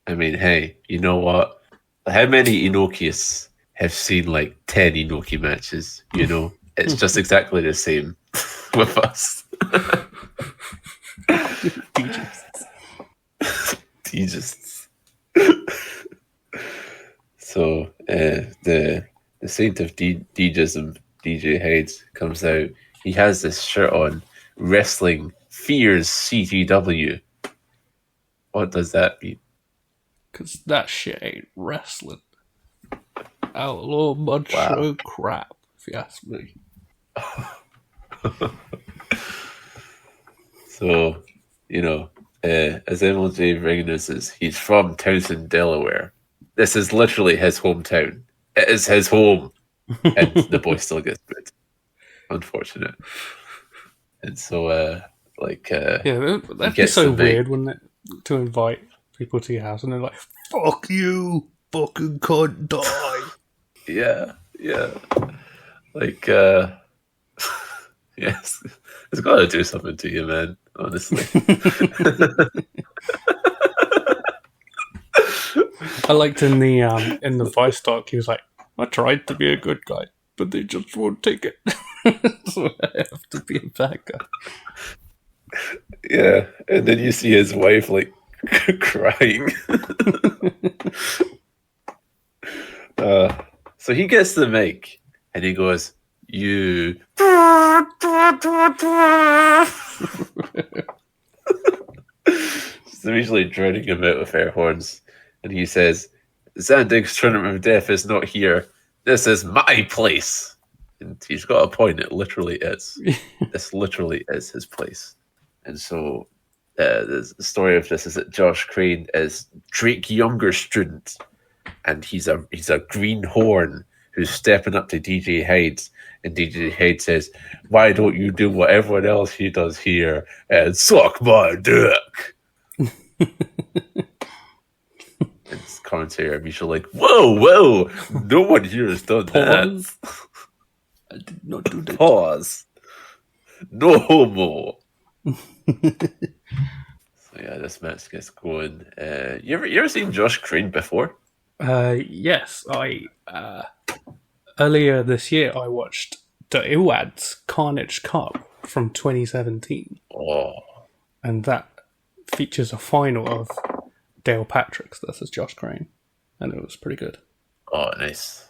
I mean, hey, you know what? How many Inokius have seen like 10 Inoki matches? You know, it's just exactly the same with us. DJs. So the saint of DJism, DJ Hyde, comes out. He has this shirt on, Wrestling Fears CTW. What does that mean? Because that shit ain't wrestling. Outlaw bunch of crap, if you ask me. So, you know, as MLJ recognizes, he's from Townsend, Delaware. This is literally his hometown. It is his home. And the boy still gets booed. Unfortunate. And so, yeah, that'd be so weird, wouldn't it? To invite people to your house and they're like, fuck you, fucking cunt, die. Yeah. Like, yes. It's got to do something to you, man, honestly. I liked in the Vice doc, he was like, I tried to be a good guy, but they just won't take it. So I have to be a bad guy. Yeah, and then you see his wife, like, crying. So he gets the mic, and he goes, you... So they're usually drowning him out with air horns. And he says, Zandig's Tournament of Death is not here. This is my place. And he's got a point. It literally is. This literally is his place. And so the story of this is that Josh Crane is Drake's younger student. And he's a green horn who's stepping up to DJ Hyde. And DJ Hyde says, why don't you do what everyone else he does here and suck my dick? And commentary, I'm usually like, whoa, no one here has done that. I did not do that. Pause. No homo. So yeah, this match gets going. You ever seen Josh Crane before? Yes, I earlier this year I watched the Iwad's Carnage Cup from 2017. Oh. And that features a final of Dale Patrick's versus Josh Crane. And it was pretty good. Oh, nice.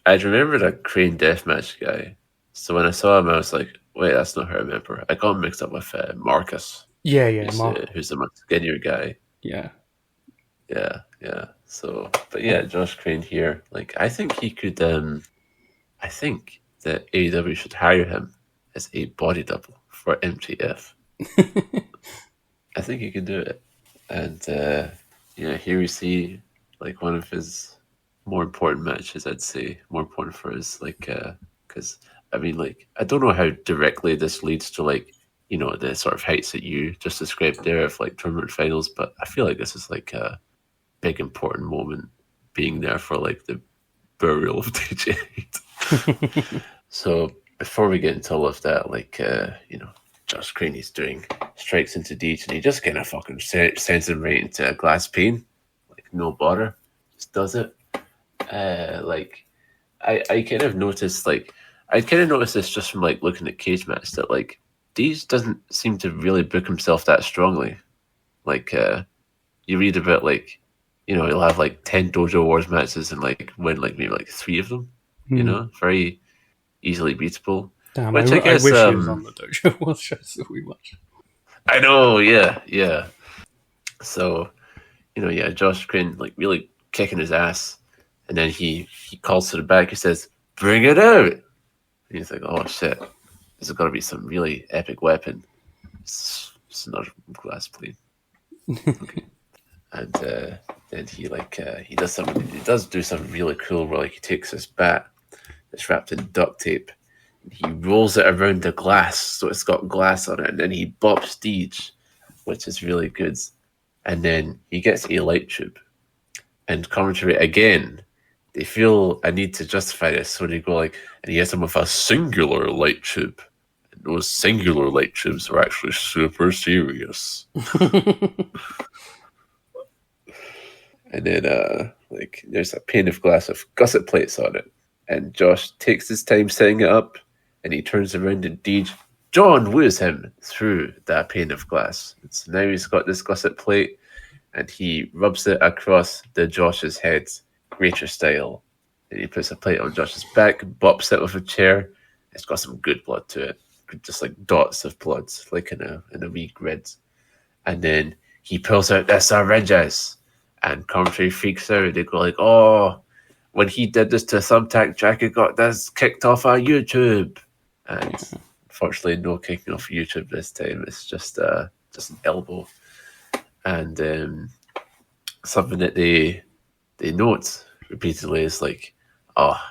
I remember that Crane Deathmatch guy. So when I saw him, I was like, wait, that's not who I remember. I got him mixed up with Marcus. Yeah, who's the much skinnier guy. Yeah. So, but yeah, Josh Crane here. Like, I think he could. I think that AEW should hire him as a body double for MJF. I think he could do it. And here we see like one of his more important matches. I'd say more important for his because I mean, like, I don't know how directly this leads to like, you know, the sort of heights that you just described there of like tournament finals, but I feel like this is like a big important moment being there for like the burial of DJ Hyde. So before we get into all of that, like, you know, Josh Crane, he's doing strikes into Deej and he just kind of fucking sends him right into a glass pane. Like, no bother. Just does it. Like, I kind of noticed, like, I kind of noticed this just from, like, looking at Cage Match that, like, Deej doesn't seem to really book himself that strongly. Like, you read about, like, he'll have like 10 Dojo Wars matches and like win like maybe like 3 of them. Very easily beatable. Damn, Which I I guess wish he was on the Dojo Wars show so we watch. I know, yeah. So, Josh Crane like really kicking his ass, and then he calls to the back. He says, "Bring it out!" And he's like, "Oh shit, this has got to be some really epic weapon." It's not a glass plane. Okay. And then he does do something really cool where like he takes this bat that's wrapped in duct tape. He rolls it around the glass, so it's got glass on it, and then he bops Deej, which is really good. And then he gets a light tube. And commentary, again, they feel a need to justify this, so they go like, and he hits him with a singular light tube. And those singular light tubes are actually super serious. And then, there's a pane of glass with gusset plates on it. And Josh takes his time setting it up, and he turns around and Deej John woos him through that pane of glass. And so now he's got this gusset plate, and he rubs it across the Josh's head, Racher style. And he puts a plate on Josh's back, bops it with a chair. It's got some good blood to it, just like dots of blood, like in a wee grid. And then he pulls out the syringes, and commentary freaks out. They go like, "Oh, when he did this to Thumbtack Jack, he got this kicked off of YouTube." And unfortunately, no kicking off YouTube this time. It's just an elbow. And something that they note repeatedly is like, "Oh,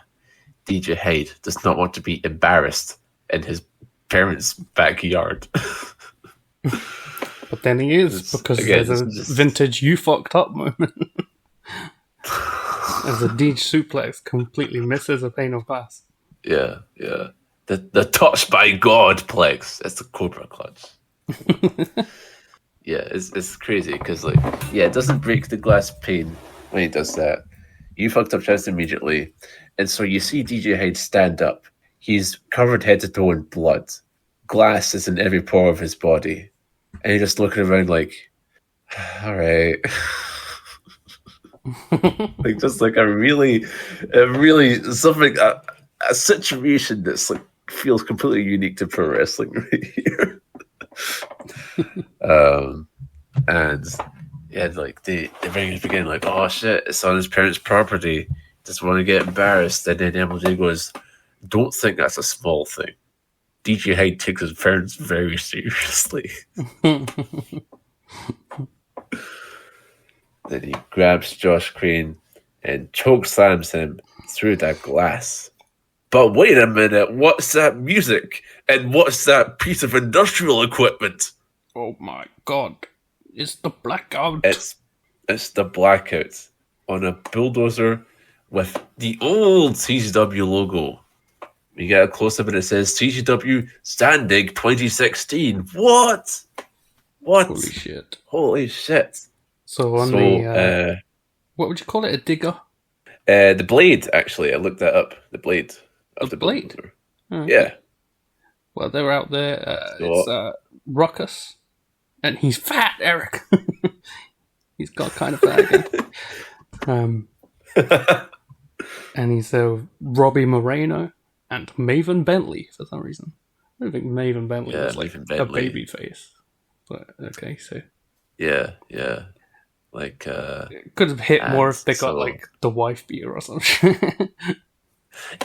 DJ Hyde does not want to be embarrassed in his parents' backyard." But then he is, because there's a vintage "you fucked up" moment. As a Deej suplex completely misses a pane of glass. Yeah. The touched by God plex. That's the Cobra clutch. Yeah, it's crazy because it doesn't break the glass pane when he does that. You fucked up chest immediately, and so you see DJ Hyde stand up. He's covered head to toe in blood. Glass is in every pore of his body, and he's just looking around like, "All right." A situation that's like feels completely unique to pro wrestling right here. And they bring it again like, "Oh shit, it's on his parents' property. Just want to get embarrassed." And then MLJ goes, "Don't think that's a small thing." DJ Hyde takes his parents very seriously. Then he grabs Josh Crane and chokeslams him through that glass. But wait a minute, what's that music? And what's that piece of industrial equipment? Oh my god. It's the blackout. It's the blackout on a bulldozer with the old CGW logo. You get a close-up and it says CGW Zandig 2016. What? Holy shit. So on the... what would you call it? A digger? The blade, actually. I looked that up. The blade. Of the blade? Oh. Yeah. Well, they're out there. It's Ruckus. And he's fat, Eric. He's got kind of fat again. And he's Robbie Moreno and Maven Bentley for some reason. I don't think Maven Bentley was like a baby face. But okay, so... Yeah. It could have hit more if they got like the wife beater or something.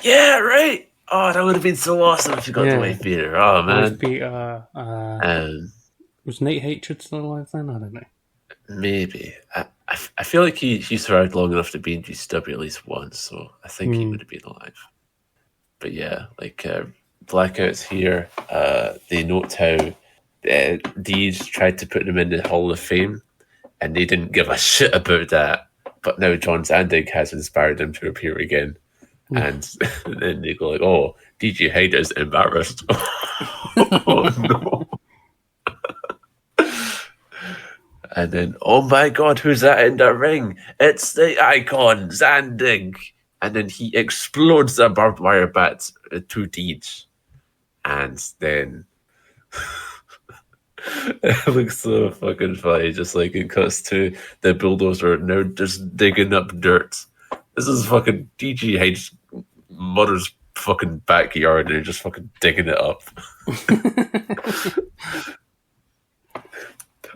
Yeah, right. Oh, that would have been so awesome if you got the wife beater. Oh man, wife beater. Was Nate Hatred still alive then? I don't know. Maybe. I feel like he survived long enough to be in GCW at least once, so I think he would have been alive. But yeah, Blackouts here. They note how Deej tried to put him in the Hall of Fame, and they didn't give a shit about that. But now John Zandig has inspired him to appear again. And then they go like, "Oh, DJ Hyde is embarrassed." Oh no. And then, "Oh my god, who's that in the ring? It's the icon, Zandig." And then he explodes a barbed wire bat to Deej. And then It looks so fucking funny. Just like it cuts to the bulldozer now just digging up dirt. This is fucking DJ Hyde's mother's fucking backyard, and they're just fucking digging it up.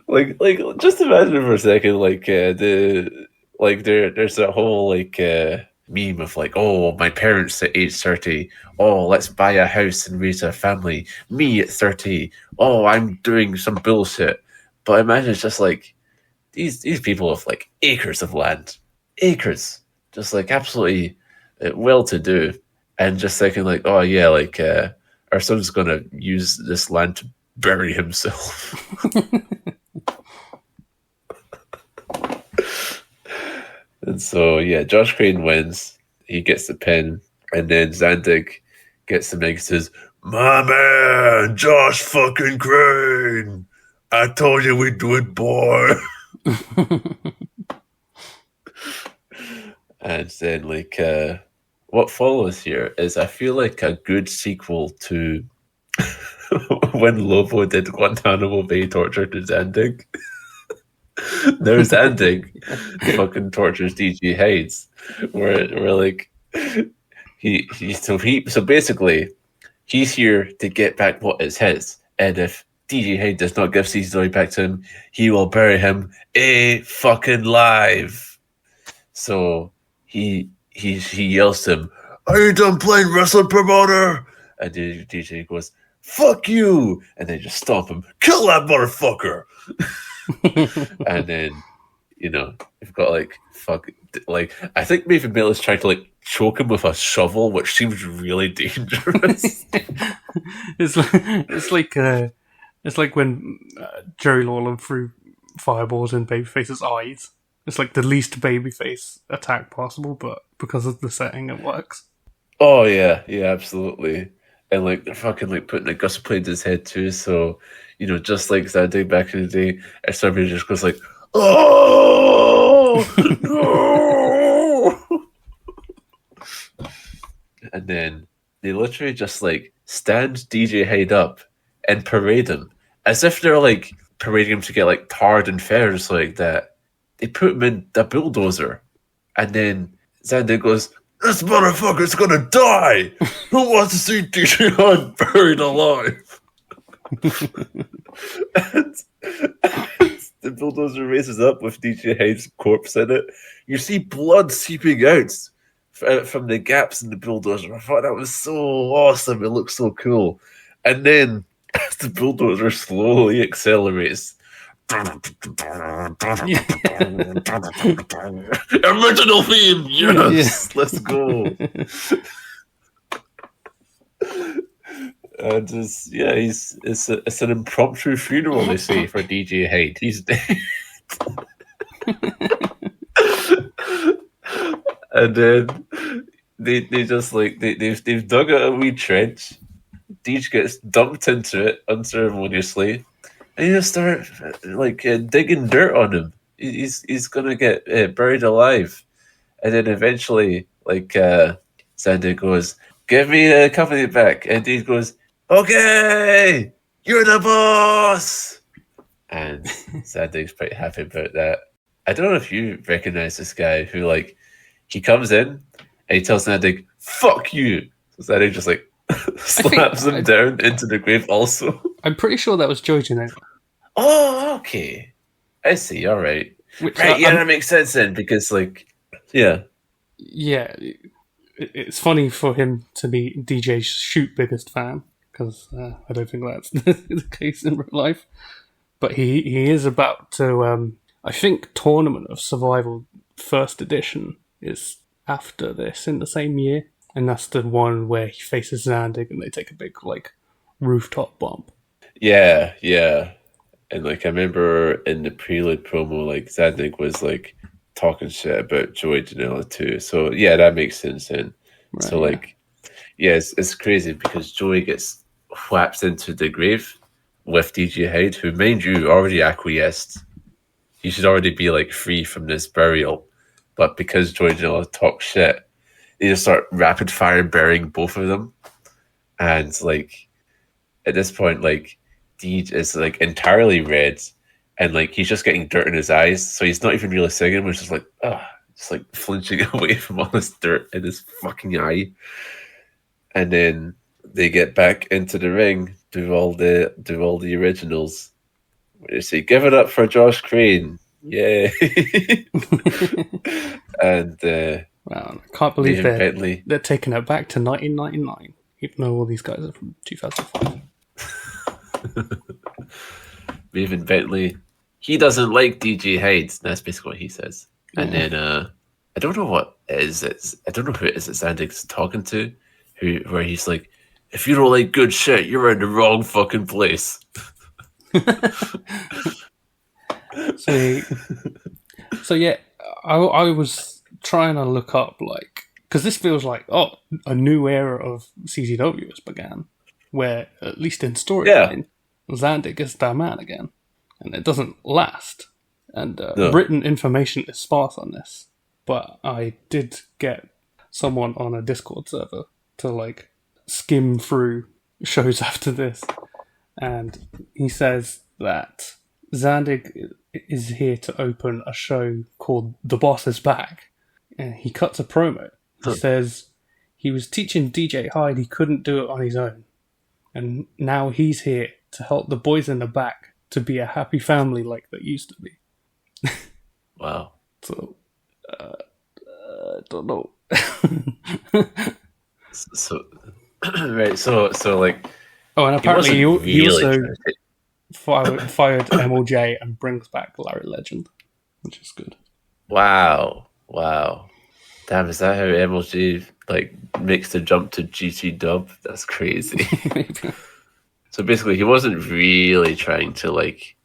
like just imagine for a second, there's that whole meme of like, oh, my parents at age 30, oh, let's buy a house and raise a family. Me at 30, oh, I'm doing some bullshit. But imagine it's just like these people have like acres of land, just like absolutely well to do, and just thinking like, oh yeah, like our son's gonna use this land to bury himself. And so, yeah, Josh Crane wins. He gets the pin. And then Zandig gets the mic and says, my man, Josh fucking Crane. I told you we'd do it, boy. And then, what follows here is, I feel like a good sequel to when Lobo did Guantanamo Bay torture to Zandig. Now Zandig fucking tortures DJ Hyde, where like so basically he's here to get back what is his, and if DJ Hyde does not give CZW back to him, he will bury him fucking live. So he yells to him, "Are you done playing wrestling, promoter?" And DJ goes, "Fuck you!" And they just stomp him, "Kill that motherfucker!" And then, you've got I think maybe Miller's trying to choke him with a shovel, which seems really dangerous. It's like when Jerry Lawler threw fireballs in Babyface's eyes. It's like the least Babyface attack possible, but because of the setting, it works. Oh yeah, absolutely. And they're fucking putting a gust plate in his head too, so just like Zandig back in the day, and somebody just goes like, "Oh no!" And then they literally just stand DJ Hyde up and parade him as if they're parading him to get tarred and feathers like that. They put him in the bulldozer, and then Zandig goes, "This motherfucker's gonna die! Who wants to see DJ Hyde buried alive?" and the bulldozer races up with DJ Hyde's corpse in it. You see blood seeping out from the gaps in the bulldozer. I thought that was so awesome. It looks so cool. And then as the bulldozer slowly accelerates, original theme, yes, let's go. And it's an impromptu funeral, they say, for DJ Hyde. He's dead. And then they just they've dug out a wee trench. DJ gets dumped into it unceremoniously, and you just start digging dirt on him. He's gonna get buried alive, and then eventually Zandig goes, "Give me the company back," and he goes, "Okay, you're the boss." And Zandig's pretty happy about that. I don't know if you recognize this guy who he comes in and he tells Zandig, "Fuck you." So Zandig just slaps him down into the grave also. I'm pretty sure that was Joey Janela. Oh, okay. I see, alright. That makes sense then, because yeah. Yeah, it's funny for him to be DJ's shoot biggest fan, because I don't think that's the case in real life. But he is about to, I think Tournament of Survival First Edition is after this in the same year. And that's the one where he faces Zandig and they take a big, rooftop bump. Yeah. And, I remember in the Prelude promo, Zandig was, talking shit about Joey Janela too. So, yeah, that makes sense then. Right, so, it's crazy because Joey gets whapped into the grave with DJ Hyde, who, mind you, already acquiesced. He should already be, free from this burial. But because Joey Janela talks shit, they just start rapid fire burying both of them. And, at this point, Deej is like entirely red, and like he's just getting dirt in his eyes, so he's not even really singing. Which is like, just like flinching away from all this dirt in his fucking eye. And then they get back into the ring, do all the originals. They say, "Give it up for Josh Crane, yay!" And wow, I can't believe they're taking it back to 1999, even though all these guys are from 2005. Raven Bentley, he doesn't like DJ Hyde. That's basically what he says. And then I don't know what it is. I don't know who it is that Zandig's talking to. Where he's like, "If you don't like good shit, you're in the wrong fucking place." So yeah, I was trying to look up, like, because this feels like a new era of CZW has began, where at least in storyline, Zandig is their man again, and it doesn't last. And written information is sparse on this, but I did get someone on a Discord server to like skim through shows after this, and he says that Zandig is here to open a show called The Boss Is Back, and he cuts a promo. He says he was teaching DJ Hyde he couldn't do it on his own, and now he's here to help the boys in the back to be a happy family like they used to be. Wow. So I don't know. So right, so like, and apparently he really also fired MLJ and brings back Larry Legend, which is good. Wow. Damn, is that how MLJ like makes the jump to GT Dub? That's crazy. So basically, he wasn't really trying to like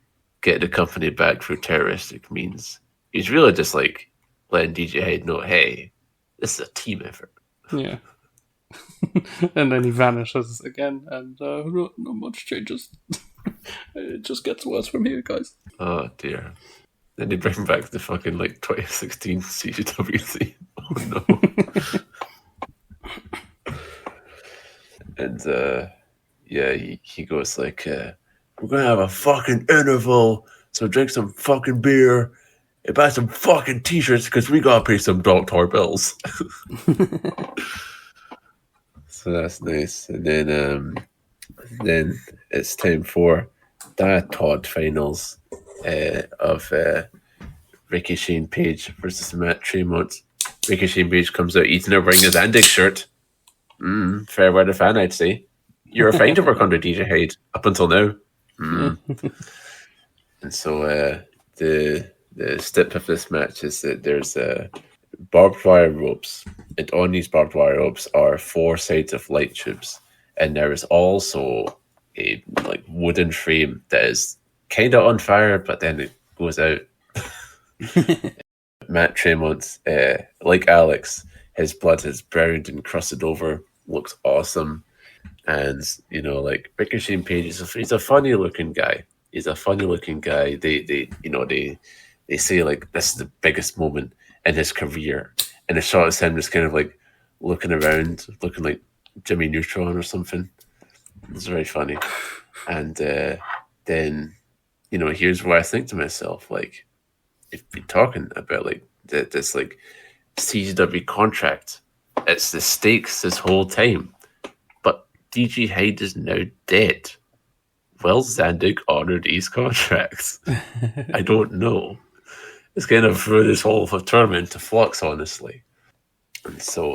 get the company back through terroristic means. He's really just like letting DJ Hyde know, hey, this is a team effort. Yeah. And then he vanishes again, and not much changes. It just gets worse from here, guys. Oh dear. Then they bring back the fucking like 2016 CGWC. Oh no. And he goes like, we're gonna have a fucking interval, so drink some fucking beer and buy some fucking t-shirts because we gotta pay some doctor bills. So that's nice. And then it's time for the TOD finals of Rickey Shane Page versus Matt Tremont. Rickey Shane Page comes out eating or wearing his Zandig shirt. Fair weather fan, I'd say. You're fine to work under DJ Hyde up until now. And so the stip of this match is that there's barbed wire ropes, and on these barbed wire ropes are 4 sides of light tubes, and there is also a like wooden frame that is kind of on fire, but then it goes out. Matt Tremont, like Alex, his blood is browned and crusted over, looks awesome. And like Rickey Shane Page, he's a funny looking guy. They say like this is the biggest moment in his career, and the shot is him just kind of like looking around, looking like Jimmy Neutron or something. It's very funny. And then here's where I think to myself, like, if we're talking about like this like CZW contract, it's the stakes this whole time. But DJ Hyde is now dead. Will Zandig honor these contracts? I don't know. It's kind of threw this whole tournament into flux, honestly. And so,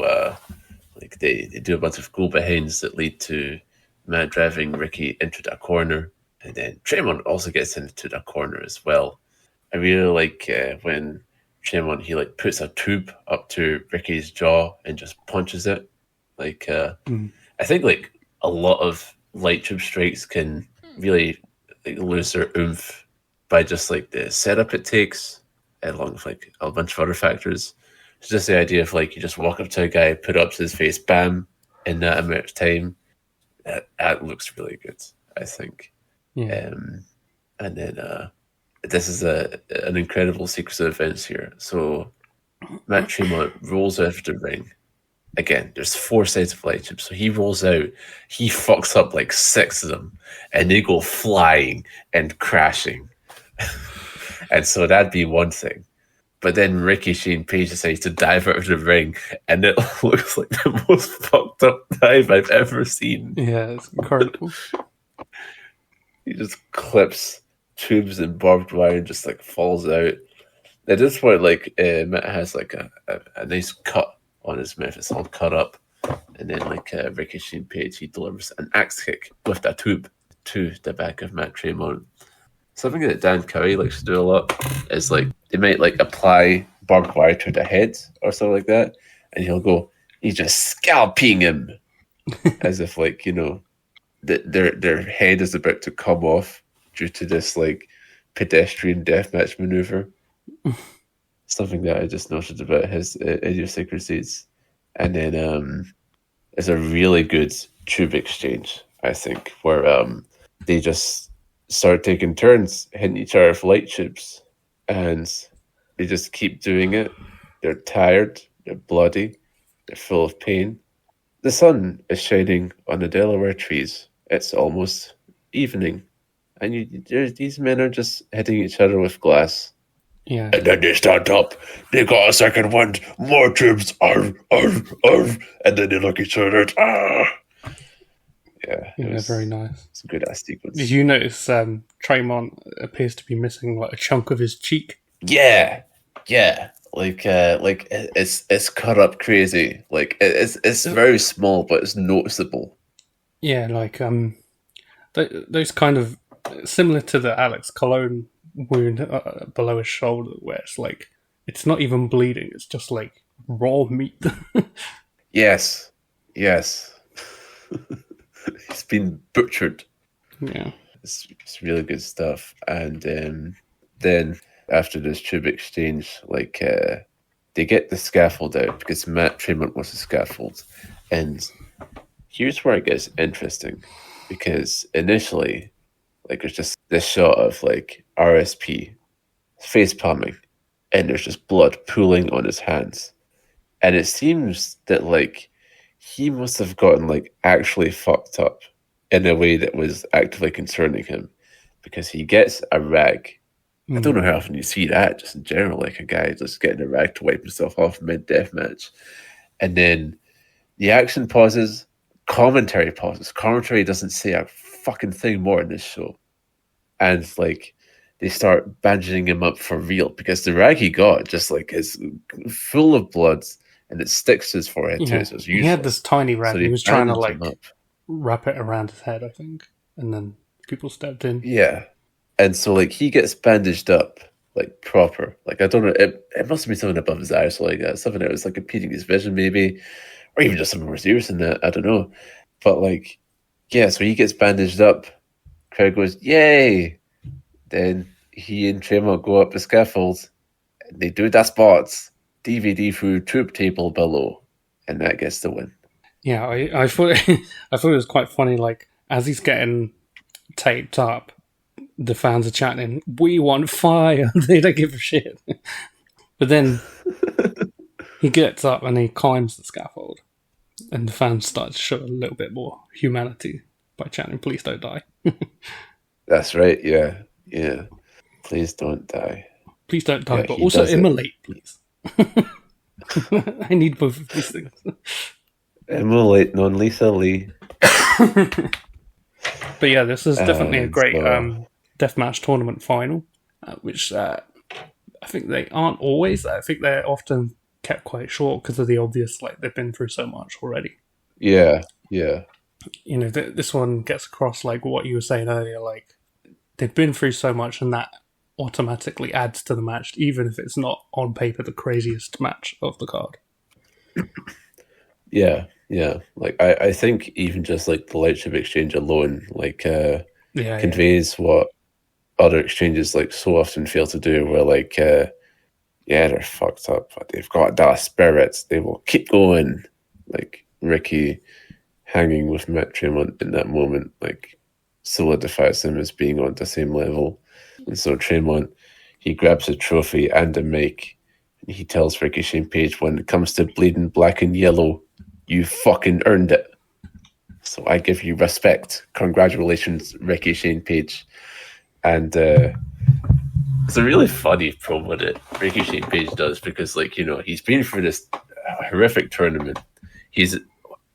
like they do a bunch of go behinds that lead to Matt driving Rickey into that corner, and then Tremont also gets into that corner as well. I really like when Tremont he like puts a tube up to Rickey's jaw and just punches it. Like I think like a lot of light tube strikes can really like lose their oomph by just like the setup it takes, along with like a bunch of other factors. It's just the idea of like you just walk up to a guy, put it up to his face, bam, in that amount of time. That looks really good, I think. Yeah. And then this is an incredible sequence of events here. So Matt Tremont rolls out of the ring, again, there's 4 sets of light tubes. So he rolls out, he fucks up like 6 of them, and they go flying and crashing. And so that'd be one thing. But then Rickey Shane Page decides to dive out of the ring, and it looks like the most fucked up dive I've ever seen. Yeah, it's incredible. He just clips tubes and barbed wire and just like falls out. At this point, like Matt has like a nice cut on his mouth. It's all cut up, and then like Rickey Shane Page, he delivers an axe kick with a tube to the back of Matt Tremont. Something that Dan Curry likes to do a lot is like they might like apply barbed wire to the head or something like that, and he's just scalping him as if like, you know, their head is about to come off due to this like pedestrian deathmatch maneuver. Something that I just noted about his idiosyncrasies. And then it's a really good tube exchange, I think, where they just start taking turns hitting each other with light tubes, and they just keep doing it. They're tired, they're bloody, they're full of pain. The sun is shining on the Delaware trees. It's almost evening, and these men are just hitting each other with glass. Yeah. And then they stand up, they got a second wind, more tubes, and then they look at each other, Yeah, very nice. It's a good ass sequence. Did you notice Tremont appears to be missing like a chunk of his cheek? Yeah. Like it's cut up crazy. Like it's very small, but it's noticeable. Yeah, like those kind of similar to the Alex Cologne wound below his shoulder, where it's like it's not even bleeding; it's just like raw meat. Yes. He's been butchered. Yeah, it's really good stuff. And then after this tube exchange, like they get the scaffold out because Matt Tremont wants a scaffold. And here's where it gets interesting, because initially, like there's just this shot of like RSP face palming, and there's just blood pooling on his hands, and it seems that like he must have gotten like actually fucked up in a way that was actively concerning him, because he gets a rag. I don't know how often you see that, just in general, like a guy just getting a rag to wipe himself off mid-deathmatch. And then the action pauses, commentary pauses. Commentary doesn't say a fucking thing more in this show. And like they start bandaging him up for real, because the rag he got just like is full of blood and it sticks to his forehead too. So it's he had this tiny rag. So he was trying to like him up. wrap it around his head, I think, and then people stepped in. Yeah. And so like he gets bandaged up like proper. Like I don't know, it must have been something above his eyes, so like something that was like impeding his vision maybe, or even just something more serious than that. I don't know. But like, yeah, so he gets bandaged up. Crowd goes, yay! Then he and Tremont go up the scaffold, and they do their spots. DVD through tube table below, and that gets the win. Yeah, I thought I thought it was quite funny. Like as he's getting taped up, the fans are chanting, "We want fire!" They don't give a shit. But then he gets up and he climbs the scaffold, and the fans start to show a little bit more humanity by chanting, "Please don't die." That's right. Yeah. Please don't die. Please don't die, Yeah, but he also does it. immolate, please. I need both of these things. Immolate non-lethally. But yeah, this is definitely a great so- deathmatch tournament final, which I think they aren't always. I think they're often kept quite short because of the obvious, like they've been through so much already. Yeah. You know, this one gets across like what you were saying earlier, like they've been through so much, and that automatically adds to the match, even if it's not on paper the craziest match of the card. Yeah. Like I think even just like the light tube exchange alone, like conveys what other exchanges like so often fail to do, where like they're fucked up, but they've got that spirit, they will keep going. Like Rickey hanging with Matt Tremont in that moment like solidifies him as being on the same level. And so Tremont, he grabs a trophy and a mic, and he tells Rickey Shane Page, when it comes to bleeding black and yellow, You fucking earned it. So I give you respect. Congratulations, Rickey Shane Page. And it's a really funny promo that Rickey Shane Page does because, like, you know, he's been through this horrific tournament. He's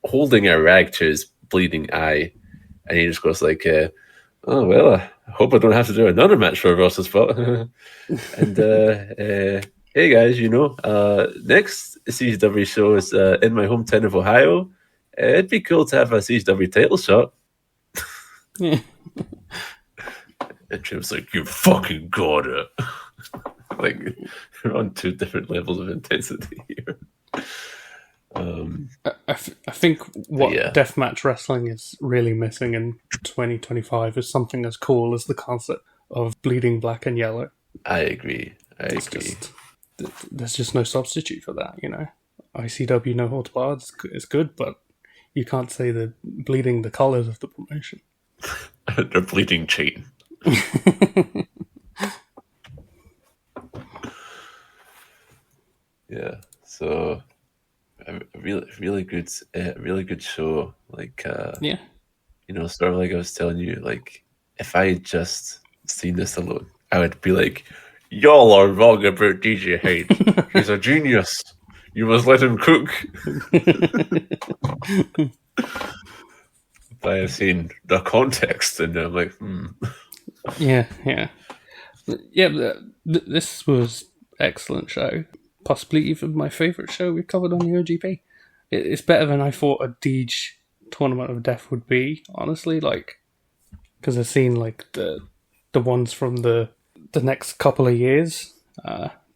holding a rag to his bleeding eye, and he just goes like, "Oh well, I hope I don't have to do another match for a roster spot." And hey guys, you know, next CZW show is in my hometown of Ohio. It'd be cool to have a CZW title shot. Yeah. And Jim's like, "You fucking got it." Like, you're on two different levels of intensity here. I think what deathmatch wrestling is really missing in 2025 is something as cool as the concept of bleeding black and yellow. I agree. There's just no substitute for that, you know. ICW No Holds Barred is good, but you can't say they're bleeding the colours of the promotion. They're bleeding chain. Yeah, so a really good show. Like, yeah, you know, sort of like I was telling you, like, if I had just seen this alone, I would be like, "Y'all are wrong about DJ Hyde. He's a genius. You must let him cook." But I've seen the context, and I'm like, Yeah. This was excellent show. Possibly even my favourite show we've covered on the OGP. It's better than I thought a Deej Tournament of Death would be, honestly. Like, because I've seen like the ones from the next couple of years.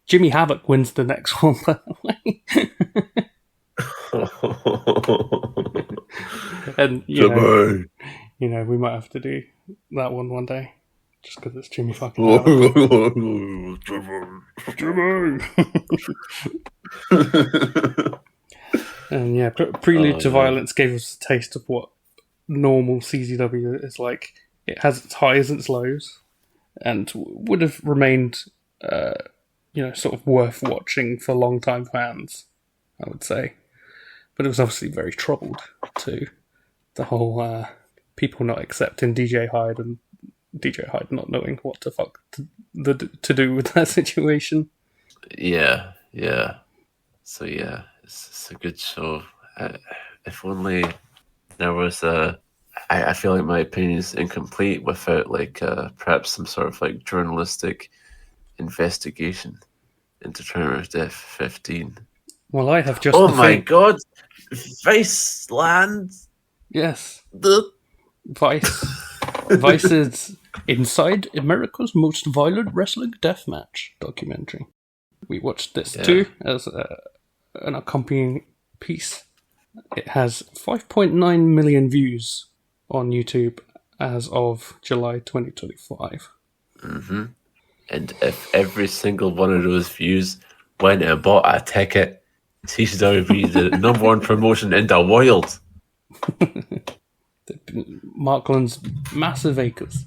Jimmy Havoc wins the next one, by the way. And you know, we might have to do that one day, just because it's Jimmy fucking Havoc. Jimmy. And yeah, Prelude to Violence gave us a taste of what normal CZW is like. It has its highs and its lows, and would have remained, sort of worth watching for long-time fans, I would say. But it was obviously very troubled too. The whole people not accepting DJ Hyde and DJ Hyde not knowing what the fuck to do with that situation. Yeah. So yeah, it's a good show. If only there was I feel like my opinion is incomplete without like perhaps some sort of like journalistic investigation into Tournament of Death 15. Well, I have just. Oh my god, Viceland. Yes, Vice's Inside America's Most Violent Wrestling Deathmatch documentary. We watched this too as an accompanying piece. It has 5.9 million views on YouTube as of July 2025. Mm-hmm. And if every single one of those views went and bought a ticket, CZW would be the number one promotion in the world. Markland's massive acres.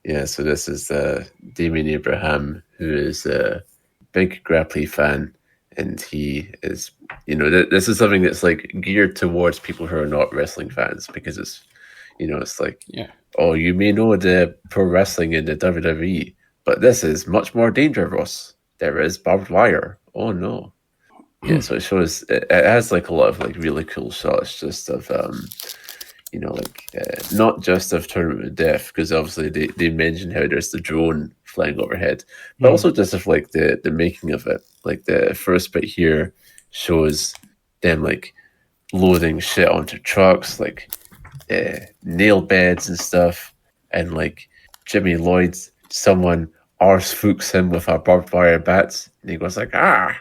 Yeah, so this is Damien Abraham, who is a big grappling fan, and he is, this is something that's like geared towards people who are not wrestling fans, because it's, it's like, oh, you may know the pro wrestling in the WWE, but this is much more dangerous. There is barbed wire. Oh no. Yeah, so it shows, it has like a lot of like really cool shots just of, not just of Tournament of Death, because obviously they mentioned how there's the drone flying overhead, but also just of like the making of it. Like the first bit here shows them like loading shit onto trucks, like nail beds and stuff, and like Jimmy Lloyd's, someone arse fooks him with a barbed wire bat, and he goes like, ah.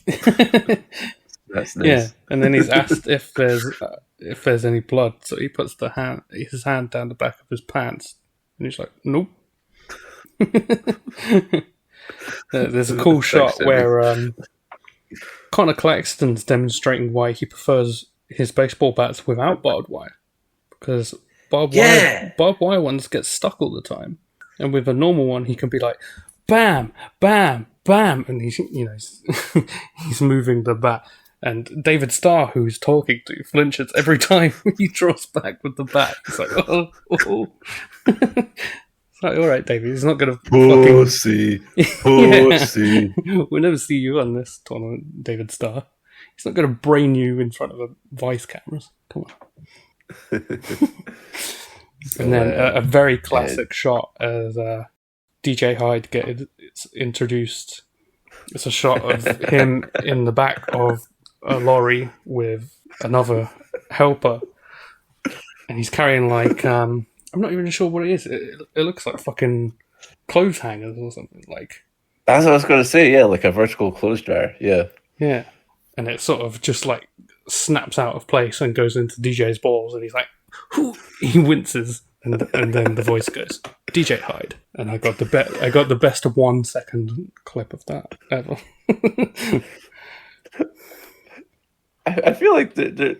That's nice. Yeah, and then he's asked if there's any blood, so he puts his hand down the back of his pants, and he's like, nope. There's a cool shot where Conor Claxton's demonstrating why he prefers his baseball bats without barbed wire, because barbed wire ones get stuck all the time, and with a normal one he can be like, bam, bam, bam, and he's he's moving the bat. And David Starr, who he's talking to, flinches every time he draws back with the bat. He's like, oh. It's like, all right, David, he's not going to Pussy. We'll never see you on this tournament, David Starr. He's not going to brain you in front of a Vice cameras. Come on. And then a very classic shot as DJ Hyde gets introduced. It's a shot of him in the back of a lorry with another helper, and he's carrying like I'm not even sure what it is. It looks like fucking clothes hangers or something. Like that's what I was going to say. Yeah, like a vertical clothes dryer. Yeah, and it sort of just like snaps out of place and goes into DJ's balls, and he's like, whoo! He winces, and then the voice goes, DJ Hyde, and I got the best of 1 second clip of that ever. I feel like there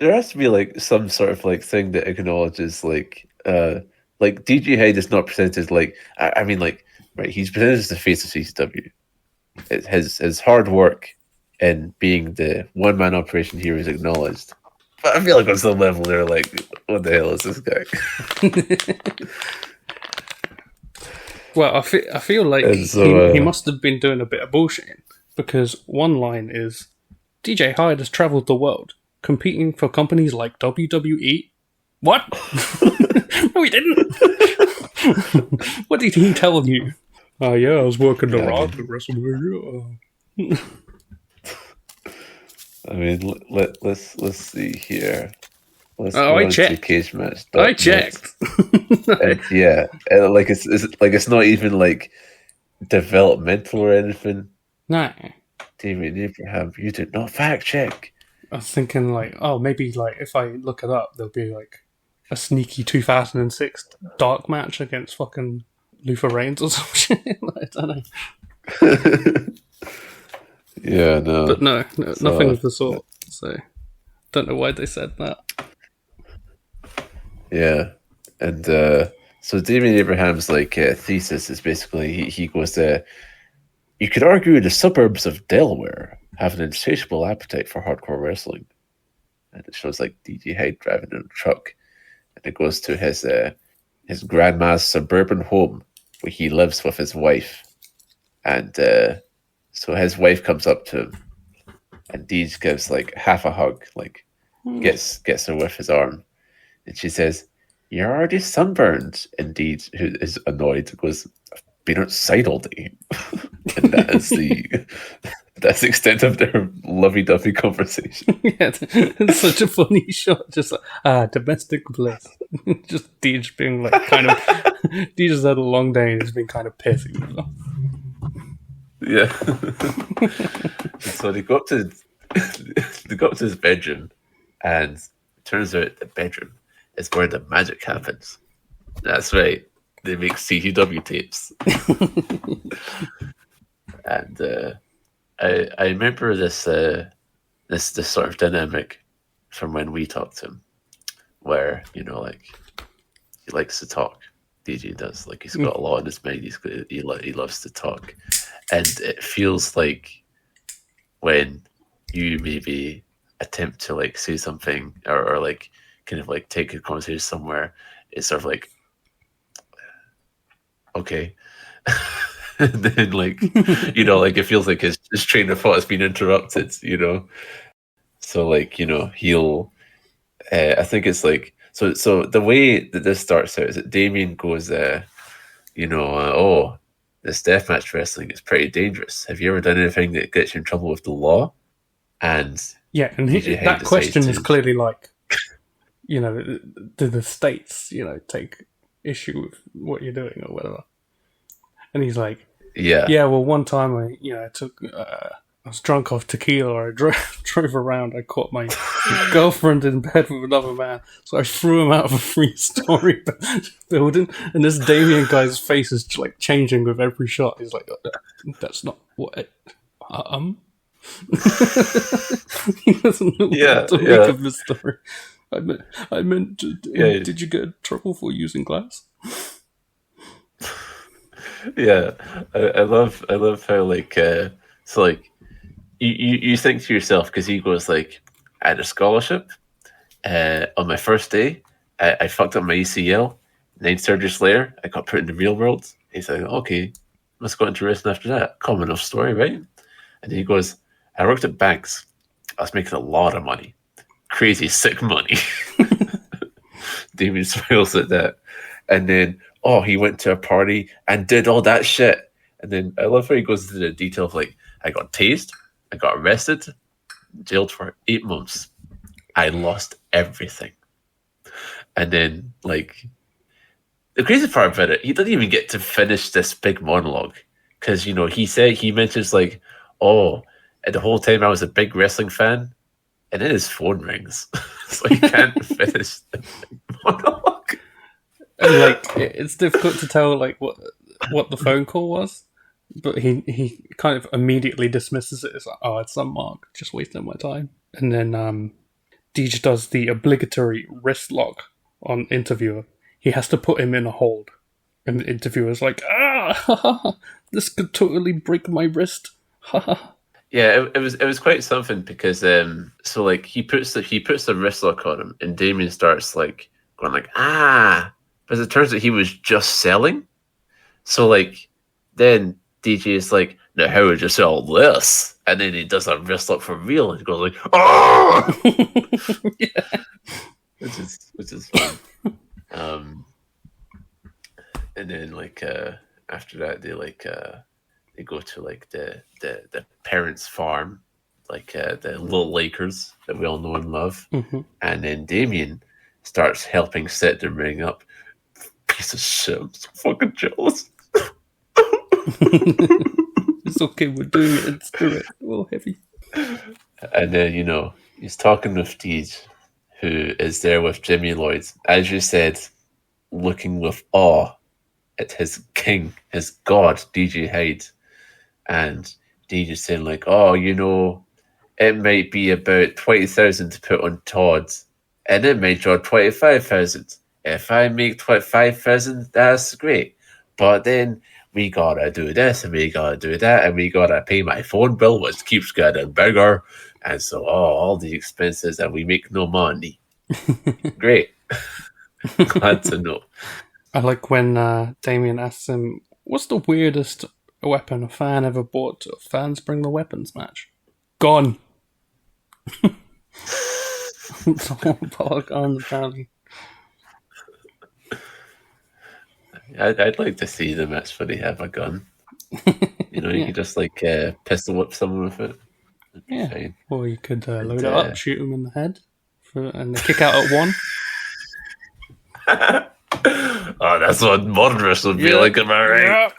has to be like some sort of like thing that acknowledges like DJ Hyde is not presented like I mean like right, he's presented as the face of CCW. His hard work in being the one man operation here is acknowledged. But I feel like on some level they're like, what the hell is this guy? Well, I feel like he must have been doing a bit of bullshitting, because one line is, DJ Hyde has travelled the world, competing for companies like WWE. What? No, he didn't. What did he tell you? Oh, yeah, I was working the Rock at WrestleMania. I mean, let's see here. I checked. Cage match. I checked. Yeah, like it's not even like developmental or anything. No. Damien Abraham, you did not fact check. I was thinking like, oh, maybe like if I look it up, there'll be like a sneaky 2006 dark match against fucking Luther Reigns or some shit. I don't know. Yeah, no. But no, nothing of the sort. So, don't know why they said that. Yeah, and so Damien Abraham's like thesis is basically he goes, you could argue the suburbs of Delaware have an insatiable appetite for hardcore wrestling, and it shows like DJ Hyde driving in a truck, and it goes to his grandma's suburban home where he lives with his wife, and so his wife comes up to him, and Deej gives like half a hug, like gets her with his arm. And she says, "You're already sunburned." And Deej, who is annoyed, goes, "I've been outside all day." And that's the extent of their lovey-dovey conversation. Yeah, it's such a funny shot. Just like, domestic bliss. Just Deej being like kind of... Deej has had a long day and he's been kind of pissy. Yeah. So they go up to his bedroom, and it turns out the bedroom is where the magic happens. That's right. They make CTW tapes. And I remember this sort of dynamic from when we talked to him, where like he likes to talk. DJ does, like he's got a lot on his mind. He loves to talk, and it feels like when you maybe attempt to like say something or like kind of like take a conversation somewhere, it's sort of like, okay. And then like like it feels like his train of thought has been interrupted, so like he'll I think it's like so the way that this starts out is that Damien goes oh, this deathmatch wrestling is pretty dangerous. Have you ever done anything that gets you in trouble with the law? And yeah, and that question is clearly like, do the states take issue with what you're doing or whatever? And he's like, yeah. Well, one time I took, I was drunk off tequila. I drove around. I caught my girlfriend in bed with another man, so I threw him out of a 3-story building. And this Damien guy's face is like changing with every shot. He's like, "That's not what." He doesn't know what to make of this story. I meant. Did you get in trouble for using glass? Yeah, I love how like so like you think to yourself, because he goes like, I had a scholarship on my first day. I fucked up my ACL. 9 surgeries later, I got put in the real world. He's like, okay, must go into wrestling after that. Common enough story, right? And he goes, I worked at banks. I was making a lot of money, crazy sick money. Damien smiles at that, and then he went to a party and did all that shit. And then I love how he goes into the detail of like, I got tased, I got arrested, jailed for 8 months. I lost everything. And then like the crazy part about it, he doesn't even get to finish this big monologue, because he mentions like, and the whole time I was a big wrestling fan, and then his phone rings, so he can't finish the monologue. And like it's difficult to tell like what the phone call was, but he kind of immediately dismisses it as like, it's some Mark just wasting my time. And then DJ does the obligatory wrist lock on interviewer. He has to put him in a hold, and the interviewer's like, this could totally break my wrist. Yeah, it was quite something, because so like he puts the wrist lock on him, and Damien starts like going like, but it turns out he was just selling. So like then DJ is like, now how would you sell this? And then he does a wrist lock for real, and he goes like, Yeah. which is fun. And then like after that they go to like the parents' farm, like the little Lakers that we all know and love. Mm-hmm. And then Damien starts helping set the ring up. Piece of shit, I'm so fucking jealous. It's okay, we're doing it in spirit. Oh, heavy. And then he's talking with Deej, who is there with Jimmy Lloyd, as you said, looking with awe at his king, his god, DJ Hyde. And DJ saying like, it might be about 20,000 to put on Todd, and it might draw 25,000. If I make 25,000, that's great. But then we gotta do this, and we gotta do that, and we gotta pay my phone bill, which keeps getting bigger. And so, all the expenses, and we make no money. Great. Glad to know. I like when Damien asks him, what's the weirdest weapon a fan ever bought to a fans bring the weapons match? Gone. It's all about on the family. I'd like to see them actually have a gun. You can just like pistol whip someone with it. Yeah. Fine. Or you could load it up, shoot them in the head, and they kick out at one. That's what murderers would be like, am I right?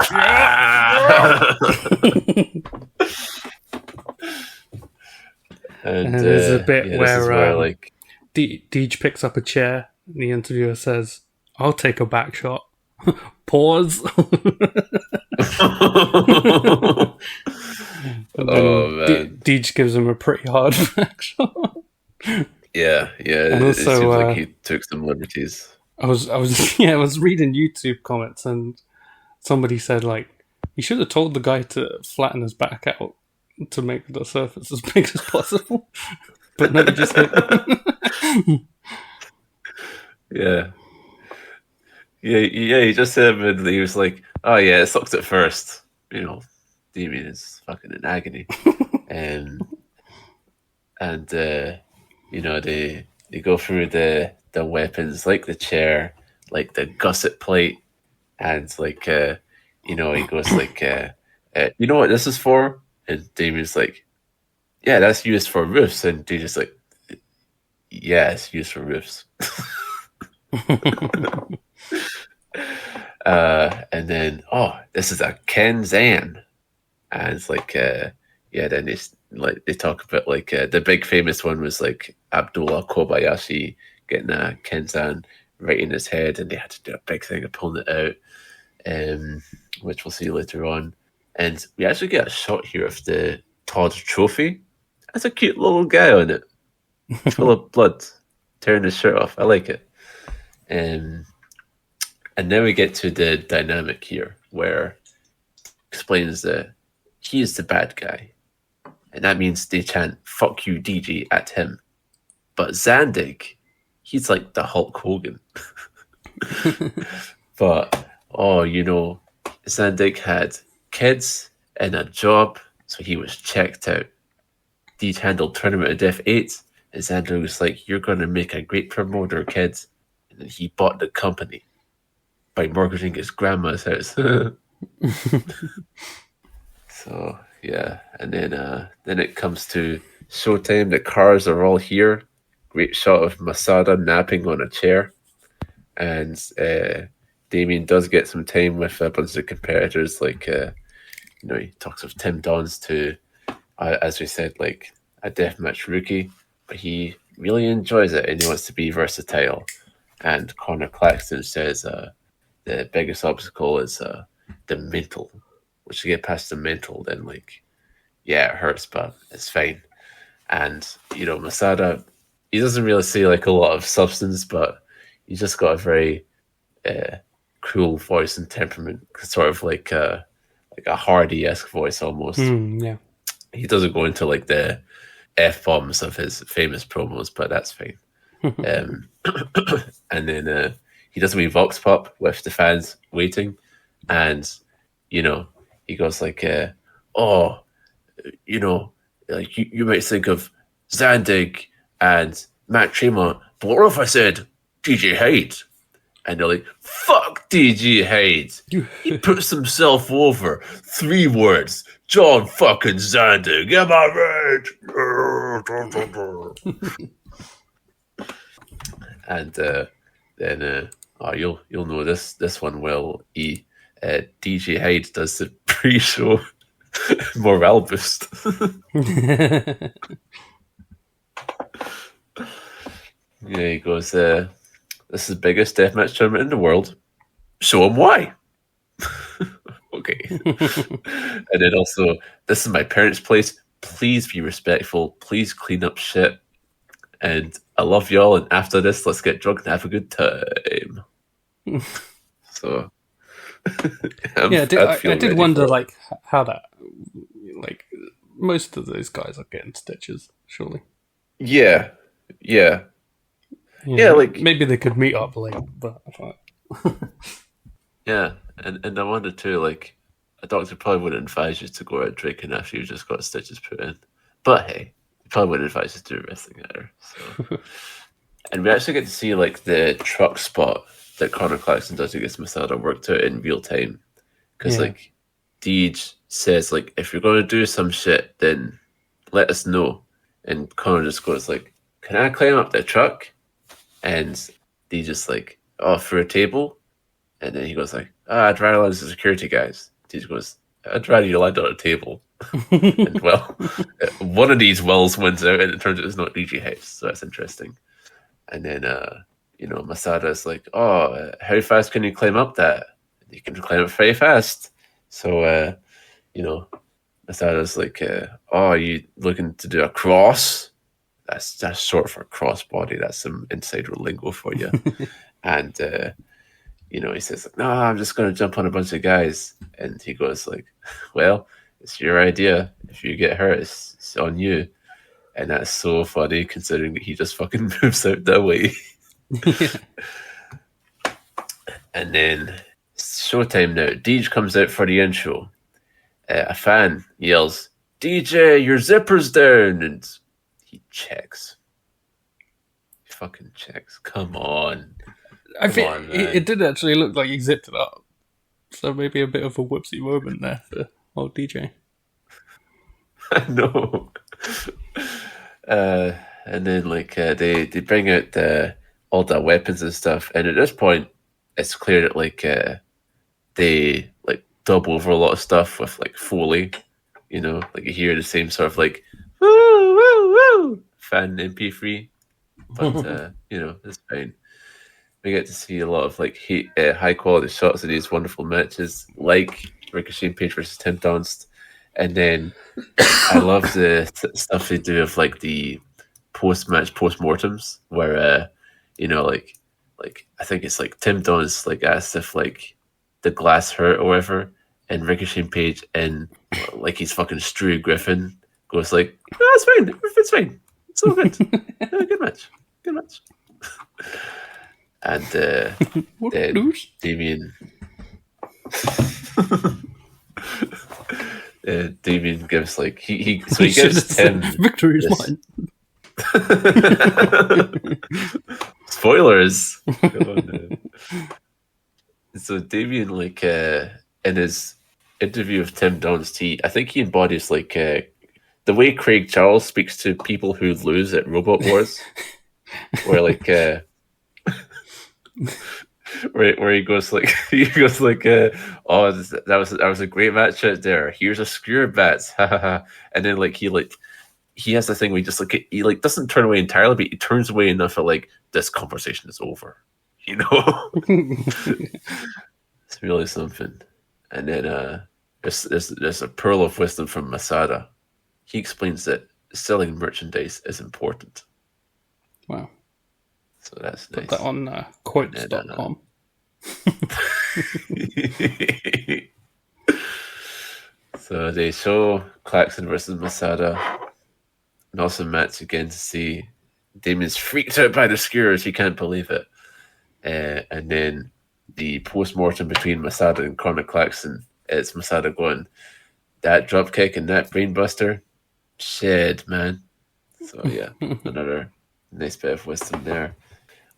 And there's a bit where like Deej picks up a chair, and the interviewer says, I'll take a back shot. Pause. man. Deej gives him a pretty hard back shot. Yeah. And it seems also, like he took some liberties. I was reading YouTube comments, and somebody said like, you should have told the guy to flatten his back out to make the surface as big as possible. But no, he just hit. Yeah, he just said, and he was like, it sucks at first. Damien is fucking in agony. and they go through the weapons, like the chair, like the gusset plate, and like he goes like, you know what this is for? And Damien's like, yeah, that's used for roofs. And DJ's like, yeah, it's used for roofs. And then this is a Kenzan. And it's like then they talk about like the big famous one was like Abdullah Kobayashi getting a Kenzan right in his head, and they had to do a big thing of pulling it out, which we'll see later on. And we actually get a shot here of the Todd trophy. That's a cute little guy on it, full of blood, tearing his shirt off. I like it. And then we get to the dynamic here, where explains that he is the bad guy. And that means they chant, "Fuck you, DJ," at him. But Zandig, he's like the Hulk Hogan. But, Zandig had kids and a job, so he was checked out. Deej handled Tournament of Death 8, and Zandig was like, "You're going to make a great promoter, kids." And then he bought the company by mortgaging his grandma's house. So, yeah. And then it comes to showtime. The cars are all here. Great shot of MASADA napping on a chair. And Damien does get some time with a bunch of competitors. Like, he talks of Tim Donst to, as we said, like a deathmatch rookie. But he really enjoys it and he wants to be versatile. And Conor Claxton says the biggest obstacle is the mental. Once you get past the mental, then it hurts, but it's fine. And MASADA, he doesn't really say like a lot of substance, but he's just got a very cool voice and temperament, sort of like a Hardy-esque voice almost. Yeah. He doesn't go into like the F-bombs of his famous promos, but that's fine. And then he does a wee vox pop with the fans waiting, and he goes like, like you might think of Zandig and Matt Tremont, but what if I said DJ Hyde? And they're like, "Fuck DJ Hyde. He puts himself over. 3 words. John fucking Zandig. Am I right?" And then you'll know this one well. DJ Hyde does the pre-show morale boost. Yeah, he goes, "This is the biggest deathmatch tournament in the world. Show him why." Okay. And then also, "This is my parents' place. Please be respectful. Please clean up shit. And I love y'all. And after this, let's get drunk and have a good time." So, I did wonder like how that, like most of those guys are getting stitches, surely. Yeah. Like maybe they could meet up later, but I thought. Yeah, and I wonder too, like a doctor probably wouldn't advise you to go out drinking after you just got stitches put in. But hey, he probably wouldn't advise you to do wrestling either. So. And we actually get to see like the truck spot that Conor Claxton does against MASADA worked out in real time. Because like Deej says, like, if you're going to do some shit, then let us know. And Conor just goes like, "Can I climb up the truck?" And Deej just like, "Oh, through a table?" And then he goes like, "I'd rather land as the security guys." Deej goes, "I'd rather you land on a table." And well, one of these wells wins out and it turns out it's not DJ Hyde, so that's interesting. And then MASADA's like, "Oh, how fast can you climb up that?" "You can climb it very fast." So MASADA's like, "Oh, are you looking to do a cross?" That's short for crossbody. That's some insider lingo for you. And he says like, "No, I'm just gonna jump on a bunch of guys." And he goes like, "Well, it's your idea. If you get hurt, it's on you." And that's so funny considering that he just fucking moves out that way. And then showtime now. Deej comes out for the intro. A fan yells, "DJ, your zipper's down!" And he checks. He fucking checks. Come on. I think it did actually look like he zipped it up. So maybe a bit of a whoopsie moment there for old DJ. I know. And then they bring out all the weapons and stuff, and at this point it's clear that they dub over a lot of stuff with Foley, you hear the same sort of woo woo woo fan MP3, but it's fine. We get to see a lot of high quality shots of these wonderful matches, like Rickey Shane Page versus Tim Donst. And then I love the stuff they do of the post-match post-mortems where I think it's Tim Donst asked if the glass hurt or whatever, and Rickey Shane Page and like he's fucking Stewie Griffin goes like, "No, it's fine. It's fine. It's all good. Good match. Good match." And then Damien Damien gives like he gives Tim victory is mine. Spoilers. So Damien like in his interview with Tim Donst, I think he embodies like the way Craig Charles speaks to people who lose at Robot Wars, where like where he goes like oh, that was a great match out there. Here's a skewer bats, and then like he has the thing where he just like he like doesn't turn away entirely, but he turns away enough that like this conversation is over, you know. It's really something. And then there's a pearl of wisdom from Masada. He explains that selling merchandise is important. Wow. So that's Put nice. that on quotes.com. So they show Claxton versus Masada. And also match again to see Damien's freaked out by the skewers. He can't believe it. And then the post-mortem between Masada and Conor Claxton, it's Masada going, that dropkick and that brainbuster, shit, man. So yeah, another nice bit of wisdom there.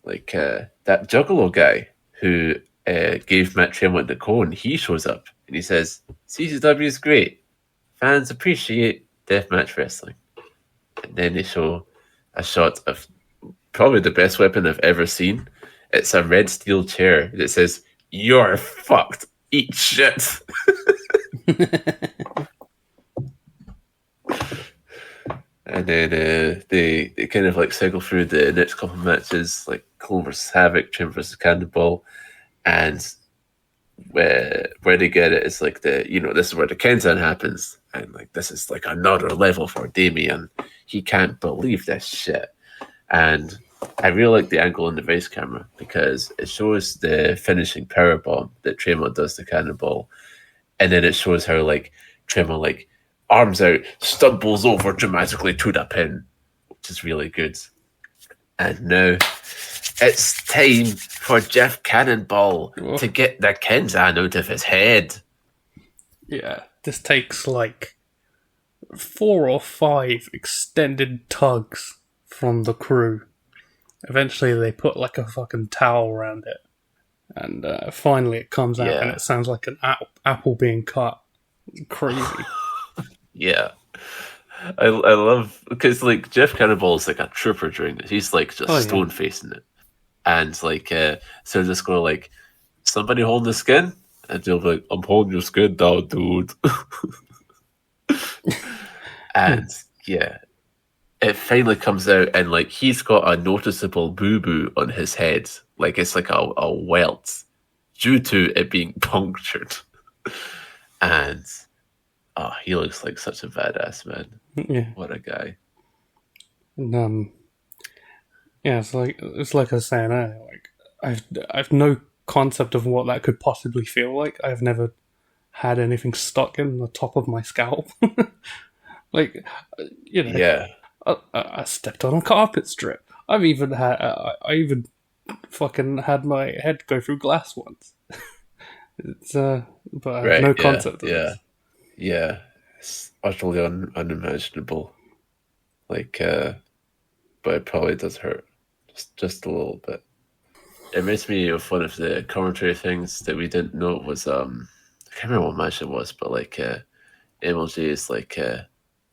Like that Juggalo guy who gave Matt Tremont the cone, he shows up and he says, CCW is great. Fans appreciate deathmatch wrestling. And then they show a shot of probably the best weapon I've ever seen. It's a red steel chair that says, "You're fucked. Eat shit." And then they kind of like cycle through the next couple of matches, like Cole versus Havoc, Tremont versus Cannonball, and where they get it is like this is where the Kenzan happens, and like this is like another level for Damien. He can't believe this shit, and I really like the angle in the Vice camera because it shows the finishing powerbomb that Tremont does to Cannonball, and then it shows how like Tremont like arms out, stumbles over dramatically to the pin, which is really good. And now it's time for Jeff Cannonball to get the Kenzan out of his head. Yeah, this takes like 4 or 5 extended tugs from the crew. Eventually they put like a fucking towel around it. And finally it comes out and it sounds like an apple being cut. Crazy. Yeah. I love, because like Jeff Cannonball is like a trooper during this. He's like just stone facing it. And like, so just go like, somebody holding the skin? And they'll be like, I'm holding your skin down, dude. And yeah, it finally comes out and like he's got a noticeable boo-boo on his head. Like it's like a welt due to it being punctured. And he looks like such a badass, man. Yeah. What a guy. And, yeah, it's like I was saying earlier, like I've no concept of what that could possibly feel like. I've never had anything stuck in the top of my scalp. Like, you know, yeah. I stepped on a carpet strip. I've even had I even fucking had my head go through glass once. It's but I have no concept of this. Yeah, it's utterly unimaginable. Like, but it probably does hurt, just a little bit. It makes me of one of the commentary things that we didn't know was I can't remember what match it was, but like MLG is like,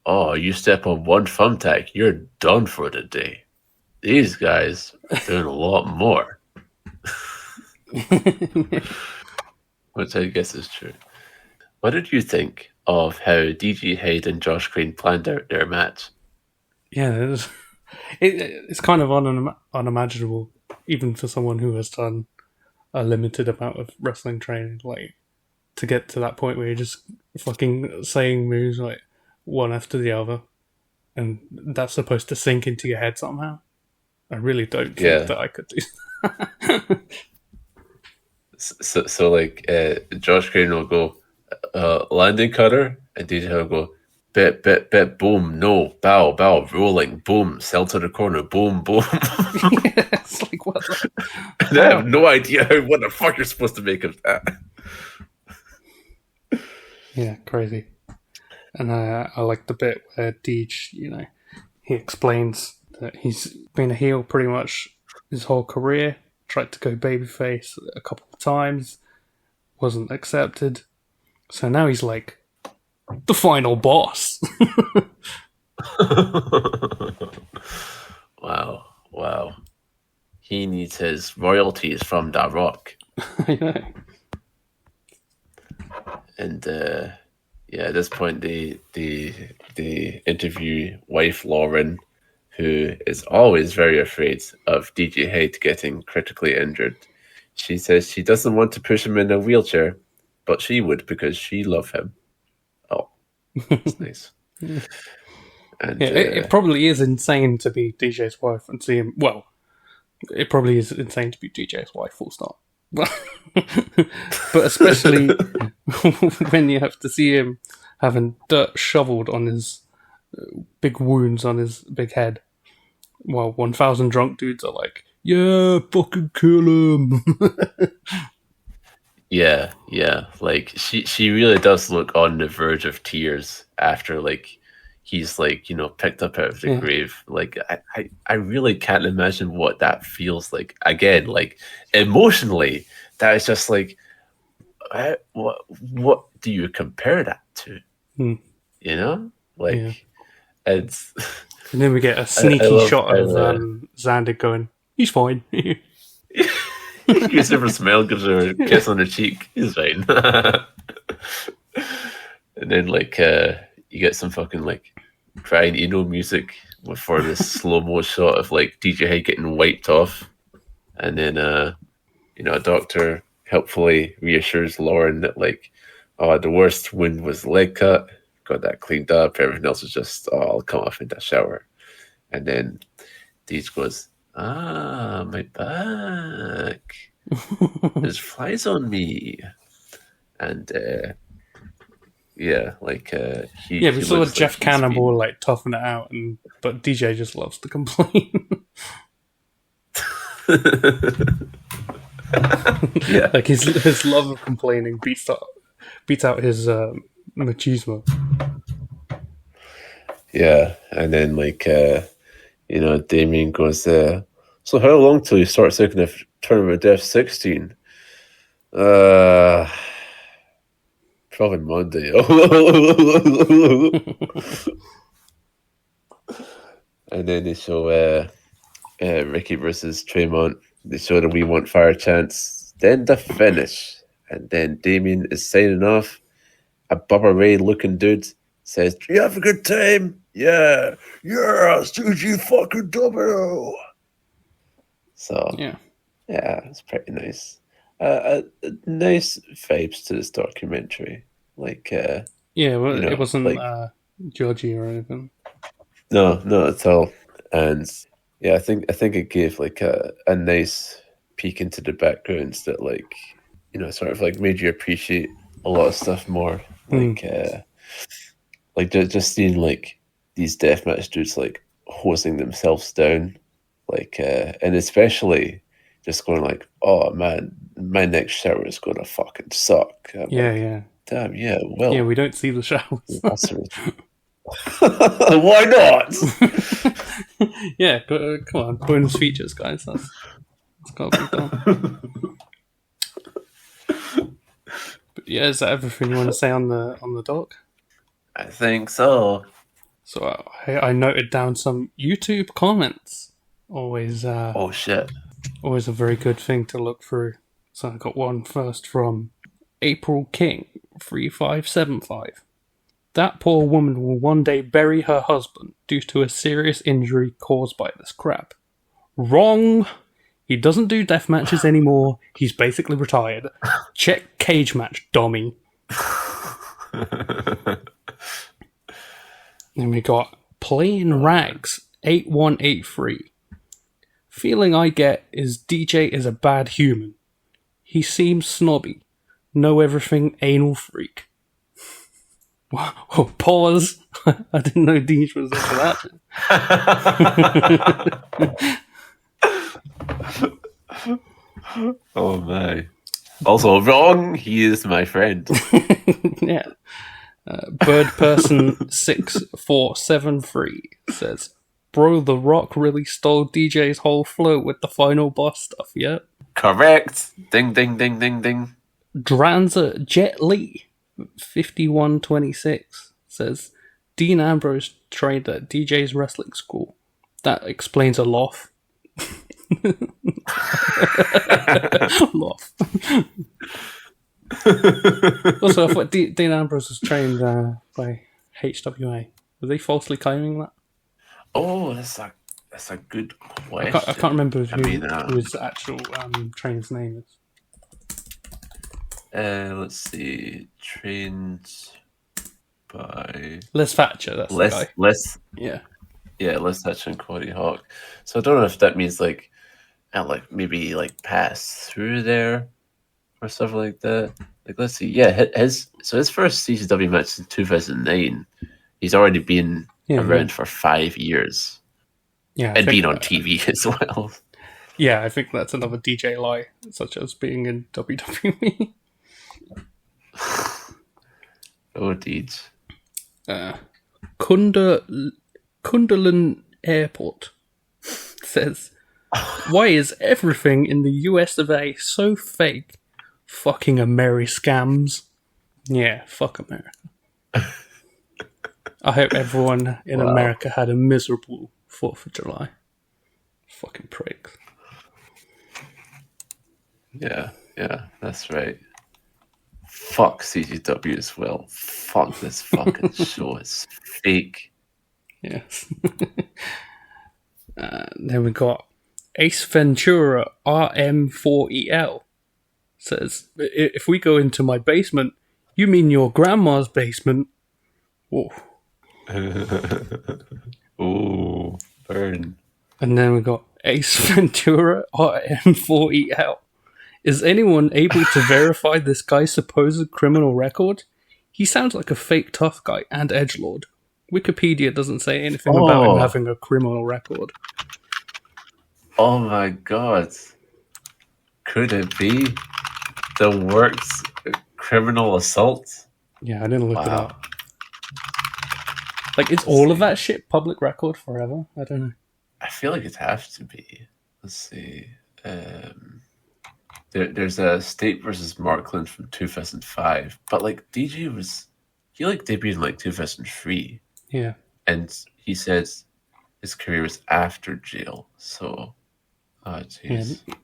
oh, you step on one thumbtack, you're done for the day. These guys are doing a lot more, which I guess is true. What did you think of how DJ Hyde and Josh Crane planned out their match? Yeah, it's kind of unimaginable, even for someone who has done a limited amount of wrestling training, like, to get to that point where you're just fucking saying moves, like, one after the other, and that's supposed to sink into your head somehow. I really don't think that I could do that. So like, Josh Crane will go, landing cutter, and DJ Hyde will go, bet, boom, no, bow, rolling, boom, sell to the corner, boom, boom. Yeah, it's like, what the... And I have no idea what the fuck you're supposed to make of that. Yeah, crazy. And I like the bit where Deej, he explains that he's been a heel pretty much his whole career, tried to go babyface a couple of times, wasn't accepted. So now he's like the final boss. Wow. He needs his royalties from Da Rock. I know. And at this point, they interview wife Lauren, who is always very afraid of DJ Hyde getting critically injured. She says she doesn't want to push him in a wheelchair, but she would because she loves him. Oh, that's nice. And, it probably is insane to be DJ's wife and see him. Well, it probably is insane to be DJ's wife, full stop. But especially when you have to see him having dirt shoveled on his big wounds on his big head, while 1,000 drunk dudes are like, "Yeah, fucking kill him." Yeah. Like she really does look on the verge of tears after he's picked up out of the grave. Like I really can't imagine what that feels like. Again, emotionally, that is just what do you compare that to? It's. And then we get a sneaky shot of Zandig going, "He's fine." Gives her a smile, gives her a kiss on the cheek. He's fine. And then you get some fucking crying emo music for this slow mo shot of DJ Hyde getting wiped off, and then a doctor helpfully reassures Lauren that the worst wound was the leg cut, got that cleaned up, everything else is just I'll come off in that shower. And then Deej goes, my back, there's flies on me. And we saw Jeff Cannonball toughen it out, but DJ just loves to complain. Yeah, his love of complaining beats out his machismo. Yeah, and then Damien goes, so how long till you start thinking of Tournament of Death 16? Probably Monday. And then they show Rickey versus Tremont. They show the We Want Fire chants. Then the finish. And then Damien is signing off. A Bubba Ray looking dude says, "Do you have a good time?" "Yeah, Suji fucking W." So yeah, it's pretty nice. Nice vibes to this documentary. It wasn't judgy or anything. No, not at all. And yeah, I think it gave a nice peek into the backgrounds that sort of made you appreciate a lot of stuff more. Just seeing these deathmatch dudes hosing themselves down, and especially just going "Oh man, my next shower is gonna fucking suck." Yeah. Damn, yeah. Well, yeah, we don't see the showers. Why not? Yeah, come on, bonus features, guys. That's got to be done. But yeah, is that everything you want to say on the doc? I think so. So I noted down some YouTube comments. Always. Oh shit! Always a very good thing to look through. So I got one first from April King 3575. That poor woman will one day bury her husband due to a serious injury caused by this crap. Wrong. He doesn't do death matches anymore. He's basically retired. Check Cage Match, dummy. Then we got Plain Rags 8183. Feeling I get is DJ is a bad human. He seems snobby. Know everything anal freak. Oh, pause. I didn't know Deej was into that. Oh my. Also wrong, he is my friend. Yeah. Bird person 6473 says, "Bro, The Rock really stole DJ's whole flow with the final boss stuff, yeah?" Correct. Ding, ding, ding, ding, ding. Dranza Jet Li 5126 says, "Dean Ambrose trained at DJ's wrestling school. That explains a lot." Loth. Also, I thought Dean Ambrose was trained by HWA. Were they falsely claiming that? Oh, that's a good question. I can't remember who his actual trainer's name is. Let's see. Trained by Les Thatcher, that's the guy. Yeah, Les Thatcher and Cody Hawk. So I don't know if that means maybe pass through there or stuff like that. Let's see. Yeah, his first CCW match in 2009. He's already been around for 5 years. Yeah, and been on TV as well. Yeah, I think that's another DJ lie, such as being in WWE. Oh, deeds. Kundalan Airport says, "Why is everything in the US of A so fake? Fucking Scams." Yeah, fuck America. I hope everyone in America had a miserable 4th of July. Fucking pricks. Yeah, that's right. Fuck CCW as well. Fuck this fucking show. It's fake. Yes. Then we got Ace Ventura RM4EL says, "If we go into my basement, you mean your grandma's basement?" Whoa. Ooh, burn. And then we got Ace Ventura RM4EL. "Is anyone able to verify this guy's supposed criminal record? He sounds like a fake tough guy and edgelord. Wikipedia doesn't say anything about him having a criminal record." Oh my god. Could it be the works criminal assault? Yeah, I didn't look it up. Is all of that shit public record forever? I don't know. I feel like it has to be. Let's see. There's a State versus Markland from 2005, but DJ he debuted in 2003. Yeah, and he says his career was after jail. So, oh jeez. Yeah.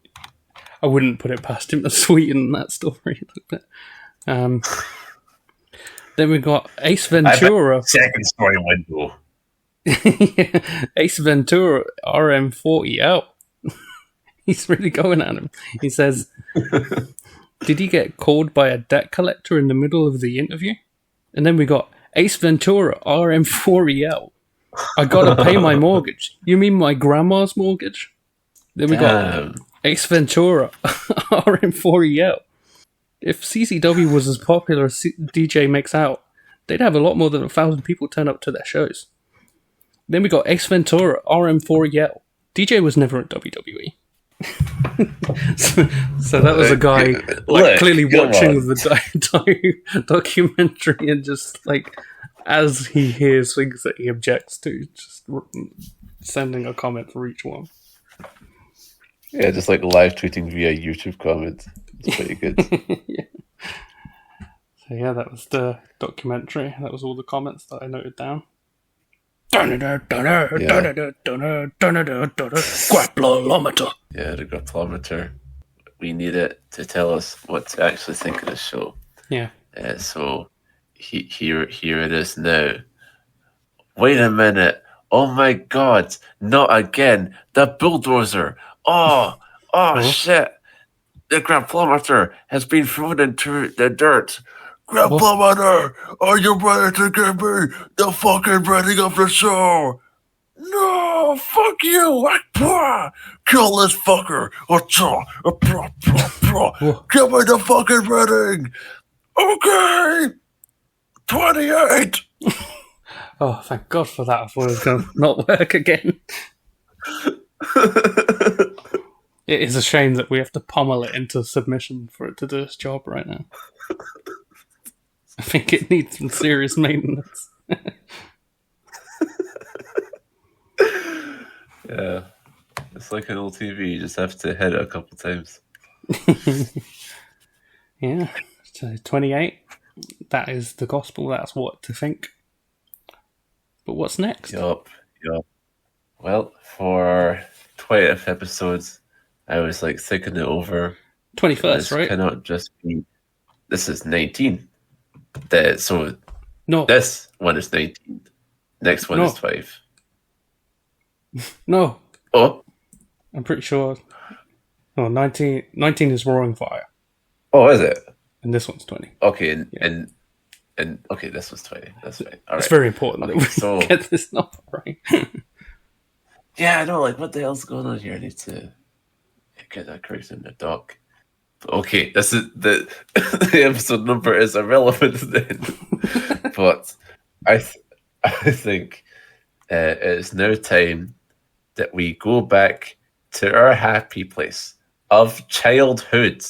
I wouldn't put it past him to sweeten that story. Then we got Ace Ventura. Second story window. Ace Ventura RM4EL. He's really going at him. He says, "Did he get called by a debt collector in the middle of the interview?" And then we got Ace Ventura RM4EL. "I gotta pay my mortgage." You mean my grandma's mortgage? Then we got Ace Ventura RM4EL. "If CCW was as popular as DJ makes out, they'd have a lot more than 1,000 people turn up to their shows." Then we got Ace Ventura RM4EL. "DJ was never at WWE." so that was a guy clearly watching the documentary and just as he hears things that he objects to, just sending a comment for each one. Yeah, just live tweeting via YouTube comment. It's pretty good. Yeah. So yeah, that was the documentary. That was all the comments that I noted down. Grapplometer. Yeah, the grapplometer. We need it to tell us what to actually think of the show. Yeah. So here it is now. Wait a minute. Oh my god. Not again. The bulldozer. Oh shit. The grapplometer has been thrown into the dirt. Grapplometer, are you ready to give me the fucking rating of the show? No, fuck you! Kill this fucker! Give me the fucking rating! Okay! 28! Oh, thank God for that. I thought it was going to not work again. It is a shame that we have to pummel it into submission for it to do its job right now. I think it needs some serious maintenance. Yeah. It's like an old TV, you just have to hit it a couple times. Yeah. So 28. That is the gospel. That's what to think. But what's next? Yup. Well, for our 20th episodes, I was like thinking it over. 21st, this right? Cannot just be. This is 19. No. This one is 19. Next one is 12. No. Oh. I'm pretty sure. No, 19 is Roaring Fire. Oh, is it? And this one's 20. Okay, and okay, this was 20. That's right. All It's right. very important that we get this number right. Yeah, I know, like, what the hell's going on here? I need to get that correct in the doc. Okay, this is the episode number is irrelevant then. But I think it's now time that we go back to our happy place of childhood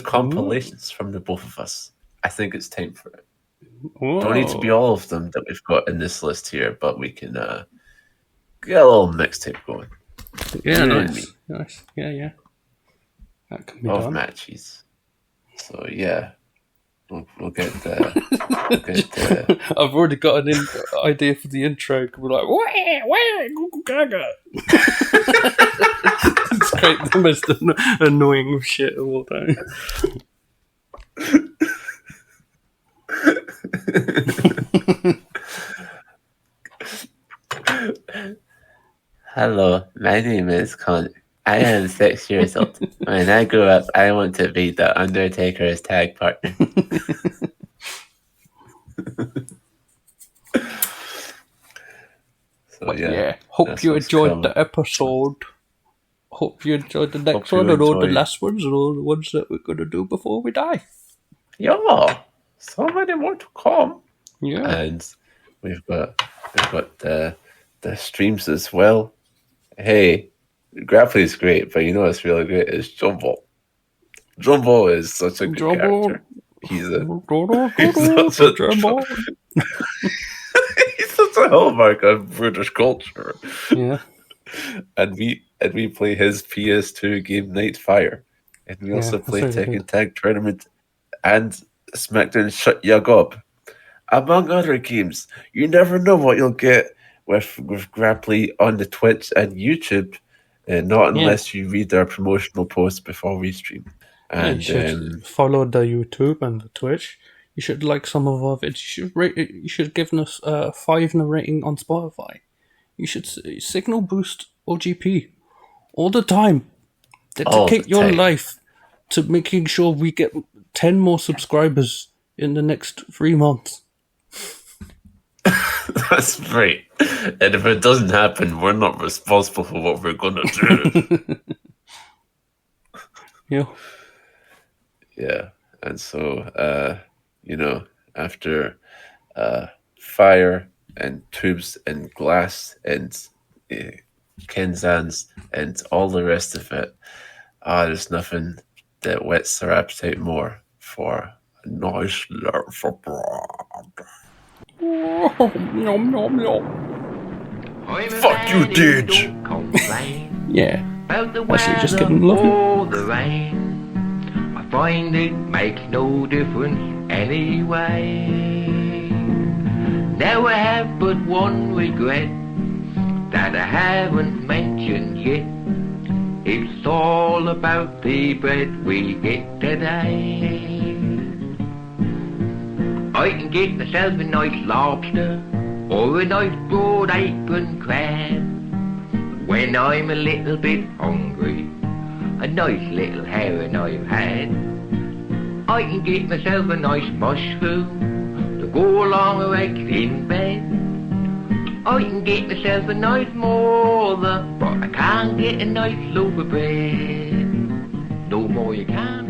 compilations from the both of us. I think it's time for it. Whoa. Don't need to be all of them that we've got in this list here, but we can get a little mixtape going. Yeah, You nice. and me. Nice. Yeah. That can be Of done. matches. So yeah, we'll get the. I've already got an idea for the intro. We're like, wah, Google Gaga. It's great, the most annoying shit of all time. Hello, my name is Conor. I am 6 years old. When I grow up, I want to be the Undertaker's tag partner. So yeah. Hope you enjoyed the episode. Hope you enjoyed the next one and all the last ones and all the ones that we're going to do before we die. Yeah, so many more to come. Yeah. And we've got the streams as well. Hey, Grappling is great, but you know what's really great is Jumbo. Jumbo is such a good character. He's such a hallmark of British culture. Yeah. And we play his PS2 game Night Fire. And we also play Tekken Tag Tournament and SmackDown Shut Ya Up. Among other games. You never know what you'll get with Grapply on the Twitch and YouTube. Not unless you read our promotional posts before we stream. And you should follow the YouTube and the Twitch. You should like some of our videos. You should give us a 5 in a rating on Spotify. You should signal boost OGP all the time. Dedicate your life to making sure we get 10 more subscribers in the next 3 months. That's great. And if it doesn't happen, we're not responsible for what we're going to do. Yeah. Yeah. And so, after fire and tubes and glass and Kenzans and all the rest of it, there's nothing that whets our appetite more for a nice loaf of bread. Nom, nom, nom. Fuck you, Didge! Yeah. Actually, just kidding. Love you. I find it makes no difference anyway. Now I have but one regret that I haven't mentioned yet. It's all about the bread we get today. I can get myself a nice lobster or a nice broad apron crab. When I'm a little bit hungry, a nice little herring I've had. I can get myself a nice mushroom to go along with eggs in bed. I can get myself a nice mother, but I can't get a nice loaf of bread. No more you can't.